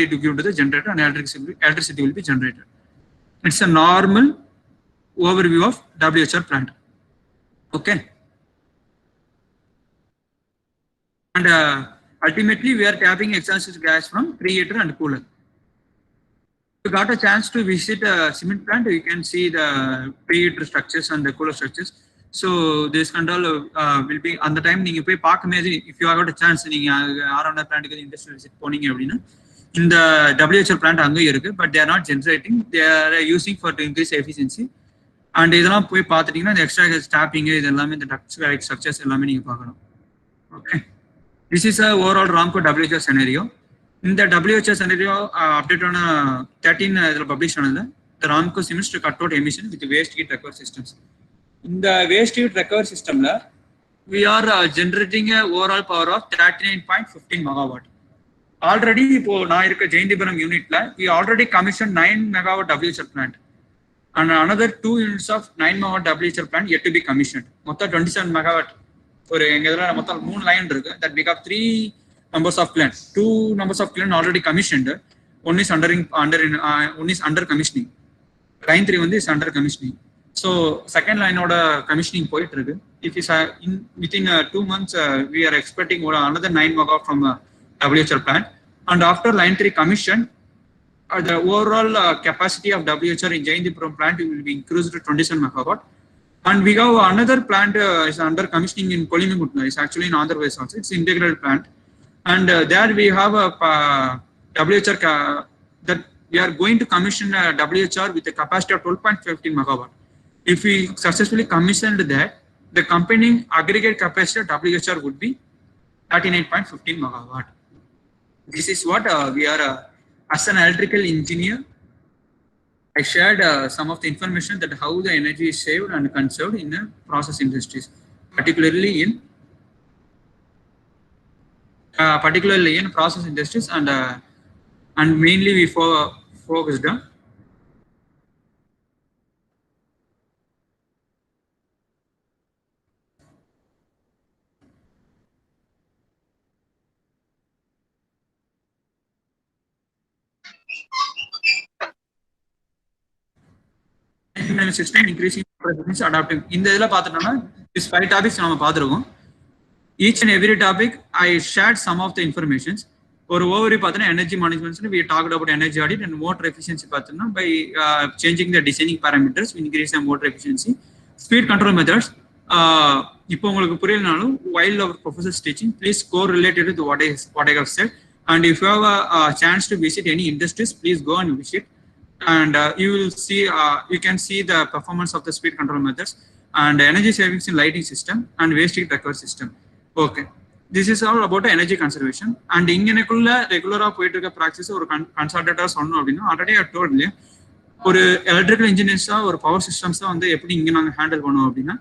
it will give to the generator, and electricity will be generated. It's a normal overview of WHR plant. Okay. And ultimately we are tapping exhaust gas from preheater and cooler. If you got a chance to visit a cement plant, you can see the preheater structures and the cooler structures. So this control will be on the time நீங்க போய் பார்க்கும்போது, if you have got a chance, நீங்க ஆரம்ப பிளான்ட்டுக்கு industrial visit போனீங்க அப்படின்னா இந்த WHR plant அங்கேயும் இருக்கு. But they are not generating, they are using for to increase efficiency. And இதெல்லாம் போய் பார்த்துட்டீங்கன்னா இந்த எக்ஸ்ட்ரா ஸ்டாப்பிங் இது எல்லாமே இந்த டக்ட் ஸ்ட்ரக்சர்ஸ் எல்லாமே நீங்க பார்க்கணும். Okay, this is a overall RAMCO WHR scenario. இந்த WHR scenario அப்டேட் ஆன 13 இதில் பப்ளிஷ் ஆனது. The RAMCO seems to cut out emission with waste heat recovery systems. இந்த வேஸ்ட் ஹீட் ரெக்கவர் சிஸ்டம்ல we are generating a overall power of 39.15 megawatt. Already இப்போ நான் இருக்க ஜெயந்திபுரம் யூனிட்ல we already commissioned 9 megawatt WHR plant and another 2 units of 9 megawatt WHR plant yet to be commissioned. மொத்தம் 27 megawatt. ஒரு எங்க இதுல மொத்தம் 3 லைன் இருக்கு. that we have 3 numbers of plants. 2 numbers of plant already commissioned. One is under commissioning. Line 3 வந்து is under commissioning. So second line order commissioning போயிட்டு இருக்கு. If is within 2 months we are expecting another 9 megawatt from WHR plant, and after line 3 commission the overall capacity of WHR in Jayantipuram plant will be increased to 27 megawatt. And we have another plant is under commissioning in Kolimigutna. It's actually in Andhra Pradesh also. It's integrated plant, and there we have a WHR that we are going to commission a WHR with a capacity of 12.15 megawatt. If we successfully commissioned that, the company aggregate capacity of WHR would be 39.15 megawatt. This is what we are as an electrical engineer. I shared some of the information that how the energy is saved and conserved in the process industries, particularly in process industries, and mainly we focused on system increasing adapting. இந்த இதெல்லாம் பார்த்துட்டோம்னா this 5 topics நம்ம பார்த்துருக்கோம். Each and every topic I shared some of the informations. ஒரு ovary பார்த்தோன்னா energy management we talked about energy audit and motor efficiency பார்த்தோம்னா by changing the designing parameters we increase the motor efficiency. Speed control methods இப்போ உங்களுக்கு புரியலனாலும் while our professor is teaching please correlate it with what I have said, and if you have a chance to visit any industries please go and visit, and you will see you can see the performance of the speed control methods and energy savings in lighting system and waste heat recovery system. Okay, this is all about energy conservation. And இங்கனக்குள்ள ரெகுலரா போயிட்டு இருக்க practice ஒரு கன்சல்டன்ட்டா சொன்னோம் அப்படின்னா already I told இல்லையா, ஒரு electrical இன்ஜினியர்ஸா ஒரு power சிஸ்டம்ஸா வந்து எப்படி இங்க நாங்க ஹேண்டில் பண்ணுவோம் அப்படின்னா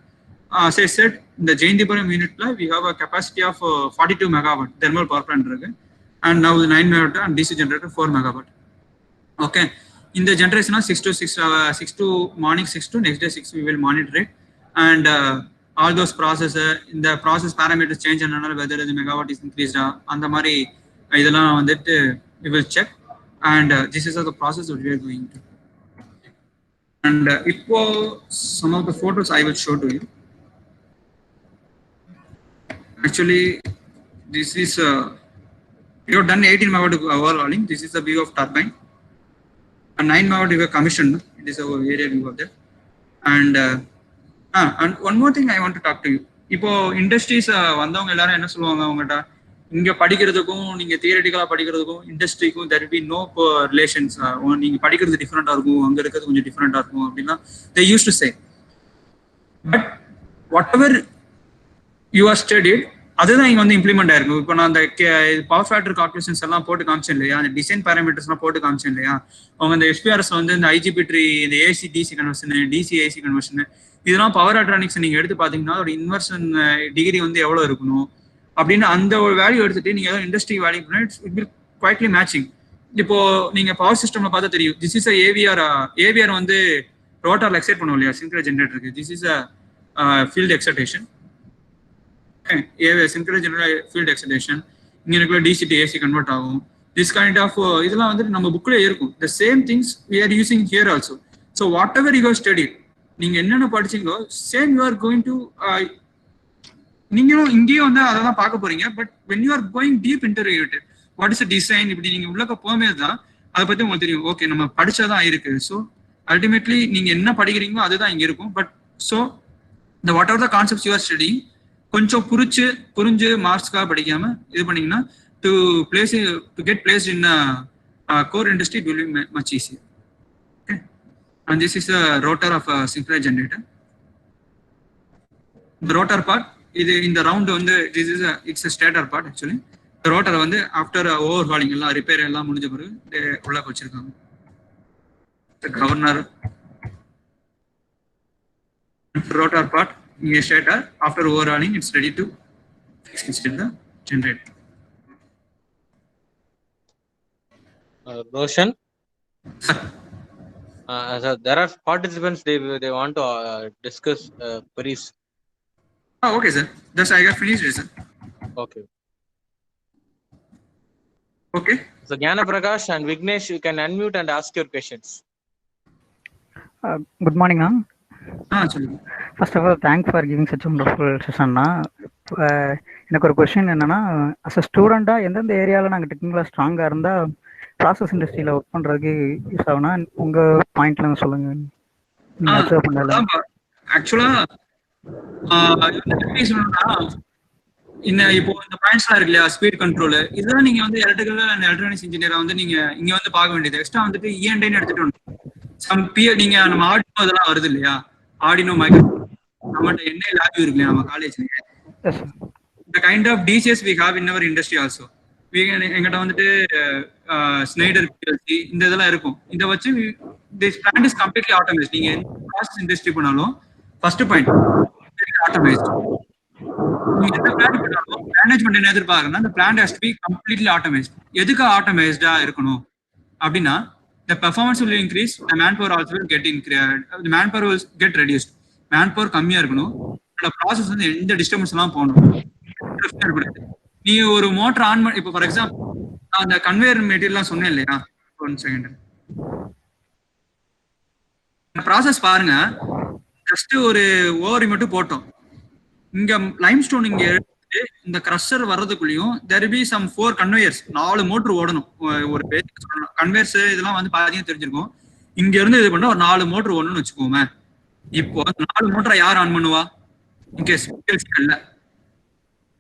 as I said இந்த ஜெயந்திபுரம் யூனிட்ல we have a capacity of 42 megawatt thermal power plant இருக்கு, and now the 9 megawatt and DC generator 4 megawatt. Okay, in the generation 6 to morning 6 to next day 6 we will monitor it, and all those process in the process parameters change and whether the megawatt is increased அந்த மாதிரி இதெல்லாம் வந்துட்டு we will check, and this is the process that we are going to. And இப்போ some of the photos I will show to you. Actually this is we have done 18 megawatt overhauling. This is the view of turbine, and 9 megawatt we have commissioned. It is our area view of that. And one more thing I want to talk to you. இப்போ industries வந்தவங்க எல்லாரும் என்ன சொல்லுவாங்க, அவங்ககிட்ட இங்க படிக்கிறதுக்கும் நீங்க தியரிட்டிக்கலா படிக்கிறதுக்கும் இண்டஸ்ட்ரிக்கும் there will be no relations, நீங்க படிக்கிறது டிஃபரெண்டா இருக்கும், அங்க இருக்கிறது கொஞ்சம் டிஃபரெண்டா இருக்கும் அப்படின்னா they used to say. But whatever you are studied அதுதான் இங்க வந்து இம்ப்ளிமெண்ட் ஆயிருக்கும். இப்போ நான் அந்த பவர் ஃபேக்டர் கால்குலேஷன்ஸ் எல்லாம் போட்டு காமிச்சேன் இல்லையா, அந்த டிசைன் பேராமீட்டர்ஸ் எல்லாம் போட்டு காமிச்சேன் இல்லையா, அவங்க இந்த எஸ்பிஆர்எஸ் வந்து இந்த ஐஜிபிட்ரி, இந்த AC DC conversion, DC AC conversion, இதெல்லாம் பவர் எலக்ட்ரானிக்ஸ் நீங்க எடுத்து பாத்தீங்கன்னா ஒரு இன்வர்ஷன் டிகிரி வந்து எவ்வளவு இருக்கணும் அப்படின்னு அந்த ஒரு வேல்யூ எடுத்துட்டு நீங்க ஏதாவது இண்டஸ்ட்ரி வேல்யூ பண்ணா இட் வில் குவைட்லி மேட்சிங். இப்போ நீங்க பவர் சிஸ்டம்ல பார்த்தா தெரியும், திஸ் இஸ் ஏவிஆர் வந்து ரோட்டார்ல எக்ஸைட் பண்ணுவோம் இல்லையா சின்க்ரோனஸ் ஜெனரேட்டருக்கு, this is field excitation. Synchronous generator field excitation இங்க இருக்கிற டிசி டு ஏசி கன்வெர்ட் ஆகும். திஸ் கைண்ட் ஆஃப் இதெல்லாம் வந்து நம்ம புக்ல இருக்கும். The same things we are using here also. So whatever you have studied, நீங்க என்னென்ன படிச்சீங்களோ same you are going to நீங்களும் இங்கேயும் வந்து அதை தான் பார்க்க போறீங்க. But when you are going deep interviewed what is design இப்படி நீங்க உள்ளக்க போகும்போது தான் அதை பத்தி உங்களுக்கு தெரியும். ஓகே நம்ம படிச்சாதான் இருக்கு. ஸோ அல்டிமேட்லி நீங்க என்ன படிக்கிறீங்களோ அதுதான் இங்க இருக்கும். பட் ஸோ இந்த what are the concepts you are studying கொஞ்சம் புரிஞ்சு மார்க்ஸ்க்காக படிக்காம இது பண்ணீங்கன்னா to get placed in core industry it will be much easier. Okay, and this is a rotor of a synchronous generator. The rotor part இது இந்த round வந்து this is it's a stator part actually. The rotor வந்து after overhauling எல்லாம் repair எல்லாம் முடிஞ்ச பிறகு உள்ள வச்சிருக்காங்க. The governor rotor part இங்க stator after overhauling it's ready to install the generator. Roshan, so there are participants they want to discuss queries. Okay sir, that's I got finished sir. Okay. Okay, So Jnana Prakash and Vignesh, you can unmute and ask your questions. Good morning ma'am. சொல்லுங்க. First of all, thanks for giving such a wonderful session. எனக்கு ஒரு question என்னன்னா, as a ஸ்டூடெண்டா எந்தெந்த ஏரியாவில் நாங்கள் டெக்னிக்கலாக ஸ்ட்ராங்காக இருந்தால் ப்ராசஸ் இண்டஸ்ட்ரியில் ஒர்க் பண்ணுறதுக்கு யூஸ் ஆகுனா உங்க பாயிண்ட்ல சொல்லுங்க. ஆக்சுவலா இப்போ இந்த பாயிண்ட்ஸ்லாம் இருக்கு இல்லையா, ஸ்பீட் கண்ட்ரோல், இதெல்லாம் நீங்க வந்து எலக்ட்ரிக்கல் அண்ட் எலக்ட்ரானிக்ஸ் இன்ஜினியரா வந்து நீங்க இங்க வந்து பார்க்க வேண்டியது. எக்ஸ்ட்ரா வந்துட்டு இஎன்டைன்னு எடுத்துட்டு வந்து நீங்க நம்ம ஆர்டினோ இதெல்லாம் வருது இல்லையா, ஆர்டினோ மைக்ரோ நம்மகிட்ட என்ன லேப் இருக்கு இல்லையா நம்ம காலேஜ்ல, the kind of DCS we have in our industry also. எங்கிட்ட வந்துட்டு ஸ்னைடர் PLC இந்த இதெல்லாம் இருக்கும். இதை வச்சு this plant is completely automated. நீங்க ப்ராசஸ் இண்டஸ்ட்ரி பண்ணாலும் ஃபர்ஸ்ட் பாயிண்ட் ஆட்டோமைஸ்ட். நீங்க எந்த பிளான் பண்ணாலும் மேனேஜ்மெண்ட் என்ன எதிர்பார்க்கணும்னா the plant has to be completely automated. எதுக்கு ஆட்டோமைஸ்டா இருக்கணும் அப்படின்னா the performance will increase, the manpower also will get increased, the manpower will get reduced. manpower கம்மியா இருக்கணும், ப்ராசஸ் வந்து எந்த டிஸ்டர்பன்ஸ் எல்லாம் போகணும். நீ ஒரு மோட்டர் ஆன் பண்ணி, இப்போ ஃபார் எக்ஸாம்பிள் நான் அந்த கன்வேயர் மெட்டீரியல்லாம் சொன்னேன் இல்லையா, ஒன் செகண்ட் ப்ராசஸ் பாருங்க. ஜஸ்ட் ஒரு ஓவரி மட்டும் போட்டோம். இங்க லைம் ஸ்டோன் இங்க எடுத்து இந்த கிரஷர் வர்றதுக்குள்ளயும் there be some 4 conveyors, 4 motor ஓடணும். ஒரு கன்வேயர்ஸ் இதெல்லாம் வந்து பாத்தீங்கன்னா தெரிஞ்சிருக்கும். இங்க இருந்து இது பண்ணா ஒரு 4 மோட்டர் ஓடணும்னு வச்சுக்கோமே. இப்போ 4 மோட்டரை யார் ஆன் பண்ணுவா? இன்கேஸ் இல்ல,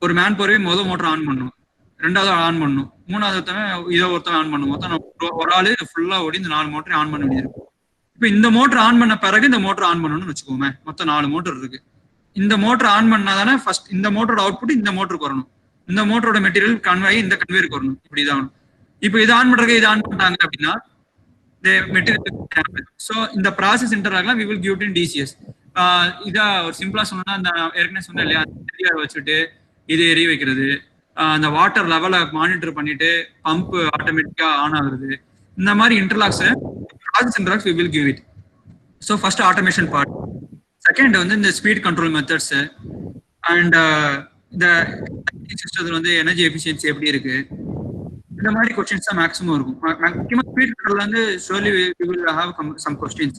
ஒரு மேன் பவரே முதல் மோட்டர் ஆன் பண்ணும், ரெண்டாவது ஆன் பண்ணும், மூணாவது ஒருத்தன் ஆன் பண்ணும். மொத்தம் ஒரு ஆளு ஃபுல்லா ஓடி இந்த 4 மோட்டரை ஆன் பண்ண வேண்டியது. இப்ப இந்த மோட்டர் ஆன் பண்ண பிறகு இந்த மோட்டர் ஆன் பண்ணணும்னு வச்சுக்கோமே. மொத்தம் 4 மோட்டர் இருக்கு. இந்த மோட்டர் ஆன் பண்ணாதானே ஃபர்ஸ்ட் இந்த மோட்டரோட அவுட்புட் இந்த மோட்டருக்கு வரணும், இந்த மோட்டரோட மெட்டீரியல் கன்வே ஆகி இந்த கன்வேருக்கு வரணும். இப்படிதான். இப்போ இது ஆன் பண்றதுக்கு இது ஆன் பண்ணிட்டாங்க அப்படின்னா மெட்டீரியல். ஸோ இந்த process இன்டராக்லாம் we will give it in DCS. இதா ஒரு சிம்பிளா சொன்னா, அந்த ஏற்கனவே சொன்னேன் இல்லையா, வச்சுட்டு இது எரிய வைக்கிறது, அந்த வாட்டர் லெவலை மானிட்டர் பண்ணிட்டு பம்ப் ஆட்டோமேட்டிக்கா ஆன் ஆகுறது, இந்த மாதிரி interlocks process interlocks we will give it. So first automation part. Second வந்து இந்த ஸ்பீட் கண்ட்ரோல் மெத்தட்ஸ் அண்ட் இந்த சிஸ்டத்துல வந்து எனர்ஜி எஃபிஷியன்சி எப்படி இருக்கு, இந்த மாதிரி கொஸ்டின்ஸ் தான் மேக்ஸிமம் இருக்கும். முக்கியமா ஸ்பீட் கண்ட்ரோல் வந்து surely we will have some questions.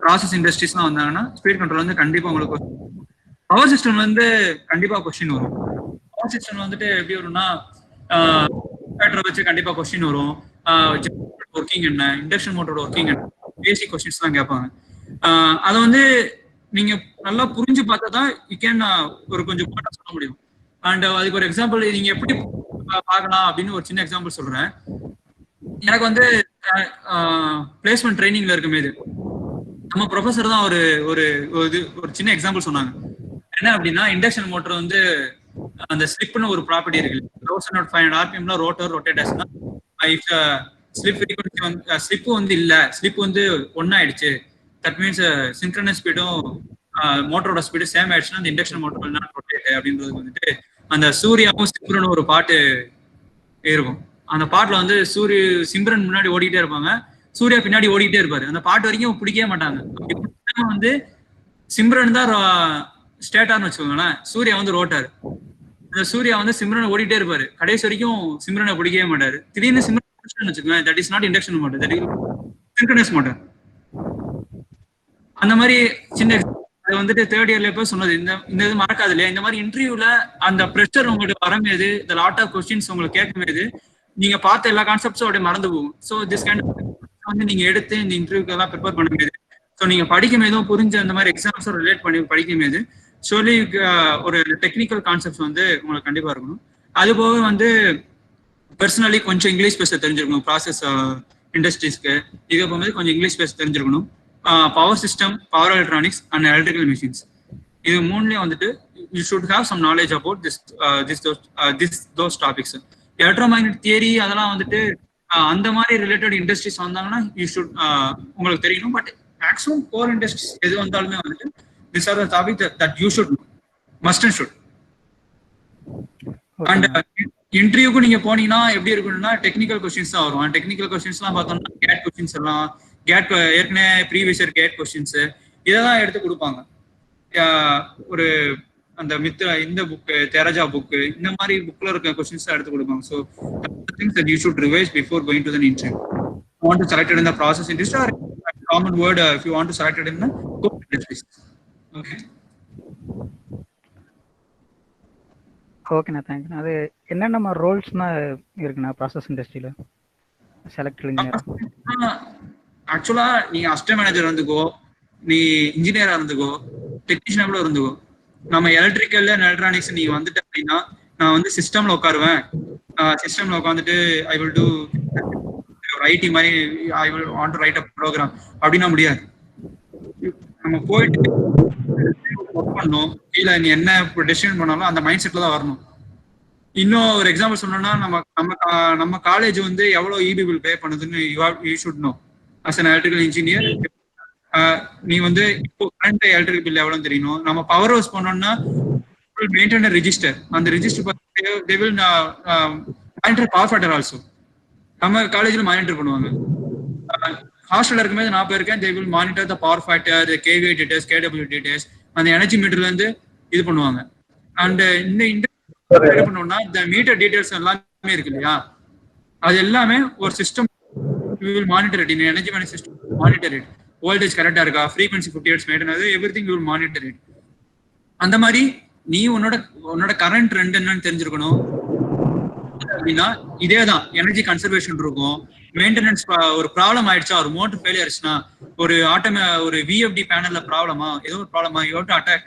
Process இண்டஸ்ட்ரீஸ்லாம் வந்தாங்கன்னா ஸ்பீட் கண்ட்ரோல் வந்து கண்டிப்பா உங்களுக்கு. பவர் சிஸ்டம் வந்து கண்டிப்பா கொஸ்டின் வரும். பவர் சிஸ்டம் வந்துட்டு எப்படி வரும்னா, வச்சு கண்டிப்பா கொஸ்டின் வரும். ஒர்க்கிங் என்ன, இண்டக்ஷன் மோட்டரோட ஒர்க்கிங் என்ன, பேசிக் கொஸ்டின்ஸ் தான் கேட்பாங்க. அதை வந்து நீங்க நல்லா புரிஞ்சு பார்த்தா தான் யூ கேன் ஒரு கொஞ்சம் சொல்ல முடியும். அண்ட் அதுக்கு ஒரு எக்ஸாம்பிள் நீங்க எப்படி பார்க்கலாம் அப்படின்னு ஒரு சின்ன எக்ஸாம்பிள் சொல்றேன். எனக்கு வந்து பிளேஸ்மெண்ட் ட்ரைனிங்ல இருக்குமே, இது நம்ம ப்ரொஃபஸர் தான் ஒரு சின்ன எக்ஸாம்பிள் சொன்னாங்க. என்ன அப்படின்னா, இண்டக்ஷன் மோட்டர் வந்து அந்த ஸ்லிப்னு ஒரு ப்ராப்பர்ட்டி இருக்கு. 1500 RPM ரோட்டர் ரொட்டேட் ஆச்சுன்னா, இஃப் ஸ்லிப் ஃப்ரீக்வன்சி வந்து ஸ்லிப் வந்து இல்ல, ஸ்லிப் வந்து ஒன்னாயிடுச்சு, தட் மீன்ஸ் சின்க்ரனஸ் ஸ்பீடும் மோட்டரோட ஸ்பீடு சேம் ஆயிடுச்சுன்னா அந்த இண்டக்ஷன் மோட்டர் ரொட்டேட் அப்படின்றது வந்துட்டு அந்த சூர்யாவும் சிம்ரனும் ஒரு பாட்டு இருக்கும். அந்த பாட்டுல வந்து சிம்ரன் முன்னாடி ஓடிக்கிட்டே இருப்பாங்க, சூர்யா பின்னாடி ஓடிக்கிட்டே இருப்பாரு. அந்த பாட்டு வரைக்கும் பிடிக்கவே மாட்டாங்க. வந்து சிம்ரன் தான் ஸ்டேட்டார்னு வச்சுக்கோங்களேன், சூர்யா வந்து ரோட்டார். அந்த சூர்யா வந்து சிம்ரனை ஓடிட்டே இருப்பாரு, கடைசி வரைக்கும் சிம்ரனை பிடிக்கவே மாட்டாரு. திடீர்னு சிம்ரன் வச்சுக்கோங்க, that is not induction motor, that is synchronous motor. அந்த மாதிரி சின்ன அது வந்துட்டு தேர்ட் இயர்ல போய் சொன்னது. இந்த இது மறக்காது இல்லையா? இந்த மாதிரி இன்டர்வியூல அந்த ப்ரெஷர் உங்களுக்கு வரமேது, இந்த லாட் ஆஃப் கொஸ்டின்ஸ் உங்களுக்கு கேட்கும்போது நீங்க பார்த்த எல்லா கான்செப்ட்ஸும் அப்படியே மறந்து போகும். ஸோ திஸ் கைண்ட் வந்து நீங்க எடுத்து இந்த இன்டர்வியூக்கு எல்லாம் ப்ரிப்பேர் பண்ணும்போது, ஸோ நீங்க படிக்கும்போதும் புரிஞ்ச அந்த மாதிரி எக்ஸாம்ஸும் ரிலேட் பண்ணி படிக்கும்போது சொல்லி ஒரு டெக்னிக்கல் கான்செப்ட்ஸ் வந்து உங்களுக்கு கண்டிப்பா இருக்கணும். அது போக வந்து பர்சனலி கொஞ்சம் இங்கிலீஷ் பேச தெரிஞ்சிருக்கணும். ப்ராசஸ் இண்டஸ்ட்ரீஸ்க்கு இது போகும்போது கொஞ்சம் இங்கிலீஷ் பேச தெரிஞ்சிருக்கணும். Power system, power electronics and electrical machines, இது மூணுலயும் வந்துட்டு you should have some knowledge about those topics. Electromagnet theory அதெல்லாம் வந்துட்டு அந்த மாதிரி ரிலேட்டட் இண்டஸ்ட்ரீஸ் வந்தாங்கன்னா யூ ஷுட் உங்களுக்கு தெரியணும். பட் மேக்ஸிமம் கோர் இண்டஸ்ட்ரீஸ் எது வந்தாலுமே வந்துட்டு this are the topic that you should must and should. And இன்டர்வியூக்கு நீங்க போனீங்கன்னா எப்படி இருக்கணும்னா டெக்னிக்கல் கொஸ்டின்ஸ் தான் வரும். டெக்னிக்கல் கொஸ்டின்ஸ் எல்லாம் பார்த்தோம்னா கேட் கொஸ்டின்ஸ் எல்லாம் கேட் ஏற்கனவே ப்ரீவியஸ் இயர் கேட் கொஸ்டின்ஸ் இதெல்லாம் எடுத்து கொடுப்பாங்க. ஒரு அந்த இந்த புக்கு, தெரஜா புக்கு, இந்த மாதிரி புக்ல இருக்க கொஸ்டின்ஸ் எடுத்து கொடுப்பாங்க. So things that you should revise before going to the interview. You want to select it in the process industry or common word if you want to select it in the core industries. Okay. ஓகேண்ணா, தேங்க்யூண்ணா. அது என்னென்ன ரோல்ஸ்னா இருக்குண்ணா process இண்டஸ்ட்ரியில select engineer? ஆக்சுவலா நீ assistant manager இருந்துக்கோ, நீ இன்ஜினியரா இருந்துக்கோ, டெக்னீஷியனா கூட இருந்துக்கோ. நம்ம எலக்ட்ரிக்கல் அண்ட் எலக்ட்ரானிக்ஸ் நீ வந்துட்டு அப்படின்னா, நான் வந்து சிஸ்டம்ல உட்காருவேன், சிஸ்டம்ல உட்காந்துட்டு ஐ வில் டூ ஐடி மாதிரி I will want to write a program அப்படின்னா முடியாது. நம்ம போயிட்டு ஒர்க் பண்ணணும், கீழே நீ என்ன டெசிஷன் பண்ணாலும் அந்த மைண்ட் செட்ல தான் வரணும். இன்னும் ஒரு எக்ஸாம்பிள் சொன்னோம்னா, நம்ம காலேஜ் வந்து எவ்வளவு இபி பில் பே பண்ணுதுன்னு you should know. As an electrical engineer நீ வந்து இப்போ கரண்ட் எலக்ட்ரிக் பில் எவ்வளவு தெரியணும். நம்ம பவர் ஹவுஸ் பண்ணோம்னா மெயின்டைன் ரெஜிஸ்டர், அந்த register they will monitor power factor also. நம்ம காலேஜ்ல மானிட்டர் பண்ணுவாங்க. ஹாஸ்டல்ல இருக்கும்போது நான் போயிருக்கேன், they will monitor the power factor, the KVA details, KW details, அந்த எனர்ஜி மீட்டர்ல இருந்து இது பண்ணுவாங்க. அண்ட் இந்த பண்ணோம்னா இந்த மீட்டர் டீடைல்ஸ் எல்லாமே இருக்கு இல்லையா, அது எல்லாமே ஒரு system we will monitor it in energy management system, monitor it. Voltage கரெக்டா இருக்கா, ஃப்ரீக்வன்சி 50 ஹெர்ட்ஸ் மெயின்டைன் ஆகுது, everything you will monitor it. அந்த மாதிரி நீ உன்னோட கரண்ட் ட்ரெண்ட் என்னன்னு தெரிஞ்சிருக்கணும். அப்படின்னா இதே தான் எனர்ஜி கன்சர்வேஷன் இருக்கும். மெயின்டெனன்ஸ் ஒரு ப்ராப்ளம் ஆயிடுச்சா, ஒரு மோட்டர் ஃபெயிலியர் ஆயிடுச்சுன்னா, ஒரு விஎஃப்டி பேனல்ல ப்ராப்ளமா, ஏதோ ஒரு ப்ராப்ளமா, அட்டாக்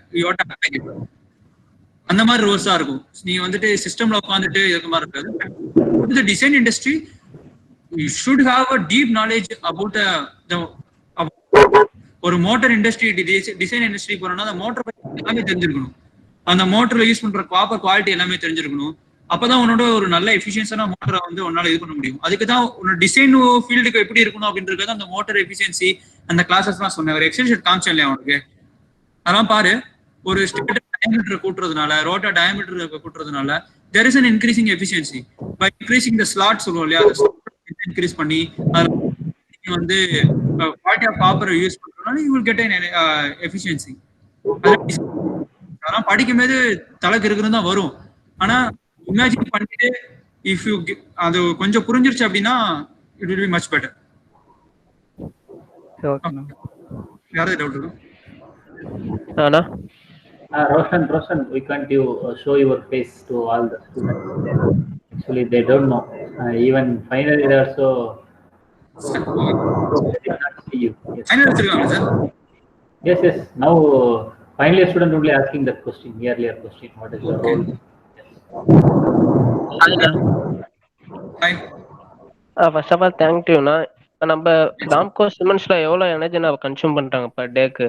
அந்த மாதிரி ரோல்ஸா இருக்கும். நீ வந்துட்டு சிஸ்டம்ல உட்காந்துட்டு இதுக்கு மாதிரி இருக்காது. Design industry you should have a deep knowledge about ஒரு மோட்டார் இண்டஸ்ட்ரி, டிசைன் இண்டஸ்ட்ரி போறோம்னா அந்த மோட்டர் பத்தி எல்லாமே தெரிஞ்சிருக்கணும். அந்த மோட்டர்ல யூஸ் பண்ற காப்பர் குவாலிட்டி எல்லாமே தெரிஞ்சிருக்கணும். அப்பதான் உன்னோட ஒரு நல்ல எஃபிஷியன்ஸான மோட்டரை வந்து உன்னால இது பண்ண முடியும். அதுக்கு தான் உன்னோட டிசைன் ஃபீல்டுக்கு எப்படி இருக்கணும் அப்படின்றது அந்த மோட்டர் எஃபிஷியன்சி அந்த கிளாஸஸ் எல்லாம் சொன்னேன். ஒரு எக்ஸல் ஷீட் காமிச்சேன் இல்லையா உனக்கு, அதெல்லாம் பாரு. ஒரு ஸ்டேட்டர் டயமீட்டர் கூட்டுறதுனால, ரோட்டர் டயமீட்டர் கூட்டுறதுனால there is an increasing efficiency by increasing the slots சொல்லுவோம் இல்லையா, இன்க்ரீஸ் பண்ணி நீங்க வந்து குவாலிட்டி ஆஃப் காப்பர் யூஸ் பண்றதுனால you will get an efficiency. அதெல்லாம் படிக்கும்போது தலைக்கு இருக்குன்னு தான் வரும். ஆனா இமேஜின் பண்ணிட்டு இஃப் யூ அது கொஞ்சம் புரிஞ்சிருச்சு அப்படின்னா it will be much better. யாராவது டவுட் இருக்கா? Ana? Roshan, why can't you show your face to all the students? Actually, they don't know. Even final year also, they cannot see you. Yes. Yes. Now, final year student only asking that question, earlier question. What is your role? Hi. First of all, thank you. நம்ம ராம்கோ சிமெண்ட்ஸ்ல எவ்வளவு energy நான் consume பண்றாங்க per டேக்கு?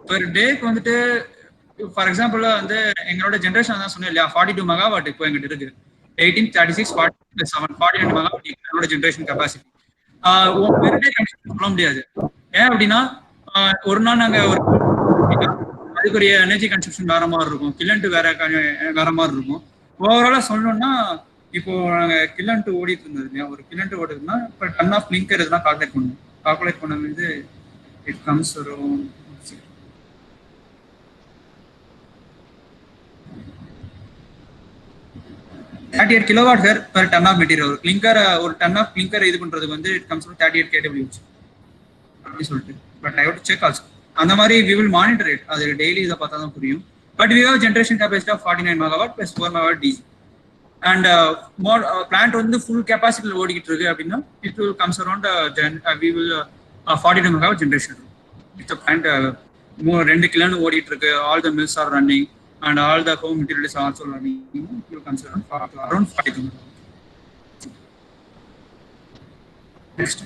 Per டேக்கு வந்துட்டு for example வந்து எங்களோட generation தான் சொன்னேன் இல்லையா, 42 மெகாவாட் இப்போ எங்கிட்ட இருக்கு. 18, 36, 40, 7, 42 மெகாவாட் எங்களோட ஜென்ரேஷன் கெப்பாசிட்டி. பெர் டே சொல்ல முடியாது. ஏன் அப்படின்னா ஒரு நாள் நாங்க அதுக்குரிய எனர்ஜி கன்சப்ஷன் வேற மாதிரி இருக்கும், கில்லன்ட்டு வேற மாதிரி இருக்கும். ஓவராலா சொல்லணும்னா இப்போ நாங்க கில்லன்ட்டு ஓடிட்டு இருந்தது இல்லையா, ஒரு கில்லன்ட்டு ஓடுதுன்னா இப்போ டன் ஆஃப் லிங்கர் இதெல்லாம் கால்குலேட் பண்ணது இட் கம்ஸ் வரும் 38 kilowatt per ton of material. ஒரு டன் ஆஃப் கிளிங்கர் இது பண்றதுக்கு வந்து இட் கம்ஸ் 38 kWh அப்படி சொல்லிட்டு. But I have to check also. அந்த மாதிரி we will monitor it. அது டெய்லி இதை பார்த்தா தான் புரியும். But we have generation capacity of 49 megawatt plus 4 megawatt DC. And plant வந்து ஃபுல் கெப்பாசிட்டியில் ஓடிக்கிட்டு இருக்கு அப்படின்னா it will comes around we will 42 megawatt generation. It's a plant 2 கிலோன்னு ஓடிட்டு இருக்கு. All the mills are running and all the home materials are also running. It will comes around 42 megawatt. Next.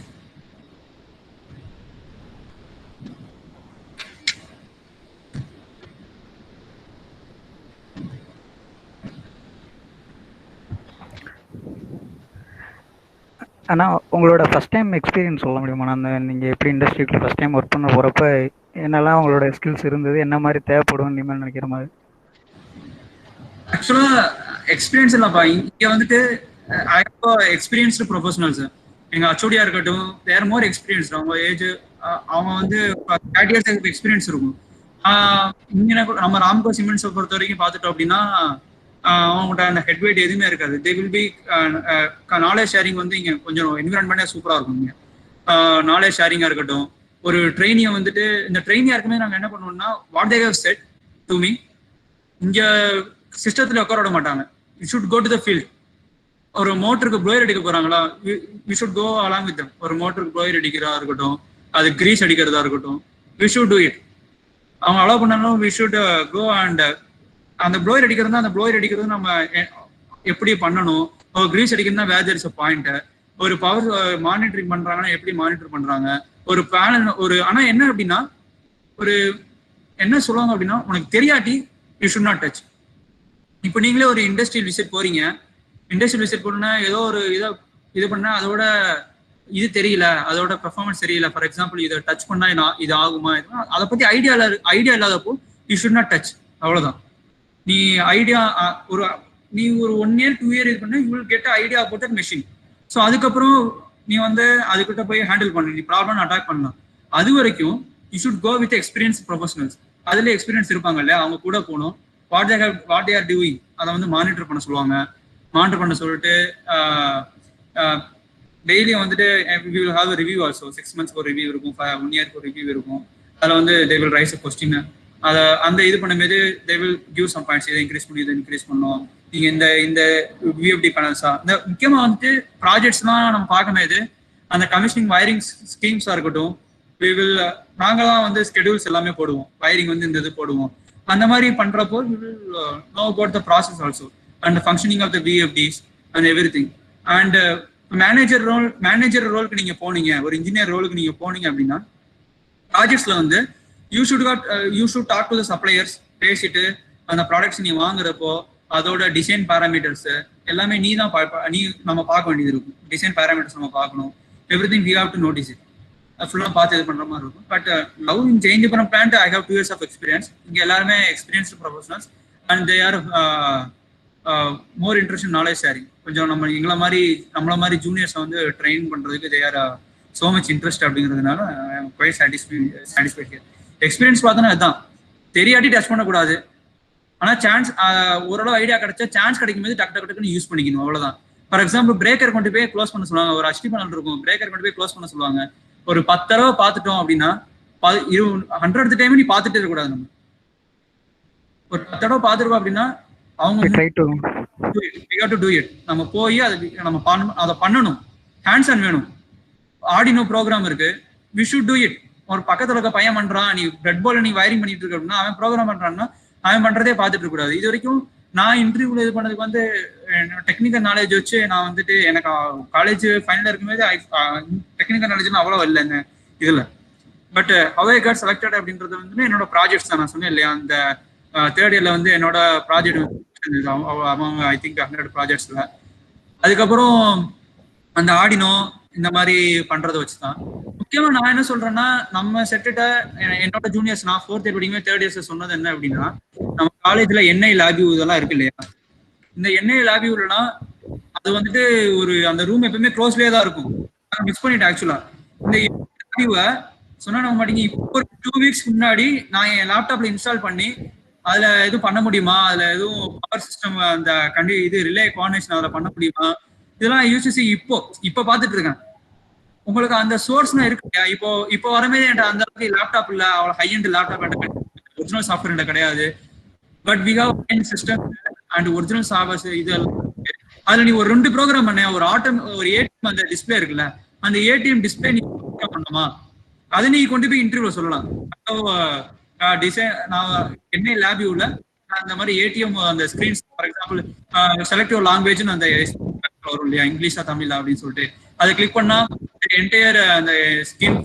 அண்ணா, உங்களோட first time experience சொல்ல முடியுமா? நீங்கள் எப்படி இண்டஸ்ட்ரிக்குள்ள first time work பண்ண போகிறப்ப என்னெல்லாம் உங்களோட ஸ்கில்ஸ் இருந்தது, என்ன மாதிரி தேவைப்படும் நீங்கள் நினைக்கிற மாதிரி? ஆக்சுவலாக எக்ஸ்பீரியன்ஸ் இல்லைப்பா, இங்கே வந்துட்டு எக்ஸ்பீரியன்ஸ்டு ப்ரொஃபஷனல்ஸ் எங்கள் அச்சோடியாக இருக்கட்டும், தேர் மோர் எக்ஸ்பீரியன்ஸ். அவங்க ஏஜ் அவங்க வந்து 30 years எக்ஸ்பீரியன்ஸ் இருக்கும். இங்கே நம்ம ராம்கோ சிமெண்ட்ஸை பொறுத்த வரைக்கும் பார்த்துட்டோம் அப்படின்னா அவங்கள்ட்ட அந்த ஹெட் வெயிட் எதுவுமே இருக்காது. They will be knowledge sharing வந்து இங்கே கொஞ்சம் என்விரான்மெண்டே சூப்பராக இருக்கும். இங்கே நாலேஜ் ஷேரிங்காக இருக்கட்டும். ஒரு ட்ரெயினியை வந்துட்டு இந்த ட்ரெயினியாக இருக்குமே நாங்கள் என்ன பண்ணுவோம்னா what they have set to me, இங்கே சிஸ்டத்தில் உட்கார விட மாட்டாங்க. You should go to the field. ஒரு மோட்டருக்கு ப்ளோயர் அடிக்க போகிறாங்களா, we should go along with them. ஒரு மோட்டருக்கு ப்ளோயர் அடிக்கிறதா இருக்கட்டும், அது கிரீஸ் அடிக்கிறதா இருக்கட்டும், வி ஷுட் டூ இட். அவங்க அலோவ் பண்ணாலும் வி ஷுட் கோ அண்ட் அந்த ப்ளோயர் அடிக்கிறதுனா அந்த ப்ளோயர் அடிக்கிறது நம்ம எப்படி பண்ணணும், ஒரு கிரீஸ் அடிக்கிறதுனா where there is a point. ஒரு பவர் மானிட்டரிங் பண்றாங்கன்னா எப்படி மானிட்டர் பண்றாங்க, ஒரு பேனல் ஒரு. ஆனா என்ன அப்படின்னா ஒரு என்ன சொல்லுவாங்க அப்படின்னா உனக்கு தெரியாட்டி யூ ஷுட் நாட் டச். இப்போ நீங்களே ஒரு இண்டஸ்ட்ரியல் விசிட் போறீங்க, இண்டஸ்ட்ரியல் விசிட் போனா ஏதோ ஒரு இது பண்ணா அதோட இது தெரியல, அதோட பெர்ஃபார்மன்ஸ் தெரியல. ஃபார் எக்ஸாம்பிள் இதை டச் பண்ணா இது ஆகுமா, அதை பத்தி ஐடியா இல்லாதப்போ யூ ஷுட் நாட் டச். அவ்வளவுதான். நீ ஐடியா நீ ஒரு 1 year 2 year இது பண்ண you will get idea about that machine. So அதுக்கப்புறம் நீ வந்து அதுக்கிட்ட போய் ஹேண்டில் பண்ணு, நீ ப்ராப்ளம் அட்டாக் பண்ணலாம். அது வரைக்கும் you should go with experience professionals. அதுல எக்ஸ்பீரியன்ஸ் இருப்பாங்க இல்லையா, அவங்க கூட போகணும். வாட் தே ஆர் டூயிங் அதை வந்து மானிட்டர் பண்ண சொல்லுவாங்க. மானிட்டர் பண்ண சொல்லிட்டு டெய்லியும் வந்துட்டு we will have a review also. 6 months ஒரு ரிவ்யூ இருக்கும், 1 year ஒரு ரிவ்யூ இருக்கும். அதில் வந்து they will raise a question. அதை அந்த இது பண்ணும்போது they will give some points. இதை இன்க்ரீஸ் பண்ணி இதை இன்க்ரீஸ் பண்ணோம், நீங்கள் இந்த விஎஃப்டி பேனல்ஸா, இந்த முக்கியமாக வந்துட்டு ப்ராஜெக்ட்ஸ்லாம் நம்ம பார்க்கும்போது அந்த கமிஷனிங் வயரிங் ஸ்கீம்ஸாக இருக்கட்டும், we will நாங்களாம் வந்து ஸ்கெடியூல்ஸ் எல்லாமே போடுவோம், வயரிங் வந்து இந்த இது போடுவோம். அந்த மாதிரி பண்றப்போ we will know about the process also and the functioning of the VFDs and everything. And manager ரோலுக்கு நீங்க போனீங்க, ஒரு இன்ஜினியர் ரோலுக்கு நீங்க போனீங்க அப்படின்னா ப்ராஜெக்ட்ஸ்ல வந்து you should talk to the suppliers, பேசிட்டு அந்த ப்ராடக்ட்ஸ் நீ வாங்குறப்போ அதோட டிசைன் பேராமீட்டர்ஸ் எல்லாமே நம்ம பார்க்க வேண்டியது இருக்கும். டிசைன் பேராமீட்டர்ஸ் நம்ம பார்க்கணும், everything we have to notice it, ஃபுல்லாக பார்த்து இது பண்ணுற மாதிரி இருக்கும். பட் நவ் இன் சேஞ்சிபுரம் plant I have 2 years of experience. இங்கே எல்லாருமே experienced professionals and they are more interest in knowledge sharing. கொஞ்சம் நம்மள மாதிரி ஜூனியர்ஸை வந்து ட்ரெயின் பண்ணுறதுக்கு they are so much interest அப்படிங்கிறதுனால குவைட் சாட்டிஸ்ஃபைட். எக்ஸ்பீரியன்ஸ் பார்த்தோன்னா அதுதான், தெரியாட்டி டச் பண்ணக்கூடாது. ஆனால் சான்ஸ் ஓரளவு ஐடியா கிடைச்சா சான்ஸ் கிடைக்கும் போது டக்குன்னு யூஸ் பண்ணிக்கணும், அவ்வளோதான். ஃபார் எக்ஸாம்பிள் பிரேக்கர் கொண்டு போய் க்ளோஸ் பண்ண சொல்லுவாங்க, ஒரு ஹெச்டி பேனல் இருக்கும், பிரேக்கர் கொண்டு போய் க்ளோஸ் பண்ண சொல்லுவாங்க. ஒரு 10 தடவை பார்த்துட்டோம் அப்படின்னா 100th டைம் நீ பார்த்துட்டு இருக்கக்கூடாது. நம்ம ஒரு 10 தடவை பார்த்துருக்கோம் அப்படின்னா அவங்க நம்ம போய் அதை பண்ணணும். ஹேண்ட்ஸ் ஆன் வேணும். ஆர்டினோ ப்ரோக்ராம் இருக்கு, வி ஷுட் டூ இட். ஒரு பக்கத்துல இருக்க பையன் பண்றான், நீ ரெட் பால் நீ வயரிங் பண்ணிட்டு இருக்க அப்படின்னா அவன் ப்ரோக்ராம் பண்றான்னா அவன் பண்றதே பார்த்துட்டு இருக்க கூடாது. இது வரைக்கும் நான் இன்டர்வியூல இது பண்ணதுக்கு வந்து டெக்னிக்கல் நாலேஜ் வச்சு நான் வந்துட்டு எனக்கு காலேஜ் ஃபைனல் இருக்கும்போது டெக்னிக்கல் நாலேஜ் அவ்வளோ இல்லை இந்த இதுல. But how I got selected அப்படின்றது வந்து என்னோட ப்ராஜெக்ட்ஸ் தான். நான் சொன்னேன் இல்லையா, அந்த 3rd yearல வந்து என்னோட ப்ராஜெக்ட் அவங்க ஐ திங்க் 100 ப்ராஜெக்ட்ஸ்ல. அதுக்கப்புறம் அந்த ஆடினோ இந்த மாதிரி பண்றதை வச்சுதான். முக்கியமா நான் என்ன சொல்றேன்னா, நம்ம செட்டுட்ட என்னோட ஜூனியர்ஸ், நான் 4th year படிக்கும்போது 3rd years சொன்னது என்ன அப்படின்னா, நம்ம காலேஜ்ல என்ஐ லேப் இதெல்லாம் இருக்கு இல்லையா, இந்த என்ஐ லேப் யூலாம் அது வந்துட்டு ஒரு அந்த ரூம் எப்பவுமே க்ளோஸ்லயே தான் இருக்கும். மிஸ் பண்ணிட்டேன் ஆக்சுவலா. இந்த லேப்யூவை சொன்னா நம்ம மாட்டீங்க. இப்போ ஒரு 2 weeks முன்னாடி நான் என் லேப்டாப்ல இன்ஸ்டால் பண்ணி அதுல எதுவும் பண்ண முடியுமா, அதுல எதுவும் பவர் சிஸ்டம் அந்த இது ரிலே கோஆர்டினேஷன் அதுல பண்ண முடியுமா, இதெல்லாம் யூசிசி இப்போ பார்த்துட்டு இருக்கேன். உங்களுக்கு அந்த சோர்ஸ்னா இருக்கு இல்லையா. இப்போ வரமே என்கிட்ட அந்த அளவுக்கு லேப்டாப் இல்ல, அவ்வளவு high end laptop original software என்கிட்ட கிடையாது. But we have system and original software இது அதுல நீ ஒரு 2 ப்ரோக்ராம் பண்ண, ஒரு ஏடிஎம் அந்த டிஸ்பிளே இருக்குல்ல, அந்த ஏடிஎம் டிஸ்பிளே நீ பண்ணணுமா, அதை நீ கொண்டு போய் இன்டர்வியூல சொல்லலாம். டிசைன் நான் என்ன லேப் வியூல அந்த மாதிரி ஏடிஎம் அந்த screens for example select your லாங்குவேஜ்னு அந்த வரும் இல்லையா, இங்கிலீஷா தமிழ் அப்படின்னு சொல்லிட்டு அதை கிளிக் பண்ணா என்டையர் அந்த ஸ்கிரீன்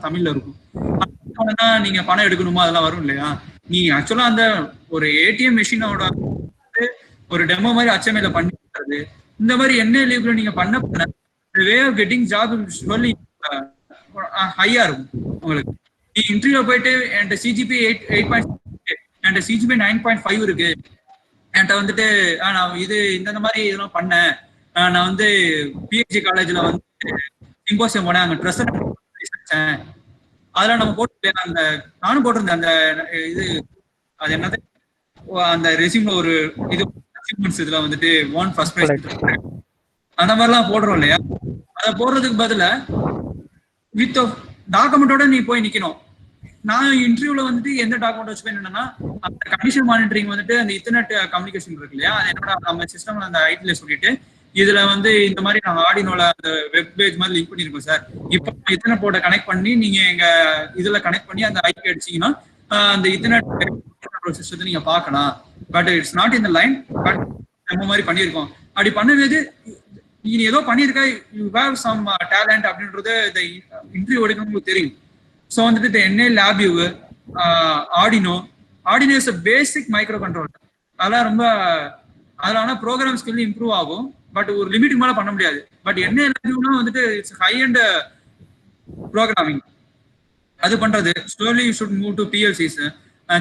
தமிழ்ல இருக்கும். நீங்க பணம் எடுக்கணுமா அதெல்லாம் வரும் இல்லையா. நீ ஆக்சுவலா அந்த ஒரு ஏடிஎம் மெஷினோட ஒரு டெமோ மாதிரி HMI பண்ணிக்கிறது, இந்த மாதிரி என்ன லீவ்ல நீங்க பண்ண வே ஆஃப் கெட்டிங் ஜாப் சொல்லி ஹையா இருக்கும் உங்களுக்கு. நீ இன்டர்வியூ போயிட்டு என்கிட்ட சிஜிபி 8.6 என்கிட்ட சிஜிபி 9.5 இருக்கு, என்கிட்ட வந்துட்டு நான் இந்த மாதிரி இதெல்லாம் பண்ணேன், நான் வந்து பிஹெச்டி காலேஜ்ல வந்து சிம்போசியம் போனேன், அங்க ட்ரெஸ் அதெல்லாம் நம்ம போட்டு அந்த நானும் போட்டிருந்தேன் அந்த இது அது என்னது அந்த ரெசியூம்ல ஒரு இது இதுல வந்துட்டு ஃபர்ஸ்ட் பிரைஸ் அந்த மாதிரிலாம் போடுறோம் இல்லையா. அதை போடுறதுக்கு பதிலா வித் டாக்குமெண்டோட நீ போய் நிக்கணும். நான் இன்டர்வியூல வந்துட்டு எந்த டாக்குமெண்ட் வச்சு என்னன்னா, அந்த கண்டிஷன் மானிட்டரிங் வந்துட்டு அந்த இன்டர்நெட் கம்யூனிகேஷன் இருக்கு இல்லையா, அது என்னோட நம்ம சிஸ்டம்ல அந்த ஐடில சொல்லிட்டு இதுல வந்து இந்த மாதிரி நாங்க ஆடினோல அந்த வெப் பேஜ் மாதிரி லிங்க் பண்ணிருக்கோம் சார், இப்போ இத்தனை போர்ட்டை கனெக்ட் பண்ணி நீங்க எங்க இதுல கனெக்ட் பண்ணி அந்த ஐபி அடிச்சீங்கன்னா அந்த இன்டர்நெட் சிஸ்டத்தை நீங்க பார்க்கலாம். But it's not in the line, but நம்ம மாதிரி பண்ணியிருக்கோம். அப்படி பண்ணும்போது நீ ஏதோ பண்ணியிருக்க, யூ ஹேவ் சம் டேலண்ட் அப்படின்றது இந்த இன்டர்வியூ எடுக்கணும் தெரியும். ஸோ வந்துட்டு இந்த NI LabVIEW, Arduino is a basic micro controller. அதெல்லாம் ரொம்ப அதெல்லாம் ப்ரோக்ராம் ஸ்கில் இம்ப்ரூவ் ஆகும், பட் ஒரு லிமிட்டுக்கு மேல பண்ண முடியாது. பட் என்ஐ லேப் வியூனா வந்துட்டு இட்ஸ் ஹை அண்ட் ப்ரோக்ராமிங். அது பண்றது slowly you should move to PLCs,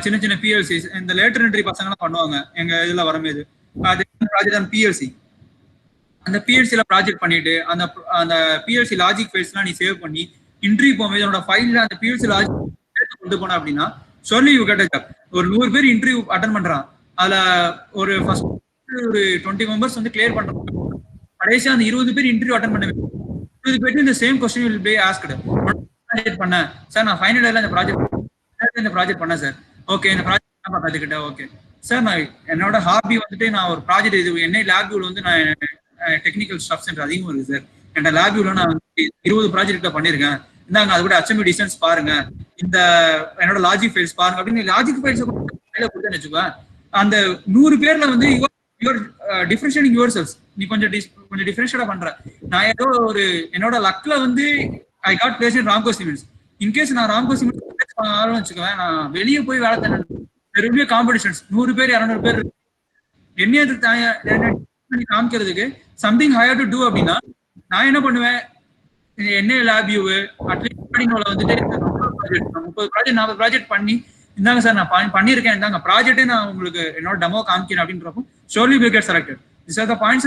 சின்ன சின்ன பிஎல்சிஸ். இந்த லேட்டர் என்ட்ரி பசங்கலாம் பண்ணுவாங்க எங்க இதுல வரும்போது, அது ப்ராஜெக்ட் பிஎல்சி. அந்த பிஎல்சில ப்ராஜெக்ட் பண்ணிட்டு அந்த பிஎல்சி லாஜிக் ஃபைல்ஸ்லாம் நீ சேவ் பண்ணி இன்டர்வியூ போகும்போது என்னோட ஃபைல்ல அந்த பிஎல்சி லாஜிக் கொண்டு போன அப்படின்னா சொல்லி யூ கெட் அ ஜாப். ஒரு 100 பேர் இன்டர்வியூ அட்டன் பண்றான், அதுல ஒரு ஃபர்ஸ்ட் ஒரு 20 மெம்பர்ஸ் வந்து கிளியர் பண்றாங்க கடைசியா அந்த 20 பேர் இன்டர்வியூ அட்டன் பண்ண 20 பேருக்கு இந்த same question will be asked. பண்ணேன் சார், நான் ஃபைனல் இயர்ல இந்த ப்ராஜெக்ட் பண்ணேன் சார். ஓகே, இந்த ப்ராஜெக்ட் கத்துக்கிட்டேன். ஓகே சார், நான் என்னோட ஹாபி வந்துட்டு நான் ஒரு ப்ராஜெக்ட் இது என்ன லேப் வியூல வந்து நான் டெக்னிக்கல் ஸ்டாஃப் சென்டர் அதிகமாக இருக்கு சார். என்னோட லேப் வியூல நான் 20 ப்ராஜெக்ட் பண்ணிருக்கேன். இந்தாங்க அது கூட HMD டிசைன்ஸ் பாருங்க, இந்த என்னோட லாஜிக் ஃபைல்ஸ் பாருங்க அப்படின்னு லாஜிக் ஃபைல்ஸ் கொடுத்தேன்னு வச்சுக்கோ. அந்த 100 பேர்ல வந்து யுவர் டிஃபரன்ஷியேட்டிங் யுவர் செல்ஸ், நீ கொஞ்சம் டிஃபரன்ஷியேட்டா பண்ற. நான் ஏதோ ஒரு என்னோட லக்ல வந்து I got place in Ramco cements. In case நான் ராம்கோ சிமெண்ட்ஸ் வச்சுக்குவேன், நான் வெளியே போய் வேலை தரேன். பெரிய காம்படிஷன்ஸ் 100 பேர் 200 பேர் என்ன காமிக்கிறதுக்கு சம்திங் ஹையர் டு டூ அப்படின்னா நான் என்ன பண்ணுவேன், என்ன லேப் வியூ அட்லீஸ்ட் வந்துட்டு 30 ப்ராஜெக்ட் 40 ப்ராஜெக்ட் பண்ணி இந்தாங்க சார் நான் பண்ணிருக்கேன், இந்தாங்க ப்ராஜெக்டே நான் உங்களுக்கு என்னோட டெமோ காமிக்கிறேன் அப்படின்றப்போ surely will get selected. These are the points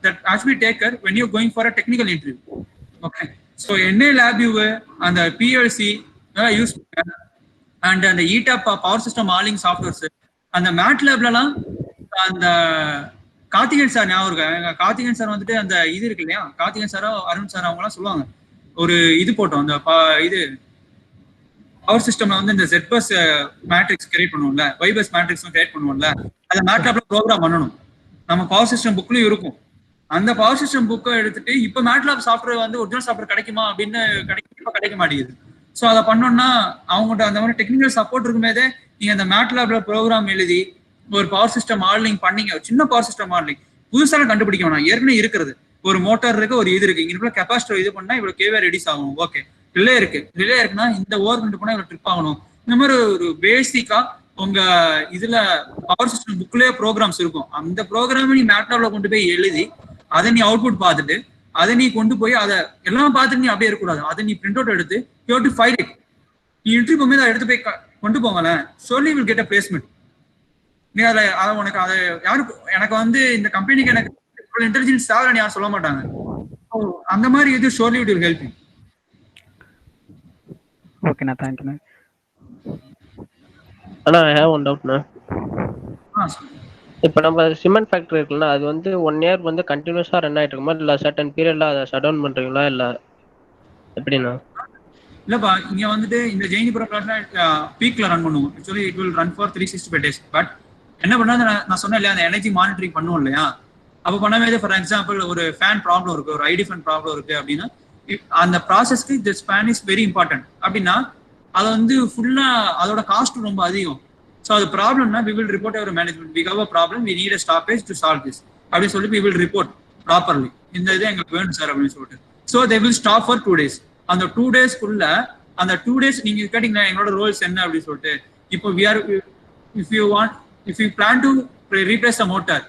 that actually take care when you're going for a technical interview. Okay, so என்ன லேப் வியூ அந்த PLC யூஸ் அண்ட் அந்த ETAP power system modelling softwares அந்த மேட்லேப்லாம் அந்த Karthikeyan sir ஞாபகம் இருக்கு. Karthikeyan sir வந்துட்டு அந்த இது இருக்கு இல்லையா, கார்த்திகேயன் சாரோ அருண் சார் அவங்கலாம் சொல்லுவாங்க ஒரு இது போட்டோம் அந்த இது பவர் சிஸ்டம்ல வந்து இந்த ZBus மேட்ரிக்ஸ் கிரியேட் பண்ணுவோம்ல, YBus மேட்ரிக்ஸ் கிரியேட் பண்ணுவோம்ல, அதை மேட்லேப்ல ப்ரோக்ராம் பண்ணணும். நம்ம பவர் சிஸ்டம் புக்லயும் இருக்கும். அந்த பவர் சிஸ்டம் புக்கை எடுத்துட்டு இப்ப மேட்லேப் சாஃப்ட்வேர் வந்து ஒரிஜினல் சாஃப்ட்வேர் கிடைக்குமா அப்படின்னு கிடைக்க மாட்டேங்குது. ஸோ அதை பண்ணோம்னா அவங்கள்ட்ட அந்த மாதிரி டெக்னிக்கல் சப்போர்ட் இருக்கும்போதே நீங்க அந்த மேட்லேப்ல ப்ரோக்ராம் எழுதி ஒரு பவர் சிஸ்டம் மாடலிங் பண்ணீங்க, சின்ன பவர் சிஸ்டம் மாடலிங் புதுசாக கண்டுபிடிக்க வேணாம், ஏற்கனவே இருக்கிறது ஒரு மோட்டார் இருக்கு, ஒரு இது இருக்கு, இங்க கெப்பாசிட்டர் இது பண்ணா இவ்வளவு கேவே ரெடியூஸ் ஆகும். ஓகே, ரிலே இருக்குன்னா இந்த ஓவர் கொண்டு போனா இவ்வளவு ட்ரிப் ஆகணும். இந்த மாதிரி ஒரு பேசிக்கா உங்க இதுல பவர் சிஸ்டம் புக்லயே ப்ரோக்ராம்ஸ் இருக்கும். அந்த ப்ரோக்ராம் நீ மேட்லேப்ல கொண்டு போய் எழுதி அதை நீ அவுட்புட் பார்த்துட்டு அதை நீ கொண்டு போய் அதை எல்லாம் பார்த்துட்டு நீ அப்படியே இருக்கக்கூடாது, அதை நீ பிரிண்ட் அவுட் எடுத்து you have to file it. நீ இன்டர்வியூ போகும்போது அதை எடுத்து போய் கொண்டு போங்களேன், சொல்லி வில் கெட் அ பிளேஸ்மெண்ட். நீ அதை உனக்கு அதை யாருக்கு எனக்கு வந்து இந்த கம்பெனிக்கு எனக்கு இன்டெலிஜென்ஸ் தேவைன்னு யாரும் சொல்ல மாட்டாங்க. அந்த மாதிரி இது surely it will help you. ஓகேண்ணா, தேங்க்யூண்ணா. அண்ணா ஐ ஹேவ் ஒன் டவுட்ண்ணா. இப்போ நம்ம சிமெண்ட் ஃபேக்டரி இருக்குல்ல, அது வந்து 1 இயர் வந்து கண்டினியூஸா ரன் ஆயிட்டு இருக்குமா, இல்ல சர்டன் பீரியட்ல அதை ஷட் டவுன் பண்றீங்களா, இல்ல எப்படின்னா? இல்லப்பா, இங்க வந்துட்டு இந்த ஜெயினிபுரம் பிளான்ட்ல பீக்ல ரன் பண்ணுவோம். Actually it will run for 365 days. But என்ன பண்ணா நான் சொன்னேன் இல்லையா, அந்த எனர்ஜி மானிட்டரிங் பண்ணுவோம் இல்லையா, அப்போ பண்ணவே ஃபார் எக்ஸாம்பிள் ஒரு ஃபேன் ப்ராப்ளம் இருக்கு, ஒரு ஐடி ஃபேன் ப்ராப்ளம் இருக்கு அப்படின்னா அந்த ப்ராசஸ்க்கு this fan is very important அப்படின்னா அதை வந்து ஃபுல்லா அதோட காஸ்ட் ரொம்ப அதிகம். ஸோ அது ப்ராப்ளம்னா we will report our management, we have a problem, we need a stoppage to solve this அப்படின்னு சொல்லி we will report properly. இந்த இது எங்களுக்கு வேணும் சார் அப்படின்னு சொல்லிட்டு. So they will stop for 2 days. அந்த 2 daysக்குள்ள அந்த 2 days நீங்க கேட்டீங்கன்னா எங்களோட ரோல்ஸ் என்ன அப்படின்னு சொல்லிட்டு, இப்போ we are if you plan to replace the motor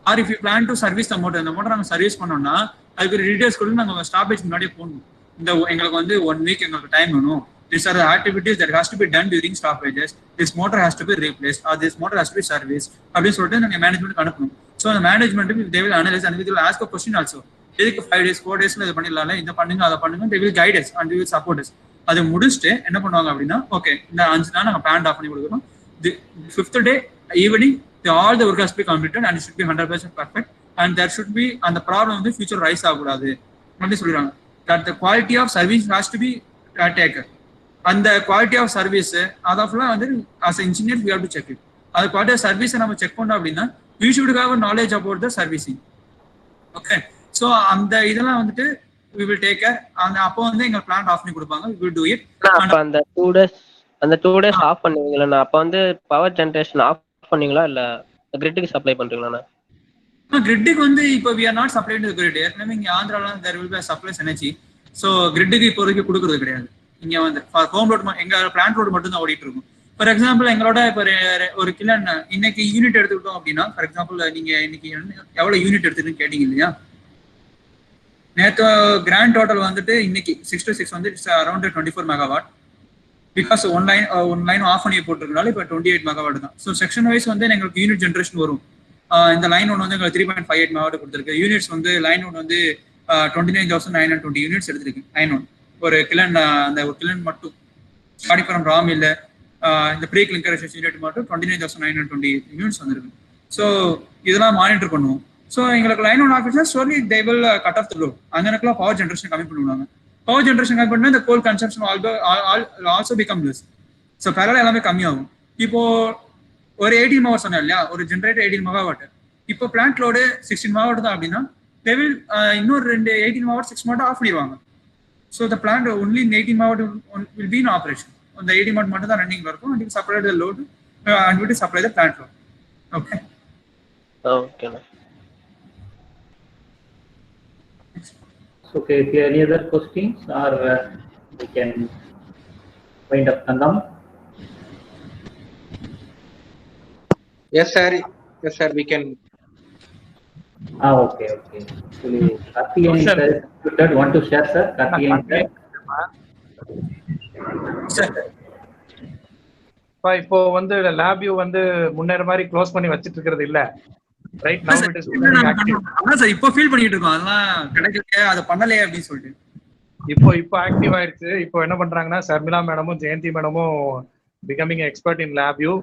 or if you plan to service the motor, அந்த மோட்டர் நாங்கள் சர்வீஸ் பண்ணோம்னா அதுக்கு ஒரு டீடைல்ஸ் கொடுத்து நாங்கள் ஸ்டாப்பேஜ் முன்னாடியே போடணும். இந்த எங்களுக்கு வந்து 1 week எங்களுக்கு டைம் வேணும், these are the activities that has to be done during stoppages, this motor has to be replaced or this motor has to be serviced அப்படின்னு சொல்லிட்டு நாங்கள் மேனேஜ்மெண்ட் அனுப்பணும். ஸோ அந்த management they will analyze and we will ask a question also. இதுக்கு 5 days 4 daysல இது பண்ணிடலாம்ல, இதை பண்ணுங்க அதை பண்ணுங்க, they will guide us and they will support us. அதை முடிச்சுட்டு என்ன பண்ணுவாங்க அப்படின்னா, ஓகே இந்த 5 நாள் நாங்கள் பிளான் ஆஃப் பண்ணி கொடுக்குறோம், the 5th day evening all the work has to be completed and it should be 100% perfect and there should be and the problem வந்து future ரைஸ் ஆகக்கூடாது அப்படின்னு சொல்லிடுறாங்க. that the quality of service has to be taken. அந்த quality of service அதெல்லாம் வந்து as an engineer we have to check it. அந்த quality of சர்வீஸை நம்ம செக் பண்ணோம் அப்படின்னா we should have a knowledge about the servicing. Okay, so அந்த இதெல்லாம் வந்துட்டு we will take care. அந்த அப்போ வந்து எங்க பிளான் ஆஃப் பண்ணி கொடுப்பாங்க, we will do it. அப்ப அந்த 2 days ஆஃப் பண்ணுவீங்களா? அப்ப வந்து பவர் ஜெனரேஷன் ஆஃப் பண்ணீங்களா இல்ல கிரிட்டுக்கு சப்ளை பண்றீங்களா? கிரிட்டுக்கு வந்து இப்போ we are not supplying to the grid. ஏற்கனவே இங்க ஆந்திரால there will be a supplies energy. So கிரிட்டுக்கு இப்போதைக்கு கொடுக்கறது கிடையாது. இங்க வந்து ஹோம் ரோட் எங்க பிளான்ட் ரோடு மட்டும் தான் ஓடிட்டு இருக்கும். ஃபார் எக்ஸாம்பிள் எங்களோட இப்போ ஒரு கிலன் இன்னைக்கு யூனிட் எடுத்துக்கிட்டோம் அப்படின்னா, ஃபார் எக்ஸாம்பிள் நீங்க இன்னைக்கு எவ்வளவு யூனிட் எடுத்துன்னு கேட்டீங்க இல்லையா, நேற்று கிராண்ட் டோட்டல் வந்துட்டு இன்னைக்கு 6 to 6 வந்து around 24 megawatt. Because one line off பண்ணி போட்டிருக்கனால இப்போ 28 மெகாவாட் தான். ஸோ செக்ஷன் வைஸ் வந்து எங்களுக்கு யூனிட் ஜென்ரேஷன் வரும். இந்த லைன் ஒன்று வந்து எங்களுக்கு 3.58 மெகாவாட் கொடுத்துருக்கு. யூனிட்ஸ் வந்து லைன் ஒன்று வந்து 29,920 யூனிட்ஸ் எடுத்திருக்கு. லைன் ஒன் ஒரு கிலன், அந்த ஒரு கிலன் மட்டும் காடிபுரம் ராம் இல்லை இந்த ப்ரீ கிளிங்கரைசேஷன் யூனிட் மட்டும் 29,920 யூனிட்ஸ் வந்துருக்கு. ஸோ இதெல்லாம் மானிட்டர் பண்ணுவோம். ஸோ எங்களுக்கு line one officer slowly they will cut off the load. அந்த நேரத்தில் பவர் ஜென்ரேஷன் கம்மி பண்ணுவாங்க. பவர் ஜென்ரேஷன் கம்மி பண்ணால் இந்த coal consumption also become less. So பேரலா எல்லாமே கம்மியாகும். இப்போ ஒரு 18 மெகாவாட் சொன்னேன் இல்லையா, ஒரு ஜென்ரேட்டர் 18 மெகாவாட். இப்போ பிளான்ட் லோடு 16 மெகாவாட் தான் அப்படின்னா they will இன்னொரு 18 மெகாவாட் 6 மெகாவாட் ஆஃப் பண்ணிடுவாங்க. So the plant only in 18 megawatt will be in operation. அந்த 18 மெகாவாட் மட்டும் தான் ரன்னிங் இருக்கும். and it supply the load and it supply the plant load. Okay. Okay. Okay, if you have any other questions or we can wind up Tangam. Yes sir, we can. Okay. Actually, Karthikeyan sir want to share, sir. Karthikeyan sir. இப்போ வந்து lab view வந்து முன்னேற மாதிரி close பண்ணி வச்சிட்டு இருக்கிறது இல்ல, right? நவ இட் இஸ் ஆக்டிவ். அதான் சார் இப்போ ஃபீல் பண்ணிட்டு இருக்கோம், அதெல்லாம் கிடைக்கல, அத பண்ணலையே அப்படி சொல்லிட்டு. இப்போ ஆக்டிவ் ஆயிருச்சு. இப்போ என்ன பண்றாங்கன்னா சர்மிளா மேடமும் ஜெயந்தி மேடமும் becoming expert in lab view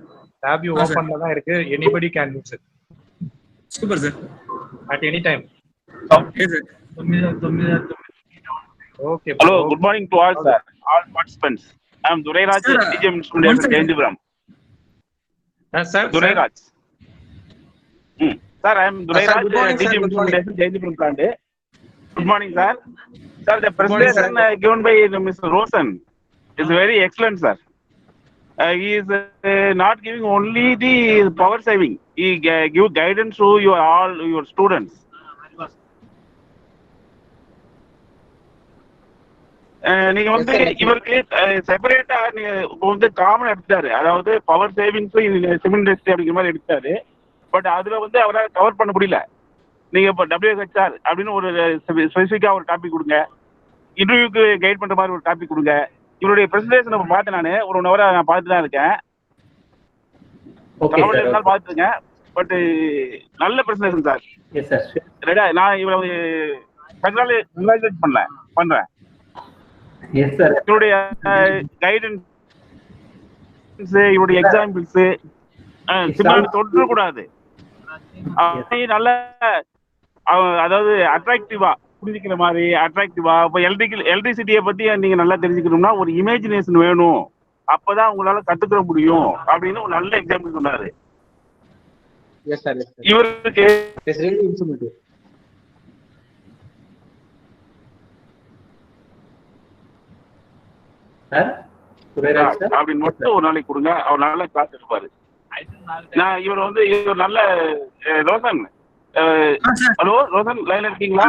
ஓபன்ல தான் இருக்கு. Anybody can use it. Super sir. At any time. Okay sir. Okay. Hello, good morning to all sir, all participants. I am Durai Raj, DGM student at Jayanthipuram. Sir, Durai Raj. Sir, I am Durai Raj, DGM student at Jayanthipuram plant. Good morning, sir. Sir, the presentation given by Mr. Rosen is very excellent, sir. He is not giving only the power saving. He give guidance to all your students. நீங்க வந்து இவருக்கு செப்பரேட்டா வந்து common எடுத்தாரு, அதாவது power savings cement industry அப்படிங்கிற மாதிரி எடுத்தாரு. But அதுல வந்து அவரால் கவர் பண்ண முடியல. நீங்க இப்போ WHR அப்படின்னு ஒரு ஸ்பெசிஃபிக்கா ஒரு டாபிக் கொடுங்க, இன்டர்வியூக்கு கைட் பண்ற மாதிரி ஒரு டாபிக் கொடுங்க. இவருடைய பிரசன்டேஷன் பார்த்தேன், நான் ஒரு 1 hour நான் பார்த்து தான் இருக்கேன். பார்த்துருக்கேன். பட் நல்ல பிரசன்டேஷன் சார். நான் இவரை கங்க்ராச்சுலேட் பண்றேன். Yes sir. இவருடைய கைடன்ஸ், இவருடைய எக்ஸாம்பிள்ஸ் சிம்பிள் தொற்று கூடாது, நல்ல அதாவது அட்ராக்டிவா புரிஞ்சுக்கிற மாதிரி அட்ராக்டிவா. இப்போ எலக்ட்ரிசிட்டியை பத்தி நீங்க நல்லா தெரிஞ்சுக்கணும்னா ஒரு இமேஜினேஷன் வேணும், அப்பதான் உங்களால கத்துக்கிற முடியும் அப்படின்னு ஒரு நல்ல எக்ஸாம்பிள் சொன்னாரு. இவருக்கு அப்படின்னு மட்டும் ஒரு நாளைக்கு கொடுங்க, அவர் நல்ல கிளாஸ் எடுப்பாரு. நான் இவர் வந்து இவர் நல்ல ரோசன். ஹலோ ரோசன், லைன்ல இருக்கீங்களா?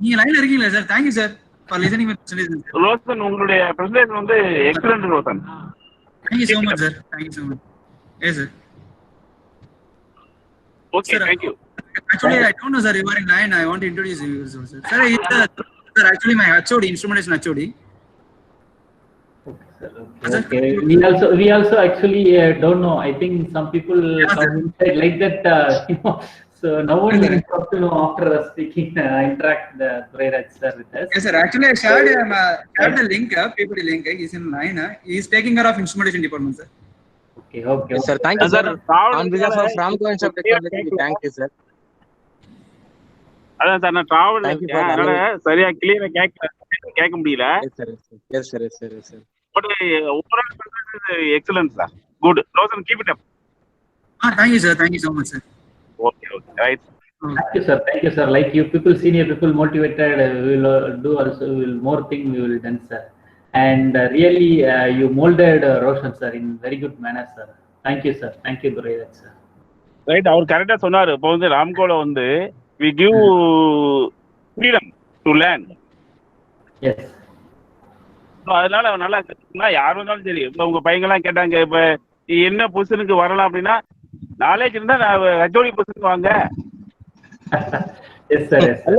நீங்க லைன்ல இருக்கீங்களா sir? Thank you sir for listening my presentation. Roshan, உங்களுடைய பிரசன்டேஷன் வந்து excellent Roshan. Thank you so much sir. Thank you so much. Yes sir. Okay, thank you. Actually I don't know sir, you are in line. I want to introduce you sir. Sir, sir actually my HOD, instrumentation HOD. Okay. We also actually don't know. I think some people come inside like that. So no one will come to know after speaking. Interact the Durai Raj sir with us. Yes sir. Actually, I shared the link. PPT link. He's in line. He is taking care of instrumentation department, sir. Okay. Yes, sir. Thank you, sir. On behalf of Ramco and Technology, thank you, sir. அதான் sir, நான் travel அதனால சரியா கிளியரா கேட்க முடியல. Yes sir. But overall presentation excellent sir. Good. Roshan, keep it up. Thank you sir. Thank you so much sir. Okay, right. Thank you sir. Like you people, senior people motivated, we will do also, we will more thing we will done sir. And really you molded Roshan sir in very good manner sir. Thank you sir. Thank you Durai Raj sir. Right, அவர் கரெக்டா சொன்னாரு. இப்போ வந்து ராம்கோல வந்து we give freedom to learn. Yes. அதனால நல்லா கத்துக்கினா யார் வந்தாலும் சரி. இப்போ உங்க பையங்கெல்லாம் கேட்டாங்க, இப்ப என்ன பொசிஷனுக்கு வரலாம் அப்படின்னா, நாலேஜ் இருந்தா ஹெச்ஓடி பொசிஷனுக்கு வாங்க. Yes sir. Yes sir.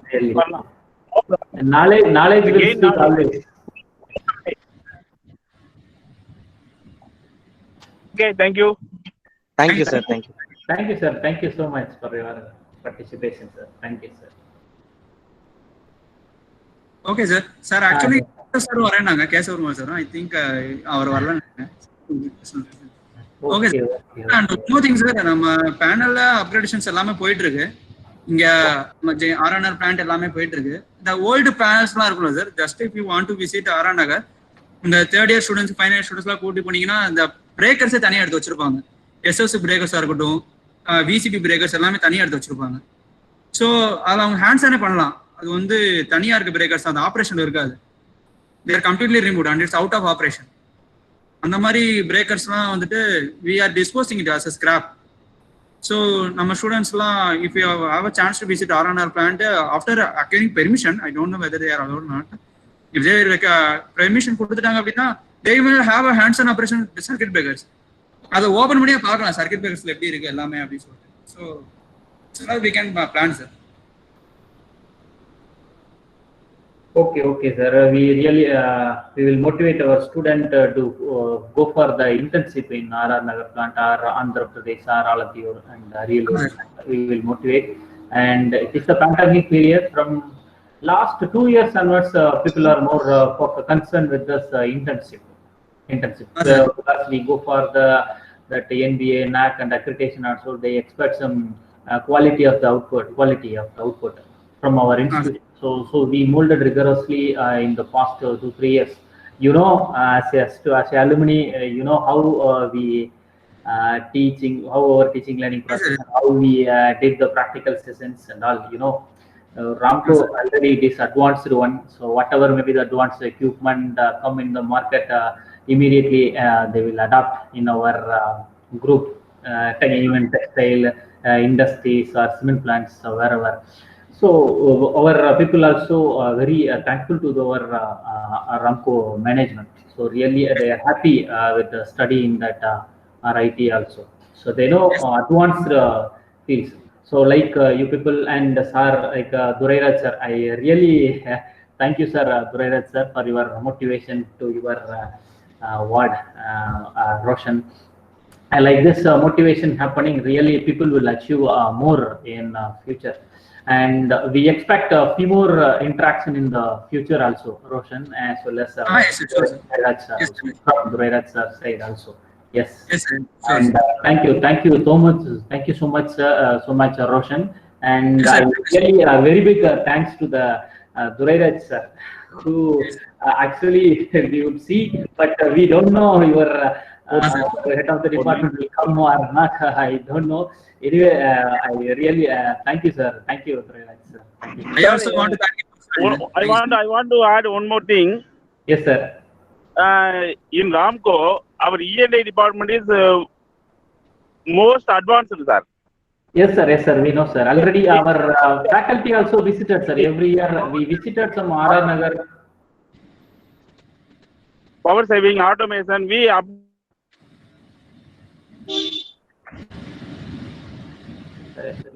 Knowledge will speak always. Okay, thank you. Thank you sir. Thank you. Thank you sir. Thank you so much for your participation sir. Thank you sir. Okay sir. Sir actually sir வரேனாங்க Kesavarma sir. I think அவர் வரலன்னு. Okay sir. And one more thing sir, நம்ம பேனல்ல upgradations எல்லாமே போயிட்டு இருக்கு. இங்க ஆர்ஆர்நகர் plant எல்லாமே போயிட்டு இருக்கு. இந்த ஓல்டு பிளான்ஸ்லாம் இருக்குல்ல sir, just if you want to visit RR Nagar, இந்த third year students final year ஸ்டூடெண்ட்ஸ்லாம் கூட்டி போனீங்கன்னா இந்த பிரேக்கர்ஸே தனியாக எடுத்து வச்சிருப்பாங்க. எஸ்எஸ் பிரேக்கர்ஸாக இருக்கட்டும், விசிபி பிரேக்கர்ஸ் எல்லாமே தனியாக எடுத்து வச்சிருப்பாங்க. ஸோ அதில் அவங்க ஹேண்ட்ஸானே பண்ணலாம். அது வந்து தனியாக இருக்க பிரேக்கர்ஸ் அந்த ஆப்ரேஷன் இருக்காது. There completely remove and it's out of operation. அந்த மாதிரி பிரேக்கர்ஸ்லாம் வந்துட்டு we are disposing it as a scrap. So நம்ம ஸ்டூடெண்ட்ஸ்லாம் if you have a chance to visit RR Nagar plant after acquiring permission, I don't know whether they are allowed not, if they like permission கொடுத்துட்டாங்க அப்படின்னா they will have a hands on operation circuit breakers. அதை open பண்ணியே பார்க்கலாம் சர்க்கிட் பிரேக்கர்ஸ்ல எப்படி இருக்கு எல்லாமே அப்படின்னு சொல்லிட்டு. So we can plan sir. Okay, sir. We really we will motivate our student to go for the internship in RR Nagar plant or Andhra Pradesh or Alathur and really we will motivate. And it is the pandemic period. From last 2 years onwards, people are more concerned with this internship. Because we go for that NBA, NAC and accreditation also, they expect some quality of the output from our institute. So we molded rigorously in the past 2-3 years. You know, as alumni, you know how we how our teaching learning process, how we did the practical sessions and all. You know, Ramco already it is advanced one. So whatever maybe the advanced equipment come in the market, immediately they will adapt in our group, even textile industries or cement plants or wherever. So our people also very thankful to our Ramco management. So really they are happy with the study in that RIT also. So they know advanced fields. So like you people and sir, like Durairaj sir, I really thank you sir, Durairaj sir, for your motivation to your ward, Roshan. I like this motivation happening. Really, people will achieve more in future. And we expect a few more interaction in the future also, Roshan, as well as from Durairaj sir side also. Yes. And thank you so much, Roshan. And really very big thanks to the Durairaj sir, who actually we would see, but we don't know your head of the department will come or not. I don't know. Anyway, I really thank you, sir. Thank you, Durairaj sir. I also want to thank you. I want to add one more thing. Yes, sir. In Ramco, our E&I department is most advanced, sir. Yes, sir. We know, sir. Already our faculty also visited, sir. Every year we visited some RR Nagar. Power saving, automation, we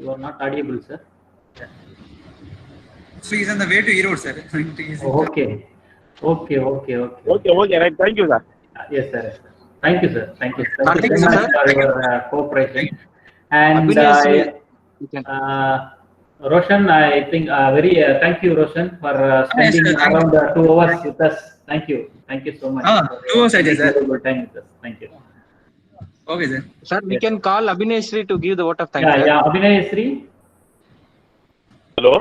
You are not audible, sir. So he's on the way to Erode, sir. Okay. Right. Thank you, sir. Yes, sir. Thank you, sir. Thank you so much for your cooperation. And Roshan, I think very thank you, Roshan, for spending around 2 hours with us. Thank you so much. 2 hours, I did, sir. Time with us. Thank you. Okay, sir. Sir, we can call Abhinay Sri to give the vote of thanks. Yeah, Abhinay Sri. Hello.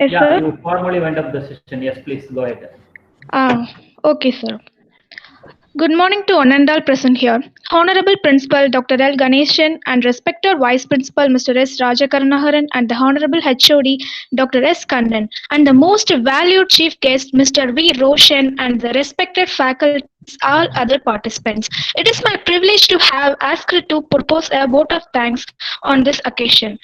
Yes, Yeah, sir. you formally went up the session. Yes, please go ahead. Okay, sir. Good morning to one and all present here. Honorable Principal Dr. L. Ganeshan and respected Vice Principal Mr. S. Rajakaranaharan and the Honorable HOD Dr. S. Kannan and the most valued Chief Guest Mr. V. Roshan and the respected faculty, all other participants. It is my privilege to have asked to propose a vote of thanks on this occasion.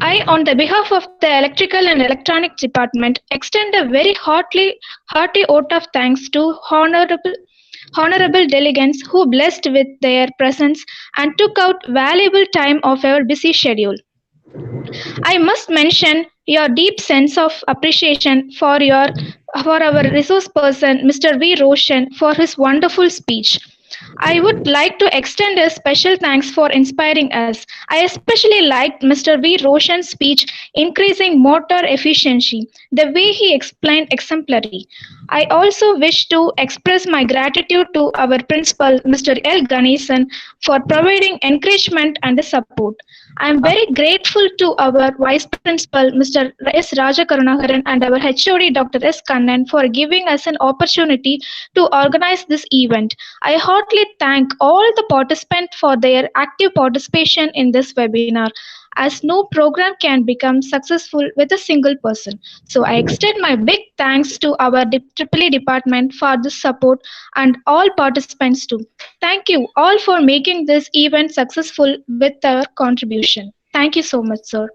I, on the behalf of the Electrical and Electronics Department, extend a very hearty vote of thanks to honorable delegates who blessed with their presence and took out valuable time of our busy schedule. I must mention your deep sense of appreciation for our resource person, Mr. V. Roshan, for his wonderful speech. I would like to extend a special thanks for inspiring us. I especially liked Mr. V. Roshan's speech increasing motor efficiency. The way he explained exemplary. I also wish to express my gratitude to our principal, Mr. L. Ganesan, for providing encouragement and support. I am very grateful to our Vice Principal, Mr. S. Rajakarunaharan, and our HOD, Dr. S. Kannan, for giving us an opportunity to organize this event. I heartily thank all the participants for their active participation in this webinar, as no program can become successful with a single person. So I extend my big thanks to our EEE department for this support and all participants too. Thank you all for making this event successful with their contribution. Thank you so much, sir.